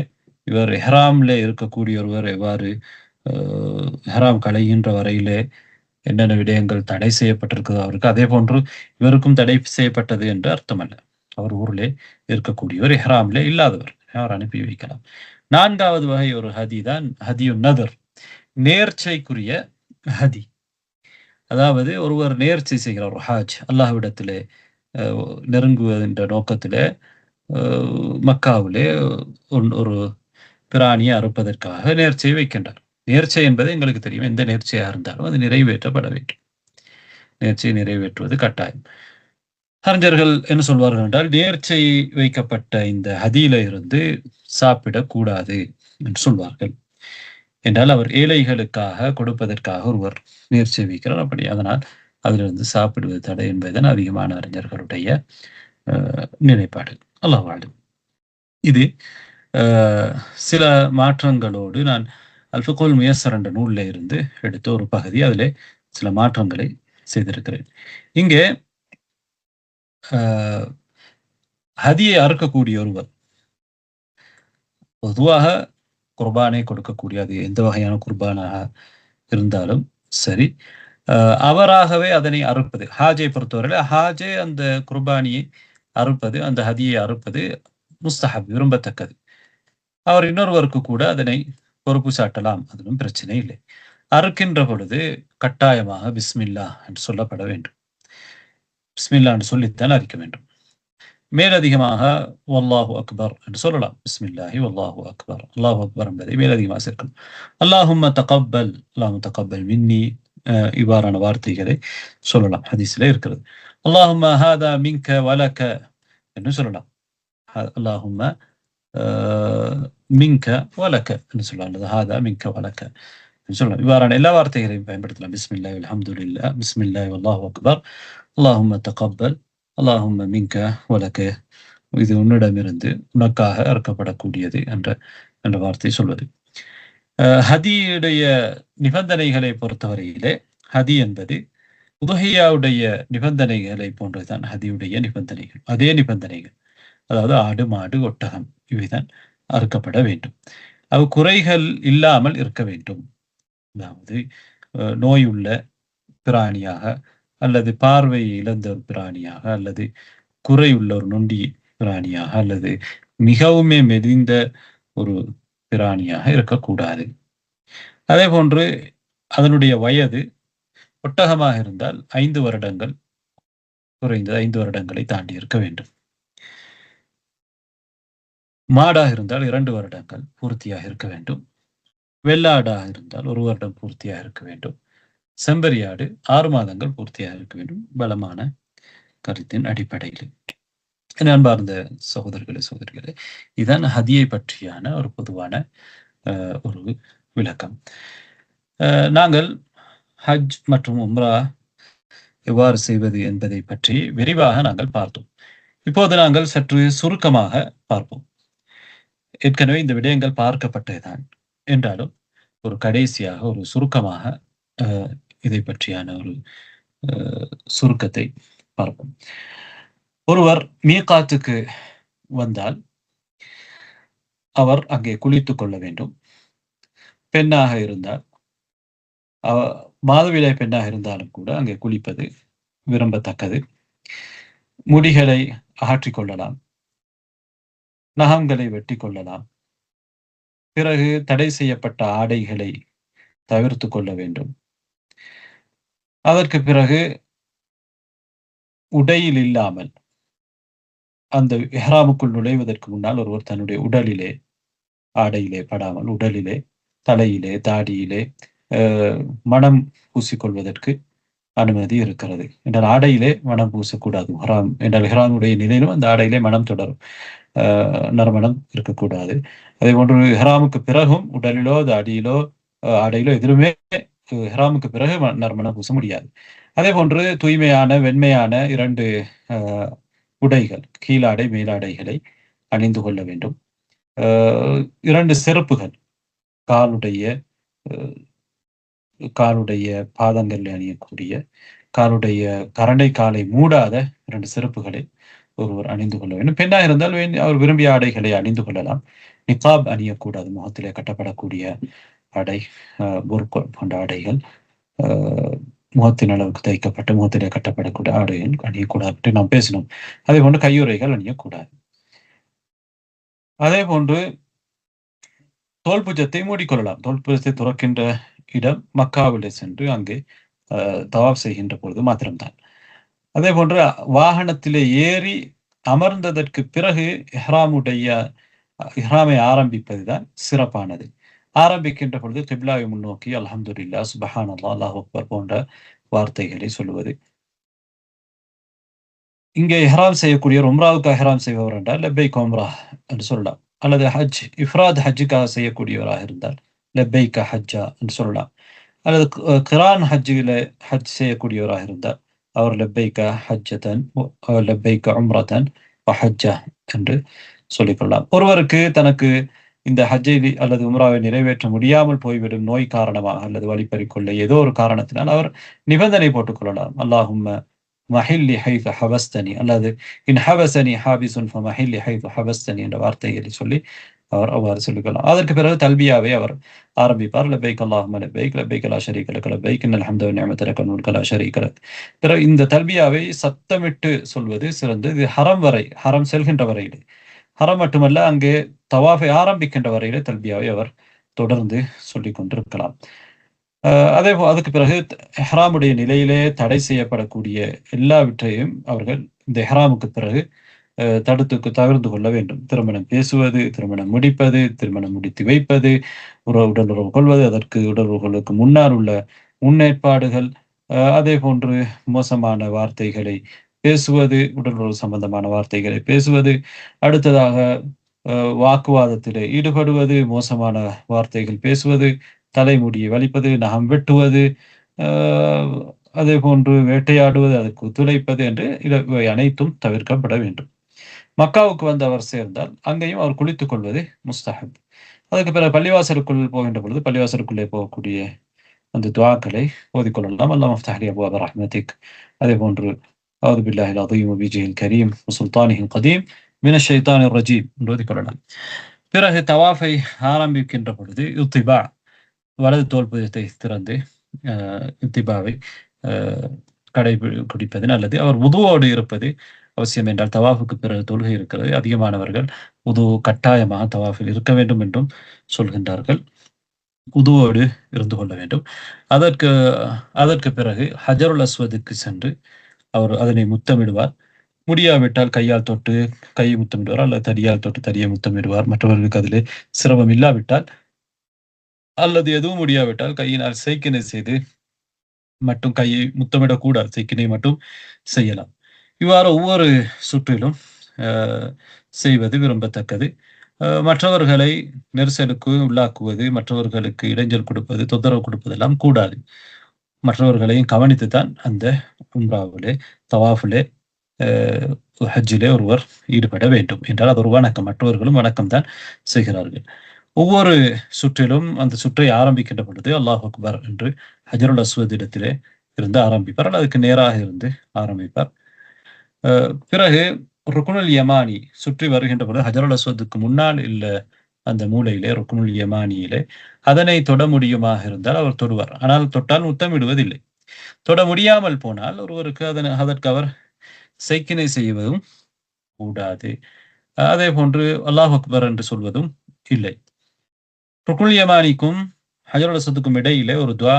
இவர் எஹ்ராம்ல இருக்கக்கூடிய ஒருவர் எவ்வாறு எஹ்ராம் களைகின்ற வரையிலே என்னென்ன விடயங்கள் தடை செய்யப்பட்டிருக்கிறது அவருக்கு, அதே போன்று இவருக்கும் தடை செய்யப்பட்டது என்று அர்த்தம் அல்ல. அவர் ஊரிலே இருக்கக்கூடியவர், எஹ்ராம்ல இல்லாதவர், அவர் அனுப்பி வைக்கலாம். 4வது வகை ஒரு ஹதி தான் ஹதியு நதர், நேர்ச்சைக்குரிய ஹதி. அதாவது ஒருவர் நேர்ச்சை செய்கிறார், ஹாஜ் அல்லாஹ்விடத்திலே நெருங்குவதென்ற நோக்கத்திலே மக்காவிலே ஒரு பிராணியை அறுப்பதற்காக நேர்ச்சை வைக்கின்றார். நேர்ச்சை என்பது எங்களுக்கு தெரியும், எந்த நேர்ச்சையாக இருந்தாலும் அது நிறைவேற்றப்பட வேண்டும். நேர்ச்சை நிறைவேற்றுவது கட்டாயம். அறிஞர்கள் என்ன சொல்வார்கள் என்றால், நேர்ச்சை வைக்கப்பட்ட இந்த ஹதியில இருந்து சாப்பிடக்கூடாது என்று சொல்வார்கள். என்றால் அவர் ஏழைகளுக்காக கொடுப்பதற்காக ஒருவர் நேர்ச்சை வைக்கிறார், அப்படி அதனால் அதிலிருந்து சாப்பிடுவது தடை என்பதுதான் அதிகமான அறிஞர்களுடைய நிலைப்பாடு. அல்லாஹ் அலம். இது சில மாற்றங்களோடு நான் அல்ஃபிகுல் முயஸ்ஸர் என்ற நூலில் இருந்து எடுத்த ஒரு பகுதி, அதிலே சில மாற்றங்களை செய்திருக்கிறேன். இங்கே ஹதியை அறுக்கக்கூடிய ஒருவர் பொதுவாக குர்பானை கொடுக்கக்கூடிய, அது எந்த வகையான குர்பானாக இருந்தாலும் சரி, அவராகவே அதனை அறுப்பது, ஹாஜை பொறுத்தவரையில் ஹாஜே அந்த குர்பானியை அறுப்பது, அந்த ஹதியை அறுப்பது முஸ்தஹப், விரும்பத்தக்கது. அவர் இன்னொருவருக்கு கூட அதனை பொறுப்பு சாட்டலாம், அதிலும் பிரச்சனை இல்லை. அறுக்கின்ற பொழுது கட்டாயமாக பிஸ்மில்லா என்று சொல்லப்பட வேண்டும். பிஸ்மில்லா என்று சொல்லித்தான் அறுக்க வேண்டும். மேலதிகமாக வல்லாஹு அக்பர் என்று சொல்லலாம். பிஸ்மில்லாஹி வல்லாஹு அக்பர், அல்லாஹு அக்பர் என்பதை மேலதிகமாக சேர்க்கணும். அல்லாஹும்ம தகப்பல், அல்லாஹும்ம தகப்பல் மின்னி இவ்வாறான வார்த்தைகளை சொல்லலாம். ஹதீஸிலே இருக்கிறது. அல்லாஹும்ம ஹாதா மின்க வலக என்று சொல்லலாம். அல்லாஹும்ம மின்க வலக என்று சொல்லலாம். அல்லது ஹாதா மின்க வலக என்று சொல்லலாம். இவ்வாறான எல்லா வார்த்தைகளையும் பயன்படுத்தலாம். பிஸ்மில்லாஹி அல்ஹம்துலில்லாஹ், பிஸ்மில்லாஹி வல்லாஹு அக்பர், அல்லாஹும்ம தகப்பல், அல்லாஹும்ம மின்க வலக, இது உன்னிடமிருந்து உனக்காக அறுக்கப்படக்கூடியது என்ற வார்த்தை சொல்வது. ஹதியுடைய நிபந்தனைகளை பொறுத்தவரையிலே ஹதி என்பது உதுஹியாவுடைய நிபந்தனைகளை போன்றதுதான். ஹதியுடைய நிபந்தனைகள் அதே நிபந்தனைகள், அதாவது ஆடு, மாடு, ஒட்டகம் இவைதான் அறுக்கப்பட வேண்டும். அவை குறைகள் இல்லாமல் இருக்க வேண்டும். அதாவது நோயுள்ள பிராணியாக, அல்லது பார்வை இழந்த ஒரு பிராணியாக, அல்லது குறையுள்ள ஒரு நொண்டி பிராணியாக, அல்லது மிகவுமே மெலிந்த ஒரு பிராணியாக இருக்கக்கூடாது. அதே போன்று அதனுடைய வயது ஒட்டகமாக இருந்தால் 5 வருடங்கள், குறைந்தது 5 வருடங்களை தாண்டி இருக்க வேண்டும். மாடாக இருந்தால் 2 வருடங்கள் பூர்த்தியாக இருக்க வேண்டும். வெள்ளாடாக இருந்தால் 1 வருடம் பூர்த்தியாக இருக்க வேண்டும். செம்பரியாடு 6 மாதங்கள் பூர்த்தியாக இருக்க வேண்டும், பலமான கருத்தின் அடிப்படையில். அன்பார்ந்த சகோதரிகளே, இதுதான் ஹதியை பற்றியான ஒரு பொதுவான ஒரு விளக்கம். நாங்கள் ஹஜ் மற்றும் உம்ரா எவ்வாறு செய்வது என்பதை பற்றி விரிவாக நாங்கள் பார்த்தோம். இப்போது நாங்கள் சற்று சுருக்கமாக பார்ப்போம். ஏற்கனவே இந்த விடயங்கள் பார்க்கப்பட்டதுதான் என்றாலும் ஒரு கடைசியாக ஒரு சுருக்கமாக இதை பற்றியான ஒரு சுருக்கத்தை பார்ப்போம். ஒருவர் மீகாத்துக்கு வந்தால் அவர் அங்கே குளித்துக் கொள்ள வேண்டும். பெண்ணாக இருந்தால், மாதவிடாய் பெண்ணாக இருந்தாலும் கூட அங்கே குளிப்பது விரும்பத்தக்கது. முடிகளை அகற்றிக் கொள்ளலாம், நகங்களை வெட்டி கொள்ளலாம். பிறகு தடை செய்யப்பட்ட ஆடைகளை தவிர்த்து கொள்ள வேண்டும். அதற்கு பிறகு உடையில் இல்லாமல் அந்த இஹ்ராமுக்குள் நுழைவதற்கு முன்னால் ஒருவர் தன்னுடைய உடலிலே, ஆடையிலே படாமல் உடலிலே, தலையிலே, தாடியிலே மனம் பூசிக்கொள்வதற்கு அனுமதி இருக்கிறது. என்றால் ஆடையிலே மனம் பூசக்கூடாது. ஹராம் என்றால் இஹ்ராமுடைய நிலையிலும் அந்த ஆடையிலே மனம் தொடரும், நறுமணம் இருக்கக்கூடாது. அதே போன்று இஹ்ராமுக்கு பிறகும் உடலிலோ, தாடியிலோ, ஆடையிலோ எதிலுமே இஹ்ராமுக்கு பிறகு நறுமணம் பூச முடியாது. அதே போன்று தூய்மையான வெண்மையான 2 உடைகள், கீழாடை மேலாடைகளை அணிந்து கொள்ள வேண்டும். 2 செருப்புகள், காலுடைய பாதங்களில் அணியக்கூடிய, காலுடைய கரண்டை காலை மூடாத 2 செருப்புகளை ஒருவர் அணிந்து கொள்ள வேண்டும். பெண்ணாக இருந்தால் அவர் விரும்பிய ஆடைகளை அணிந்து கொள்ளலாம். நிகாப் அணியக்கூடாது, முகத்திலே கட்டப்படக்கூடிய ஆடை, புர்கா போன்ற ஆடைகள், முகத்தின் அளவுக்கு தைக்கப்பட்ட முகத்திலே கட்டப்படக்கூடிய ஆடைகள் அணியக்கூடாது நாம் பேசினோம். அதே போன்று கையுறைகள் அணியக்கூடாது. அதே போன்று தோல்புஜத்தை மூடிக்கொள்ளலாம். தோல்புஜத்தை துறக்கின்ற இடம் மக்காவிலே சென்று அங்கே தவாப் செய்கின்ற பொழுது மாத்திரம்தான். அதே போன்று வாகனத்திலே ஏறி அமர்ந்ததற்கு பிறகு இஹ்ராமை ஆரம்பிப்பதுதான் சிறப்பானது. ஆரம்பிக்கின்ற பொழுது கிப்லாவை முன்னோக்கி அல்ஹம்துலில்லாஹ், சுப்ஹானல்லாஹ், அல்லாஹ் அக்பர் போன்ற வார்த்தைகளை சொல்லுவது. இங்கே இஹ்ராம் செய்யக்கூடியவர் உம்ராவுக்கு இஹ்ராம் செய்பவர் என்றால் லப்பைக் உம்ரா என்று சொல்லலாம். அல்லது ஹஜ் இஃப்ராத் ஹஜ்ஜுக்காக செய்யக்கூடியவராக இருந்தால் லப்பைக்க ஹஜ்ஜா என்று சொல்லலாம். அல்லது கிரான் ஹஜ் செய்யக்கூடியவராக இருந்தால் அவர் லப்பைக்க ஹஜ்ஜதன், லப்பைக்க உம்ரதன் ஹஜ்ஜா என்று சொல்லிக்கொள்ளலாம். ஒருவருக்கு தனக்கு இந்த ஹஜ்ஜை அல்லது உம்ராவை நிறைவேற்ற முடியாமல் போய்விடும் நோய் காரணமாக அல்லது வழிப்பறிக்கொள்ள ஏதோ ஒரு காரணத்தினால் அவர் நிபந்தனை போட்டுக் கொள்ளலாம். அல்லாஹும்ம மஹில்லி ஹைது ஹபஸ்தனி, அல்லது இன் ஹபசனி ஹாபிசுன் ஃபமஹில்லி ஹைது ஹபஸ்தனி என்ற வார்த்தைகளை சொல்லி அவர் அவ்வாறு சொல்லிக்கொள்ளலாம். அதற்கு பிறகு தல்பியாவை அவர் ஆரம்பிப்பார். லப்பைக் அல்லாஹும்ம லப்பைக், லப்பைக் லா ஷரீக லக லப்பைக், இன்னல் ஹம்த வன்-நிஅமத லக வல் முல்க லா ஷரீக லக். பிறகு இந்த தல்பியாவை சத்தமிட்டு சொல்வது சிறந்து. இது ஹரம் செல்கின்ற வரையில், ஹரம் மட்டுமல்ல, அங்கே தவாஃபை ஆரம்பிக்கின்ற வரையிலே தல்பியாவை அவர் தொடர்ந்து சொல்லிக் கொண்டிருக்கலாம். அதுக்கு பிறகு இஹ்ராமுடைய நிலையிலே தடை செய்யப்படக்கூடிய எல்லாவற்றையும் அவர்கள் இந்த இஹ்ராமுக்கு பிறகு தவிர்த்து கொள்ள வேண்டும். திருமணம் பேசுவது, திருமணம் முடிப்பது, திருமணம் முடித்து வைப்பது, உடல் உறவு கொள்வது, அதற்கு உடல் உறவுகளுக்கு முன்னால் உள்ள முன்னேற்பாடுகள், அதே போன்று மோசமான வார்த்தைகளை பேசுவது, உடல் உறவு சம்பந்தமான வார்த்தைகளை பேசுவது, அடுத்ததாக வாக்குவாதத்திலே ஈடுபடுவது, மோசமான வார்த்தைகள் பேசுவது, தலைமுடியை வலிப்பது, நகம் வெட்டுவது, அதே போன்று வேட்டையாடுவது, அதற்கு ஒத்துழைப்பது என்று இவை அனைத்தும் தவிர்க்கப்பட வேண்டும். மக்காவுக்கு வந்து அவர் சேர்ந்தால் அங்கேயும் அவர் குளித்துக் கொள்வது முஸ்தஹப். அதுக்கு பிறகு பள்ளிவாசலுக்குள் போகின்ற பொழுது பள்ளிவாசலுக்குள்ளே போகக்கூடிய அந்த துஆக்களை ஓதிக்கொள்ளலாம். அல்லாஹ் அஃப்தஹ் லி அப்வாப ரஹ்மதிக், அதே போன்று அஊது பில்லாஹில் அஸீம் வபிஜ்ஹில் கரீம் வசுல்தானிஹில் கதீம் மினஷ் ஷைத்தானிர் ரஜீம் என்று ஓதிக்கொள்ளலாம். பிறகு தவாஃபை ஆரம்பிக்கின்ற பொழுது இத்திபா, வலது தோள்புயத்தை திறந்து இத்திபாவை கடைபிடிப்பது நல்லது. அவர் வுதுவோடு இருப்பது அவசியம் என்றால் தவாஃபுக்கு பிறகு தொழுகை இருக்கிறது. அதிகமானவர்கள் வுது கட்டாயமாக தவாஃபில் இருக்க வேண்டும் என்றும் சொல்கின்றார்கள். வுதுவோடு இருந்து கொள்ள வேண்டும். அதற்கு பிறகு ஹஜருல் அஸ்வதுக்கு சென்று அவர் அதனை முத்தமிடுவார். முடியாவிட்டால் கையால் தொட்டு கையை முத்தமிடுவார், அல்லது தடியால் தொட்டு தடியை முத்தமிடுவார். மற்றவர்களுக்கு அதிலே சிரமம் இல்லாவிட்டால் அல்லது எதுவும் முடியாவிட்டால் கையினால் சைக்கினை செய்து மட்டும் கையை முத்தமிடக்கூடாது, சைக்கினை மட்டும் செய்யலாம். இவ்வாறு ஒவ்வொரு சுற்றிலும் செய்வது விரும்பத்தக்கது. மற்றவர்களை நெரிசலுக்கு உள்ளாக்குவது, மற்றவர்களுக்கு இடைஞ்சல் கொடுப்பது, தொந்தரவு கொடுப்பதெல்லாம் கூடாது. மற்றவர்களையும் கவனித்துத்தான் அந்த உம்ராவிலே, தவாஃபிலே, ஹஜ்ஜிலே ஒருவர் ஈடுபட வேண்டும் என்றால் அது ஒரு வணக்கம். மற்றவர்களும் வணக்கம் தான் செய்கிறார்கள். ஒவ்வொரு சுற்றிலும் அந்த சுற்றை ஆரம்பிக்கின்ற பொழுது அல்லாஹ் அக்பர் என்று ஹஜருல் அஸ்வத் இடத்திலே இருந்து ஆரம்பிப்பார், அதுக்கு நேராக இருந்து ஆரம்பிப்பார். பிறகு ருக்குனுல் யமானி சுற்றி வருகின்ற பொழுது ஹஜருல் அஸ்வத்துக்கு முன்னால் இல்ல அந்த மூலையிலே ருக்குனுல் யமானியிலே அதனை தொட முடியுமாக இருந்தால் அவர் தொடுவார். ஆனால் தொட்டால் முத்தமிடுவதில்லை. தொட முடியாமல் போனால் ஒருவருக்கு அதற்கு அவர் சைக்கினை செய்வதும் கூடாது. அதே போன்று அல்லாஹ் அக்பர் என்று சொல்வதும் இல்லை. ருக்குனுல் யமானிக்கும் ஹஜருல் அஸ்வத்துக்கும் இடையிலே ஒரு துஆ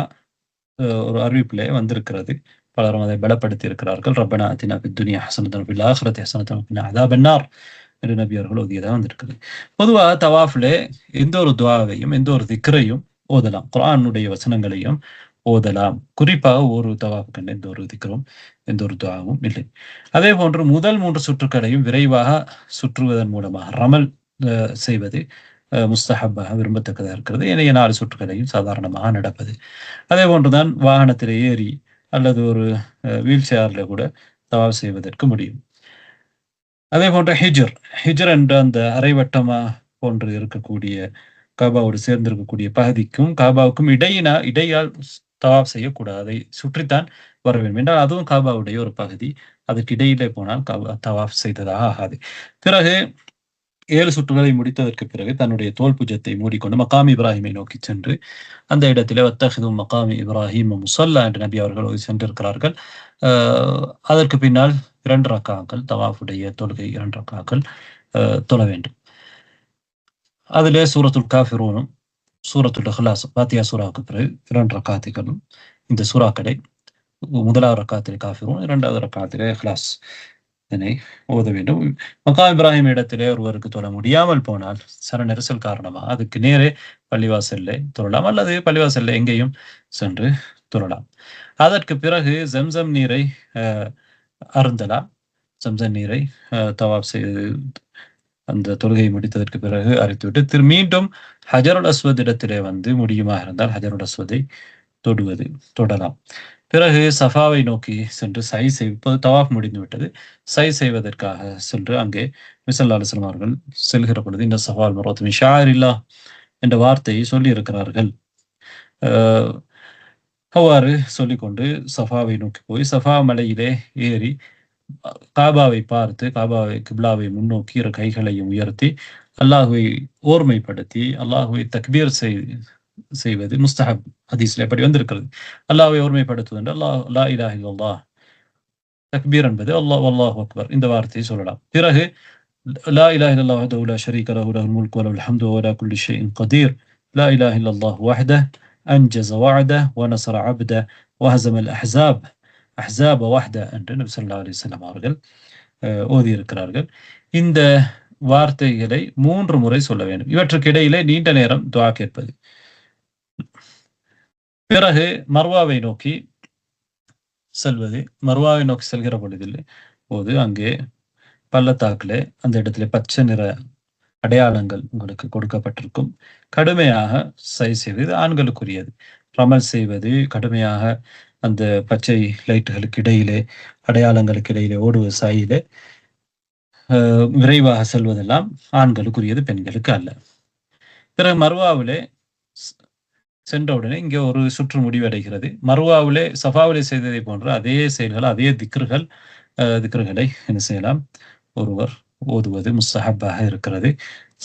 ஒரு அறிவிப்பிலே வந்திருக்கிறது. பலரும் அதை பலப்படுத்தி இருக்கிறார்கள். ரப்பனா ஆத்தினா ஃபித் துன்யா ஹஸனத்தன் வஃபில் ஆখিরাতি ஹஸனத்தன் வகினா அஸாபன்னார் என்று நபி அவர்கள் ஓதியதாக வந்திருக்கிறது. பொதுவாக தவாஃபிலே எந்த ஒரு துஆவையும் எந்த ஒரு திக்ரையும் ஓதலாம், குர்ஆனுடைய வசனங்களையும் ஓதலாம். குறிப்பாக ஒரு தவாஃபுக்கு எந்த ஒரு திக்ரும் எந்த ஒரு துஆவும் இல்லை. அதே போன்று முதல் 3 சுற்றுக்களையும் விரைவாக சுற்றுவதன் மூலமாக ரமல் செய்வது முஸ்தஹப்பாக விரும்பத்தக்கதாக இருக்கிறது. ஏனைய 4 சுற்றுக்களையும் சாதாரணமாக நடப்பது. அதே போன்றுதான் வாகனத்தில் ஏறி அல்லது ஒரு வீல் சேர்ல கூட தவாஃப் செய்வதற்கு முடியும். அதே போன்ற ஹிஜ்ர் என்ற அந்த அரைவட்டமா போன்று இருக்கக்கூடிய காபாவோடு சேர்ந்து இருக்கக்கூடிய பகுதிக்கும் காபாவுக்கும் இடையால் தவாஃப் செய்யக்கூடாது. அதை சுற்றித்தான் வர வேண்டும் என்றால் அதுவும் காபாவுடைய ஒரு பகுதி. அதற்கு இடையிலே போனால் தவாஃப் செய்ததாக ஆகாது. பிறகு 7 சுற்றுகளை முடித்ததற்கு பிறகு தன்னுடைய தோல் புஜத்தை மூடிக்கொண்டு மகாம் இப்ராஹிமை நோக்கி சென்று அந்த இடத்திலே வத்தஹிது மகாம் இப்ராஹிம் முஸல்லா என்று நபி அவர்கள் சென்றிருக்கிறார்கள். அதற்கு பின்னால் 2 ரக்காக்கள் தவாஃபுடைய தொழுகை 2 ரக்காக்கள் தொழ வேண்டும். அதிலே சூரத்துல் காஃபிரூனும் சூரத்துல் இஹ்லாஸ் ஃபாத்திஹா சூராவுக்கு பிறகு 2 ரக்காத்துகளும் இந்த சூறாக்களை முதலாவது ரக்காத்திலே காஃபிரூன், 2வது ரக்காத்திலே இஹ்லாஸ் இதனை ஓத வேண்டும். மகாம் இப்ராஹிம் இடத்திலே ஒருவருக்கு தொழ முடியாமல் போனால் சர நெரிசல் காரணமாக அதுக்கு நேரே பள்ளிவாசல்ல தொழலாம், அல்லது பள்ளிவாசல்ல எங்கேயும் சென்று தொழலாம். அதற்கு பிறகு ஜம்சம் நீரை அருந்தலாம். ஜம்சம் நீரை தவாஃப் செய்து அந்த தொழுகையை முடித்ததற்கு பிறகு அரைத்துவிட்டு மீண்டும் ஹஜருல் அஸ்வத் இடத்திலே வந்து முடியுமாக இருந்தால் ஹஜருல் அஸ்வதை தொடலாம். பிறகு சஃபாவை நோக்கி சென்று இப்போது தவாஃப் முடிந்து விட்டது. செய்வதற்காக சென்று அங்கே ஸல்லல்லாஹு அலைஹி வஸல்லம் அவர்கள் செல்கிற பொழுது இந்த சஃபால் மர்வத்து மின் ஷாயிரில்லாஹ் என்ற வார்த்தையை சொல்லி இருக்கிறார்கள். அவ்வாறு சொல்லிக்கொண்டு சஃபாவை நோக்கி போய் சஃபா மலையிலே ஏறி காபாவை பார்த்து காபாவை கிப்லாவை முன்னோக்கி இரு கைகளையும் உயர்த்தி அல்லாஹுவை ஓர்மைப்படுத்தி அல்லாஹுவை தக்பீர் செய்வது முஸ்தஹப். ஹதீஸ்ல எப்படி வந்திருக்கிறது. அல்லாஹ்வை ஓர்மைப்படுத்துவது என்று லா இலாஹ இல்லல்லாஹ், தக்பீர் என்பது அல்லாஹ் அக்பர் இந்த வார்த்தையை சொல்லலாம். பிறகு லா இலாஹ இல்லல்லாஹ் வஹ்தஹு லா ஷரீக லஹு லஹுல் முல்கு வலஹுல் ஹம்து வஹுவ அலா குல்லி ஷைஇன் கதீர் லா இலாஹ இல்லல்லாஹ் வஹ்தஹு அன்ஜஸ வஅதஹு வ நஸர அப்தஹு வ ஹஸமல் அஹ்ஸாப வஹ்தஹு என்று நபி ஸல்லல்லாஹு அலைஹி வஸல்லம் அவர்கள் ஓதி இருக்கிறார்கள். இந்த வார்த்தைகளை 3 முறை சொல்ல வேண்டும். இவற்றுக்கு இடையிலே நீண்ட நேரம் துஆ கேட்பது. பிறகு மர்வாவை நோக்கி செல்வது. மர்வாவை நோக்கி செல்கிற போது அங்கே பள்ளத்தாக்கிலே அந்த இடத்திலே பச்சை நிற அடையாளங்கள் உங்களுக்கு கொடுக்கப்பட்டிருக்கும். கடுமையாக சை செய்வது ஆண்களுக்குரியது. ரமல் செய்வது, கடுமையாக அந்த பச்சை லைட்டுகளுக்கு இடையிலே, அடையாளங்களுக்கு இடையிலே ஓடுவது சாயிலே விரைவாக செல்வதெல்லாம் ஆண்களுக்குரியது, பெண்களுக்கு அல்ல. பிறகு மர்வாவிலே சென்றவுடனே இங்கே ஒரு சுற்று முடிவடைகிறது. மர்வாவிலே சஃபாவிலே செய்ததை போன்ற அதே செயல்கள், அதே திக்ருகளை என்ன செய்யலாம், ஒருவர் ஓதுவது முஸ்தஹப்பாக இருக்கிறது.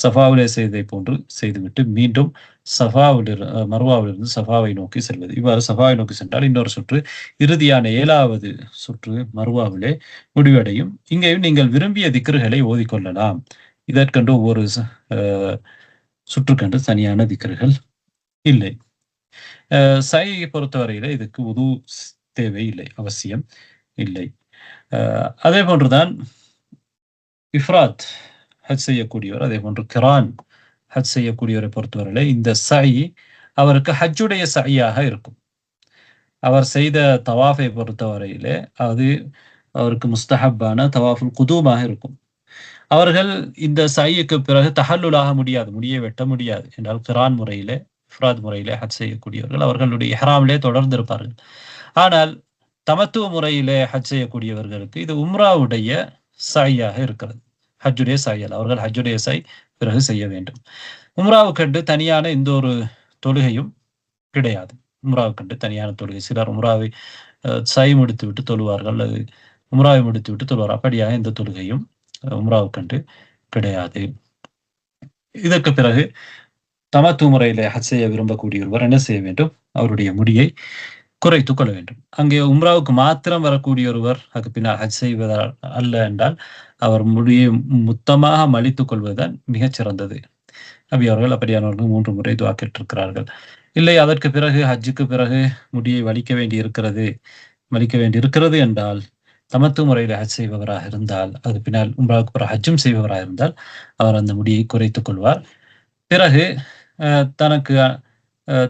சஃபாவிலே செய்ததை போன்று செய்துவிட்டு மீண்டும் மர்வாவிலிருந்து சஃபாவை நோக்கி செல்வது. இவ்வாறு சஃபாவை நோக்கி சென்றால் இன்னொரு சுற்று, இறுதியான 7வது சுற்று மர்வாவிலே முடிவடையும். இங்கேயும் நீங்கள் விரும்பிய திக்ருகளை ஓதிக்கொள்ளலாம். இதற்கென்று ஒவ்வொரு சுற்றுக்கென்று தனியான திக்ருகள் இல்லை. சையை பொறுத்தவரையில இதுக்கு உது தேவை இல்லை, அவசியம் இல்லை. அதே போன்றுதான் இஃப்ராத் ஹஜ் செய்யக்கூடியவர், அதே போன்று கிரான் ஹஜ் செய்யக்கூடியவரை பொறுத்தவரையில இந்த சை அவருக்கு ஹஜ்ஜுடைய சையாக இருக்கும். அவர் செய்த தவாஃபை பொறுத்தவரையிலே அது அவருக்கு முஸ்தஹப்பான தவாஃபுல் குதூமாக இருக்கும். அவர்கள் இந்த சைக்கு பிறகு தஹல்லுலாக முடியாது, முடியை வெட்ட முடியாது என்றால் கிரான் முறையிலே, இஃப்ராத் முறையிலே ஹஜ் செய்யக்கூடியவர்கள் அவர்களுடைய இஹ்ராமிலே தொடர்ந்து இருப்பார்கள். ஆனால் தமத்துவ முறையிலே ஹஜ் செய்யக்கூடியவர்களுக்கு இது உம்ராவுடைய சாயாக இருக்கிறது. ஹஜ்ஜுடைய சாயல், அவர்கள் ஹஜ்ஜுடைய சாய் பிறகு செய்ய வேண்டும். உம்ராவுக்கென்று தனியான எந்த ஒரு தொழுகையும் கிடையாது. உம்ராவுக்கென்று தனியான தொழுகை, சிலர் உம்ராவை சாய் முடித்து விட்டு தொழுவார்கள், அல்லது உம்ராவை முடித்து விட்டு தொழுவார். அப்படியாக எந்த தொழுகையும் உம்ராவுக்கென்று கிடையாது. இதற்கு பிறகு தமத்துவ முறையிலே ஹஜ் செய்ய விரும்பக்கூடிய ஒருவர் என்ன செய்ய வேண்டும், அவருடைய முடியை குறைத்துக் கொள்ள வேண்டும். அங்கே உம்ராவுக்கு மாத்திரம் வரக்கூடிய ஒருவர் அதுக்கு பின்னால் ஹஜ் செய்வதால் அல்ல என்றால் அவர் முடியை மொத்தமாக மலித்துக் கொள்வதுதான் மிகச் சிறந்தது. நபி அவர்கள் அப்படியானவர்கள் 3 முறை துஆ கேட்டிருக்கிறார்கள். இல்லை, அதற்கு பிறகு ஹஜ்ஜுக்கு பிறகு முடியை மலிக்க வேண்டி இருக்கிறது என்றால் தமத்துவ முறையில் ஹஜ் செய்பவராக இருந்தால், அது பின்னால் உம்ராவுக்கு பிறகு ஹஜ்ஜும் செய்பவராக இருந்தால் அவர் அந்த முடியை குறைத்துக் கொள்வார். பிறகு தனக்கு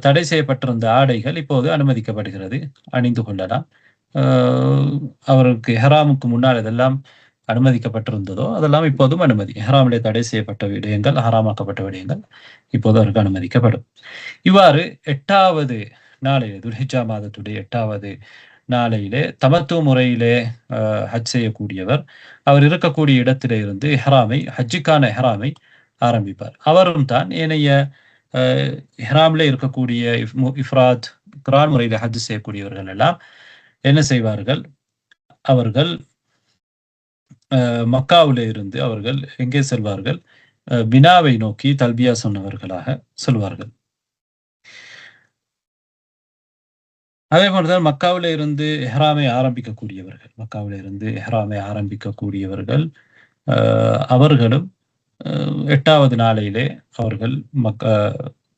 தடை செய்யப்பட்டிருந்த ஆடைகள் இப்போது அனுமதிக்கப்படுகிறது, அணிந்து கொள்ளலாம். அவருக்கு இஹ்ராமுக்கு முன்னால் எதெல்லாம் அனுமதிக்கப்பட்டிருந்ததோ அதெல்லாம் இப்போதும் அனுமதி. இஹ்ராமிலே தடை செய்யப்பட்ட விடயங்கள், ஹராமாக்கப்பட்ட விடயங்கள் இப்போது அவருக்கு அனுமதிக்கப்படும். இவ்வாறு 8வது நாளிலே, துல்ஹிஜ்ஜா மாதத்துடைய 8வது நாளையிலே தமத்துவ முறையிலே ஹஜ் செய்யக்கூடியவர் அவர் இருக்கக்கூடிய இடத்திலே இருந்து ஹஜ்ஜுக்கான இஹ்ராமை ஆரம்பிப்பார். அவரும் தான் ஏனைய இஹ்ராமிலே இருக்கக்கூடிய இஃப்ராத் கிரான் முறையில ஹஜ் செய்யக்கூடியவர்கள் எல்லாம் என்ன செய்வார்கள், அவர்கள் மக்காவிலே இருந்து அவர்கள் எங்கே செல்வார்கள், மினாவை நோக்கி தல்பியா சொன்னவர்களாக செல்வார்கள். அதே போலதான் மக்காவிலே இருந்து இஹ்ராமை ஆரம்பிக்கக்கூடியவர்கள் அவர்களும் 8வது நாளையிலே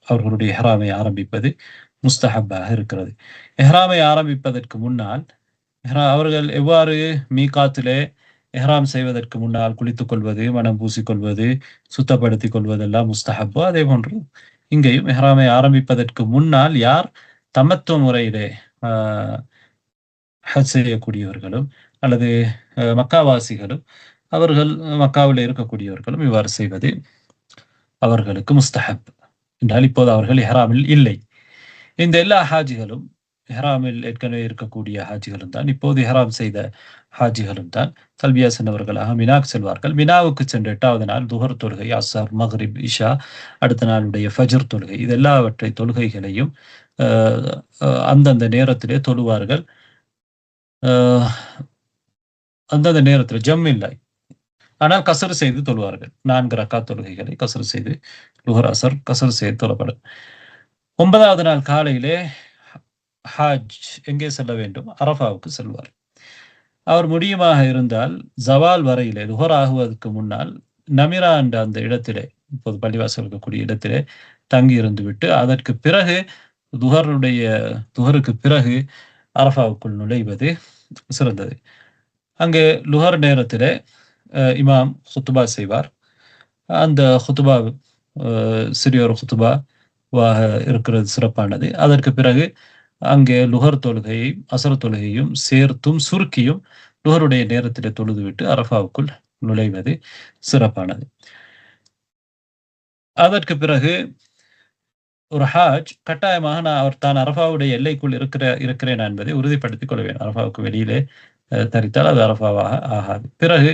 அவர்களுடைய இஹ்ராமை ஆரம்பிப்பது முஸ்தஹப்பாக இருக்கிறது. இஹ்ராமை ஆரம்பிப்பதற்கு முன்னால் அவர்கள் எவ்வாறு மீகாத்திலே இஹ்ராம் செய்வதற்கு முன்னால் குளித்துக் கொள்வது, மனம் பூசிக்கொள்வது, சுத்தப்படுத்திக் கொள்வதெல்லாம் முஸ்தஹப்போ, அதே போன்று இங்கேயும் இஹ்ராமை ஆரம்பிப்பதற்கு முன்னால் யார் தமத்துவ முறையிலே ஹஜ் செய்யக்கூடியவர்களும் அல்லது மக்காவாசிகளும் அவர்கள் மக்காவில் இருக்கக்கூடியவர்களும் இவ்வாறு செய்வது அவர்களுக்கு முஸ்தஹப் என்றால் இப்போது அவர்கள் இஹ்ராமில் இல்லை. இந்த எல்லா ஹாஜிகளும் இஹ்ராமில் ஏற்கனவே இருக்கக்கூடிய ஹாஜிகளும் தான், இப்போது இஹ்ராம் செய்த ஹாஜிகளும் தான் தல்பியா சென்றவர்களாக மினாக்கு செல்வார்கள். மினாவுக்கு சென்ற 8வது நாள் துஹர் தொழுகை, அஸ்ஸர், மக்ரிப், இஷா, அடுத்த நாளுடைய ஃபஜ்ர் தொழுகை, இது எல்லாவற்றை தொழுகைகளையும் அந்தந்த நேரத்திலே தொழுவார்கள். அந்தந்த நேரத்தில் ஜம் இல்லை, ஆனால் கசர் செய்து தொழுவார்கள். 4 ரக்காத் தொழுகைகளை கசர் செய்து, லுஹர் அசர் கசர் செய்து தொழப்படும். 9வது நாள் காலையிலே ஹாஜ் எங்கே செல்ல வேண்டும், அரஃபாவுக்கு செல்வார். அவர் முடியுமாக இருந்தால் ஜவால் வரையிலே, லுஹர் ஆகுவதற்கு முன்னால் நமிரா என்ற அந்த இடத்திலே, இப்போது பள்ளிவாசல் இருக்கக்கூடிய இடத்திலே தங்கி இருந்து விட்டு அதற்கு பிறகு துஹருக்கு பிறகு அரஃபாவுக்குள் நுழைவது சிறந்தது. அங்கே லுஹர் நேரத்திலே இமாம் ஹுத்துபா செய்வார். அந்த ஹுத்துபா சிறிய ஒரு ஹுத்துபாவாக இருக்கிறது சிறப்பானது. அதற்கு பிறகு அங்கே லுஹர் தொழுகையும் அசர் தொழுகையும் சேர்த்தும் சுருக்கியும் லுஹருடைய நேரத்திலே தொழுதுவிட்டு அரஃபாவுக்குள் நுழைவது சிறப்பானது. அதற்கு பிறகு ஒரு ஹாஜ் கட்டாயமாக அவர் தான் அரஃபாவுடைய எல்லைக்குள் இருக்கிறேன் என்பதை உறுதிப்படுத்திக் கொள்ள வேண்டும். அரஃபாவுக்கு வெளியிலே தரித்தால் அது அரஃபாவாக ஆகாது. பிறகு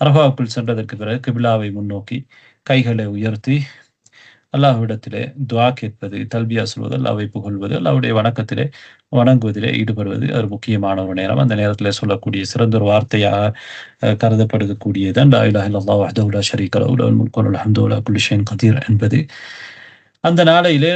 அரஃபாவுக்குள் சென்றதற்கு பிறகு கிபிலாவை முன்னோக்கி கைகளை உயர்த்தி அல்லாஹ்விடத்திலே துஆ கேட்பது, தல்பியா சொல்வது, அல்லாஹ்வை புகழ்வது, அல்லாஹ்வுடைய வணக்கத்திலே வணங்குவதிலே ஈடுபடுவது அது முக்கியமான ஒரு நேரம். அந்த நேரத்தில் சொல்லக்கூடிய சிறந்த ஒரு வார்த்தையாக கருதப்படக்கூடியதான் லா இலாஹ இல்லல்லாஹ் வஹ்தஹு லா ஷரீக லஹு லஹுல் முல்கு வலல் ஹம்து வலா குல்லி ஷைஇன் கதீர் என்பது. அந்த நாளையிலே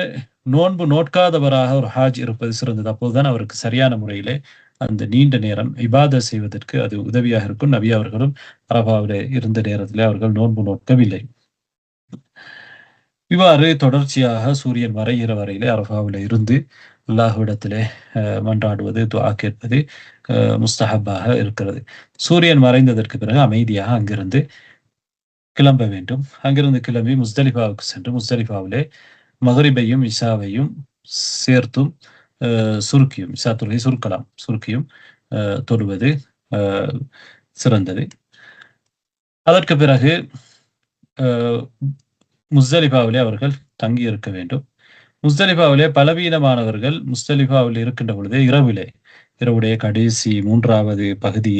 நோன்பு நோட்காதவராக ஒரு ஹாஜ் இருப்பது சிறந்தது. அப்போதுதான் அவருக்கு சரியான முறையிலே அந்த நீண்ட நேரம் இபாதத் செய்வதற்கு அது உதவியாக இருக்கும். நபி அவர்களும் அரஃபாவிலே இருந்த நேரத்திலே அவர்கள் நோன்பு நோக்கவில்லை. இவ்வாறு தொடர்ச்சியாக சூரியன் மறைகிற வரையிலே அரஃபாவிலே இருந்து அல்லாஹ்விடத்திலே மன்றாடுவது, துஆ கேட்பது முஸ்தஹப்பாக இருக்கிறது. சூரியன் மறைந்ததற்கு பிறகு அமைதியாக அங்கிருந்து கிளம்ப வேண்டும். அங்கிருந்து கிளம்பி முஸ்தலிஃபாவுக்கு சென்று முஸ்தலிஃபாவிலே மக்ரிபையும் இஷாவையும் சேர்த்தும் சுருக்கியும், இஷா தொழுகை சுருக்கலாம், சுருக்கியும் தொழுவது சிறந்தது. அதற்கு பிறகு முஸ்தலிஃபாவிலே அவர்கள் தங்கி இருக்க வேண்டும். முஸ்தலிஃபாவிலே பலவீனமானவர்கள் முஸ்தலிஃபாவில் இருக்கின்ற பொழுதே இரவுடைய கடைசி 3வது பகுதி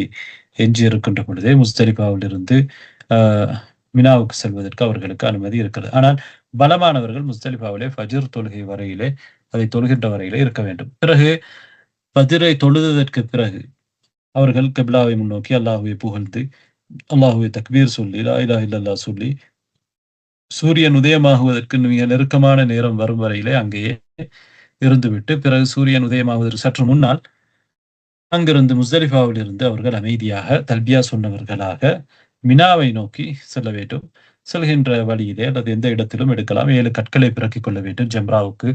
எஞ்சி இருக்கின்ற பொழுதே முஸ்தலிஃபாவில் இருந்து மினாவுக்கு செல்வதற்கு அவர்களுக்கு அனுமதி இருக்கிறது. ஆனால் பலமானவர்கள் முஸ்தலிஃபாவிலே ஃபஜ்ர் தொழுகை வரையிலே அதை தொழுகின்ற வரையிலே இருக்க வேண்டும். பிறகு ஃபஜ்ரை தொழுததற்கு பிறகு அவர்கள் கிப்லாவை முன்னோக்கி அல்லாஹ்வை புகழ்ந்து, அல்லாஹ்வை தக்பீர் சொல்லி, லா இலாஹ இல்லல்லாஹ் சொல்லி சூரியன் உதயமாகுவதற்கு மிக நெருக்கமான நேரம் வரும் வரையிலே அங்கேயே இருந்துவிட்டு பிறகு சூரியன் உதயமாகுவதற்கு சற்று முன்னால் அங்கிருந்து முஸ்தலிஃபாவில் இருந்து அவர்கள் அமைதியாக தல்பியா சொன்னவர்களாக மினாவை நோக்கி செல்ல வேண்டும். செல்கின்ற வழியிலே அல்லது எந்த இடத்திலும் எடுக்கலாம். 7 கற்களை பிறக்கிக் கொள்ள வேண்டும் ஜம்ராவுக்கு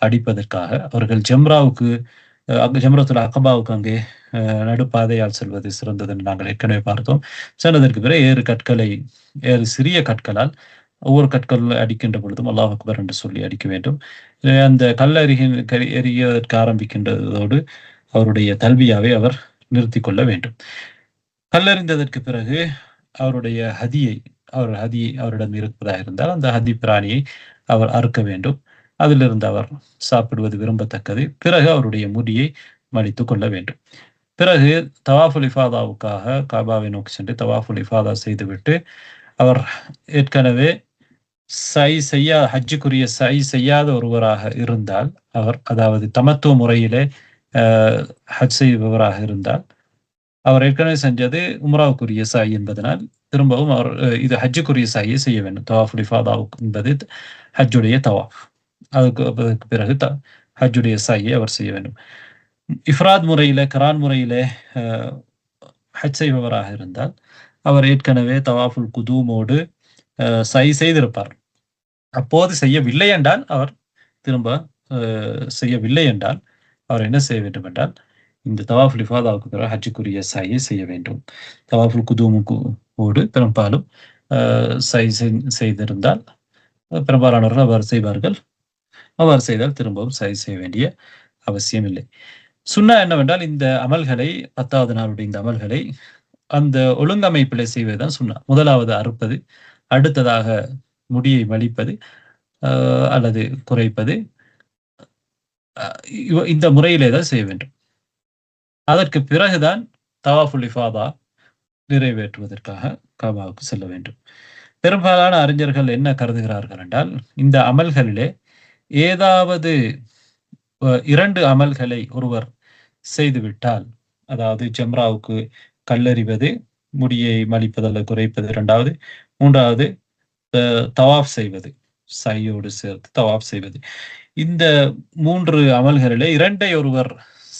அடிப்பதற்காக. அவர்கள் ஜம்ரத்துல் அகபாவுக்கு அங்கே நடுப்பாதையால் செல்வது சிறந்தது என்று நாங்கள் ஏற்கனவே பார்த்தோம். சென்றதற்கு பிறகு 7 சிறிய கற்களால் ஒவ்வொரு கற்கள் அடிக்கின்ற பொழுதும் அல்லாஹ் அக்பர் என்று சொல்லி அடிக்க வேண்டும். அந்த கல் எறியதற்கு ஆரம்பிக்கின்றதோடு அவருடைய தல்பியாவை அவர் நிறுத்தி கொள்ள வேண்டும். கல்லறிந்ததற்கு பிறகு அவருடைய அவரிடம் இருப்பதாக இருந்தால் அந்த ஹதி பிராணியை அவர் அறுக்க வேண்டும். அதிலிருந்து அவர் சாப்பிடுவது விரும்பத்தக்கது. பிறகு அவருடைய முடியை மடித்து கொள்ள வேண்டும். பிறகு தவாஃபுல் இஃபாதாவுக்காக காபாவை நோக்கி சென்று தவாஃபுல் இஃபாதா செய்துவிட்டு அவர் ஏற்கனவே ஹஜ்ஜுக்குரிய செய்யாத ஒருவராக இருந்தால், அவர் அதாவது தமத்துவ முறையிலே ஹஜ் செய்பவராக இருந்தால், அவர் ஏற்கனவே செஞ்சது உம்ராவுக்குரிய சாய் என்பதனால் திரும்பவும் அவர் இது ஹஜ்ஜுக்குரிய சாயை செய்ய வேண்டும். தவாஃபுல் இஃபாதாவுக்கு என்பது ஹஜ்ஜுடைய தவாஃப். அதுக்கு பிறகு ஹஜ்ஜுடைய சாயை அவர் செய்ய வேண்டும். இஃப்ராத் முறையில கரான் முறையில ஹஜ் செய்பவராக இருந்தால் அவர் ஏற்கனவே தவாஃபுல் குதூமோடு சை செய்திருப்பார். அப்போது செய்யவில்லை என்றால் அவர் என்ன செய்ய வேண்டும் என்றால் இந்த தவாஃபுல் இஃபாதாவுக்கு பிறகு ஹஜ்ஜுக்குரிய சாயை செய்ய வேண்டும். தவாஃபுல் குதூமுக்கு பெரும்பாலும் சை செய்திருந்தால் பெரும்பாலானவர்கள் அவ்வாறு செய்வார்கள். அவ்வாறு செய்தால் திரும்பவும் சை செய்ய வேண்டிய அவசியம் இல்லை. சுன்னா என்னவென்றால் இந்த அமல்களை 10வது நாளுடைய இந்த அமல்களை அந்த ஒழுங்கமைப்பிலே செய்வதுதான் சுன்னா. முதலாவது அறுப்பது, அடுத்ததாக முடியை மலிப்பது அல்லது குறைப்பது, இந்த முறையிலே தான் செய்ய வேண்டும். அதற்கு பிறகுதான் தவாஃபுல் இஃபாதா நிறைவேற்றுவதற்காக காபாவுக்கு செல்ல வேண்டும். பெரும்பாலான அறிஞர்கள் என்ன கருதுகிறார்கள் என்றால், இந்த அமல்களிலே ஏதாவது 2 அமல்களை ஒருவர் செய்துவிட்டால், அதாவது ஜம்ராவுக்கு கல்லறிவது, முடியை மலிப்பது அல்லது குறைப்பது 2வது, 3வது தவாஃப் செய்வது, சையோடு சேர்த்து தவாஃப் செய்வது, இந்த 3 அமல்களிலே 2ஐ ஒருவர்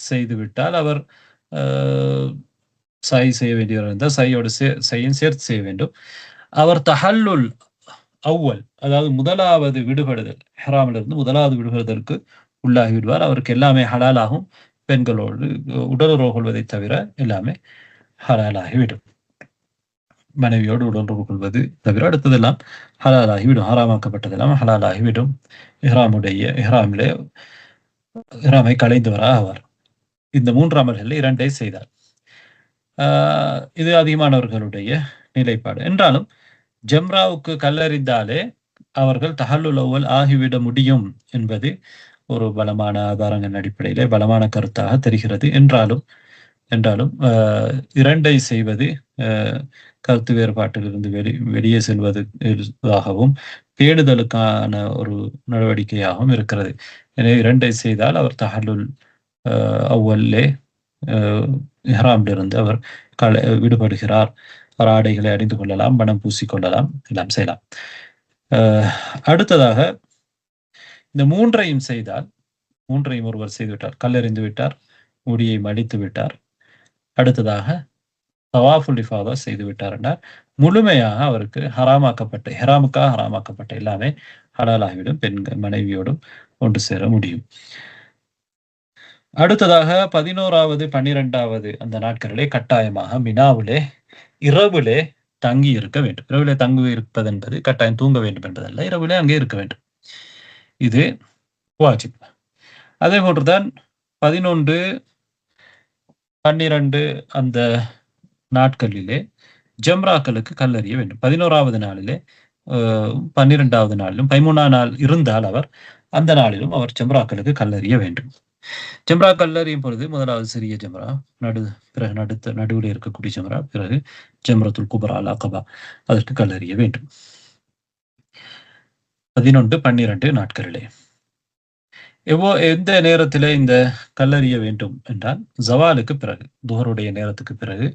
செய்துவிட்டால் அவர் சை செய்ய வேண்டியவர் இருந்தால் சையோடு சையும் சேர்த்து செய்ய வேண்டும். அவர் தஹல்லுல் அவ்வல், அதாவது முதலாவது விடுபடுதல், இஹ்ராமிலிருந்து முதலாவது விடுபடுதலுக்கு உள்ளாகி விடுவார். அவருக்கு எல்லாமே ஹலாலாகும். பெண்களோடு உடலுறவு கொள்வதை தவிர எல்லாமே ஹலாலாகிவிடும். மனைவியோடு உடலுறவு கொள்வது தவிர அடுத்ததெல்லாம் ஹலாலாகிவிடும். ஹராமாக்கப்பட்டதெல்லாம் ஹலாலாகிவிடும். இஹ்ராமிலே இஹ்ராமை களைந்தவர் ஆவார். இந்த 3 அமல்களில் 2ஐ செய்தார். இது அதிகமானவர்களுடைய நிலைப்பாடு. என்றாலும் ஜம்ராவுக்கு கல்லெறிந்தாலே அவர்கள் தஹல்லுல் அவ்வல் ஆகிவிட முடியும் என்பது ஒரு பலமான ஆதாரங்களின் அடிப்படையிலே பலமான கருத்தாக தெரிகிறது. என்றாலும் 2ஐ செய்வது கருத்து வேறுபாட்டிலிருந்து வெளியே செல்வதாகவும் பேணுதலுக்கான ஒரு நடவடிக்கையாகவும் இருக்கிறது. எனவே 2ஐ செய்தால் அவர் தஹல்லுல் அவ்வல்லே இஹ்ராமிலிருந்து அவர் விடுபடுகிறார். அவர் ஆடைகளை அணிந்து கொள்ளலாம், மனம் பூசிக்கொள்ளலாம், எல்லாம் செய்யலாம். அடுத்ததாக இந்த 3ஐயும் செய்தால், 3ஐயும் ஒருவர் செய்துவிட்டார், கல்லெறிந்து விட்டார், முடியை மடித்து விட்டார், அடுத்ததாக தவாஃபுல் இஃபாதா செய்து விட்டார் என்றால் முழுமையாக அவருக்கு ஹராமுக்காக ஹராமாக்கப்பட்ட எல்லாமே ஹலாலாகிவிடும். பெண்கள் மனைவியோடும் ஒன்று சேர முடியும். அடுத்ததாக 11வது 12வது அந்த நாட்களிலே கட்டாயமாக மினாவிலே இரவிலே தங்கி இருக்க வேண்டும். இரவிலே தங்கி இருப்பது என்பது கட்டாயம் தூங்க வேண்டும் என்பதல்ல, இரவிலே அங்கே இருக்க வேண்டும். இது வாஜிப். அதே போன்றுதான் 11, 12 அந்த நாட்களிலே ஜம்ராக்களுக்கு கல்லறிய வேண்டும். 11வது நாளிலே 12வது நாளிலும் 13ஆம் நாள் இருந்தால் அவர் அந்த நாளிலும் அவர் ஜம்ராக்களுக்கு கல்லறிய வேண்டும். ஜம்ரா கல்லறியும் பொழுது முதலாவது சிறிய ஜம்ரா, பிறகு நடுவில் இருக்கக்கூடிய ஜம்ரா, பிறகு ஜம்ரத்துல் குப்ரா அல் அகபா, அதற்கு கல்லறிய வேண்டும். 11, 12 நாட்களிலே எந்த நேரத்திலே இந்த கல்லறிய வேண்டும் என்றால் ஜவாலுக்கு பிறகு, துஹருடைய நேரத்துக்கு பிறகு,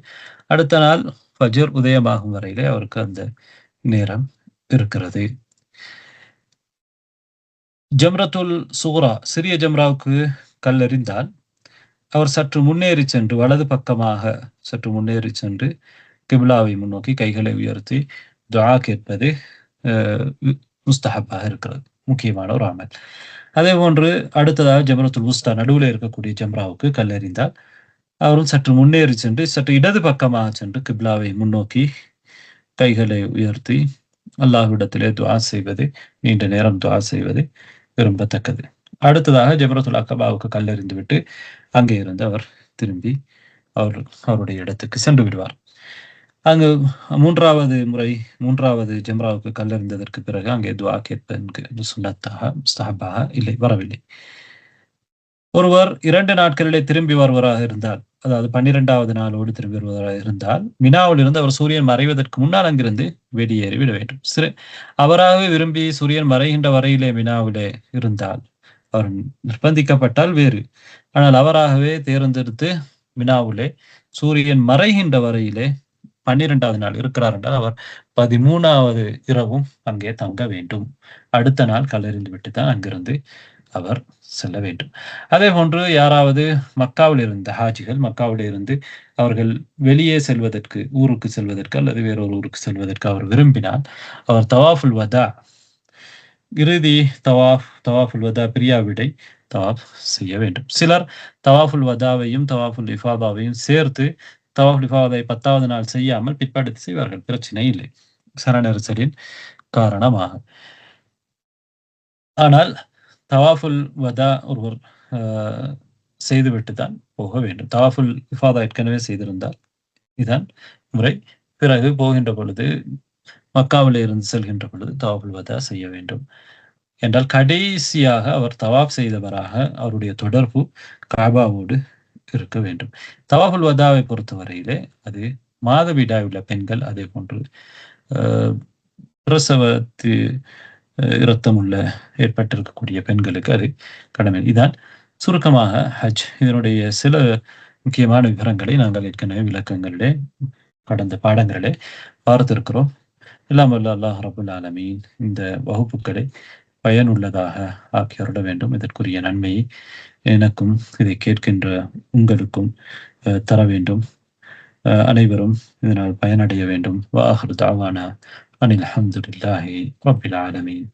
அடுத்த நாள் ஃபஜ்ர் உதயமாகும் வரையிலே அவருக்கு அந்த நேரம் இருக்கிறது. ஜம்ரத்துல் சுக்ரா சிறிய ஜம்ராவுக்கு கல்லெறிந்தால் அவர் சற்று முன்னேறி சென்று வலது பக்கமாக சற்று முன்னேறி சென்று கிப்லாவை முன்னோக்கி கைகளை உயர்த்தி துஆ கேட்பது முஸ்தஹப்பாக இருக்கிறது, முக்கியமான ஒரு அமல். அதே போன்று அடுத்ததாக ஜம்ரத்துல் உஸ்தா நடுவில் இருக்கக்கூடிய ஜம்ராவுக்கு கல்லெறிந்தால் அவரும் சற்று முன்னேறி சென்று சற்று இடது பக்கமாக சென்று கிப்லாவை முன்னோக்கி கைகளை உயர்த்தி அல்லாஹ்விடத்திலே துஆ செய்வது, நீண்ட நேரம் துஆ செய்வது விரும்பத்தக்கது. அடுத்ததாக ஜம்ரத்துல் அகபாவுக்கு கல்லெறிந்து விட்டு அங்கே இருந்து அவர் திரும்பி அவருடைய இடத்துக்கு சென்று விடுவார். அங்கு 3வது ஜம்ராவுக்கு கல்லெறிந்ததற்கு பிறகு அங்கே துஆ கேட்பது சுன்னத்தாக முஸ்தஹப்பாக இல்லை, வரவில்லை. ஒருவர் 2 நாட்களிலே திரும்பி வருவராக இருந்தால், அதாவது 12வது நாளோடு திரும்பி வருவதாக இருந்தால், மினாவில் இருந்து அவர் சூரியன் மறைவதற்கு முன்னால் அங்கிருந்து வெளியேறி விட வேண்டும். அவராகவே விரும்பி சூரியன் மறைகின்ற வரையிலே மினாவிலே இருந்தால், அவர் நிர்பந்திக்கப்பட்டால் வேறு. ஆனால் அவராகவே தேர்ந்தெடுத்து மினாவிலே சூரியன் மறைகின்ற வரையிலே 12வது நாள் இருக்கிறார் என்றால் அவர் 13வது இரவும் அங்கே தங்க வேண்டும். அடுத்த நாள் கல்லெறிந்து விட்டு தான் அங்கிருந்து அவர் செல்ல வேண்டும். அதே போன்று யாராவது மக்காவில் இருந்த ஹாஜிகள் மக்காவில் இருந்து அவர்கள் வெளியே செல்வதற்கு, ஊருக்கு செல்வதற்கு அல்லது வேறொரு ஊருக்கு செல்வதற்கு அவர் விரும்பினால் அவர் தவாஃபுல் வதா, இறுதி தவாஃபுல் வதா பிரியா விடை தவாஃப் செய்ய வேண்டும். சிலர் தவாஃபுல் வதாவையும் தவாஃபுல் இஃபாதாவையும் சேர்த்து தவாஃபுல் இஃபாதை 10வது நாள் செய்யாமல் பிற்படுத்தி செய்வார்கள், பிரச்சனை இல்லை, சன நெரிசலின் காரணமாக. ஆனால் தவாஃபுல் வதா ஒருவர் செய்துவிட்டு தான் போக வேண்டும். தவாஃபுல் இஃபாதா ஏற்கனவே செய்திருந்தால் இதுதான் முறை. பிறகு போகின்ற பொழுது மக்காவில் இருந்து செல்கின்ற பொழுது தவாஃபுல் வதா செய்ய வேண்டும். என்றால் கடைசியாக அவர் தவாஃப் செய்தவராக அவருடைய தொடர்பு காபாவோடு இருக்க வேண்டும். தவாஃபுல் வதாவை பொறுத்தவரையிலே அது மாதவிடாய் உள்ள பெண்கள், அதே போன்று பிரசவத்து இரத்தம் ஏற்பட்டிருக்கக்கூடிய பெண்களுக்கு அது கடமை. இதான் சுருக்கமாக ஹஜ். இதனுடைய சில முக்கியமான விவரங்களை நாங்கள் ஏற்கனவே விளக்கங்களிலே கடந்த பாடங்களிலே பார்த்திருக்கிறோம். எல்லாம் வல்ல அல்லாஹ் ரப்புல் ஆலமீன் இந்த வகுப்புகளை பயனுள்ளதாக ஆக்கி அருள வேண்டும். இதற்குரிய நன்மையை எனக்கும் இதை கேட்கின்ற உங்களுக்கும் தர வேண்டும். அனைவரும் இதனால் பயனடைய வேண்டும். வ ஆகிரு தஅவானா அனில் ஹம்துலில்லாஹி ரப்பில் ஆலமீன்.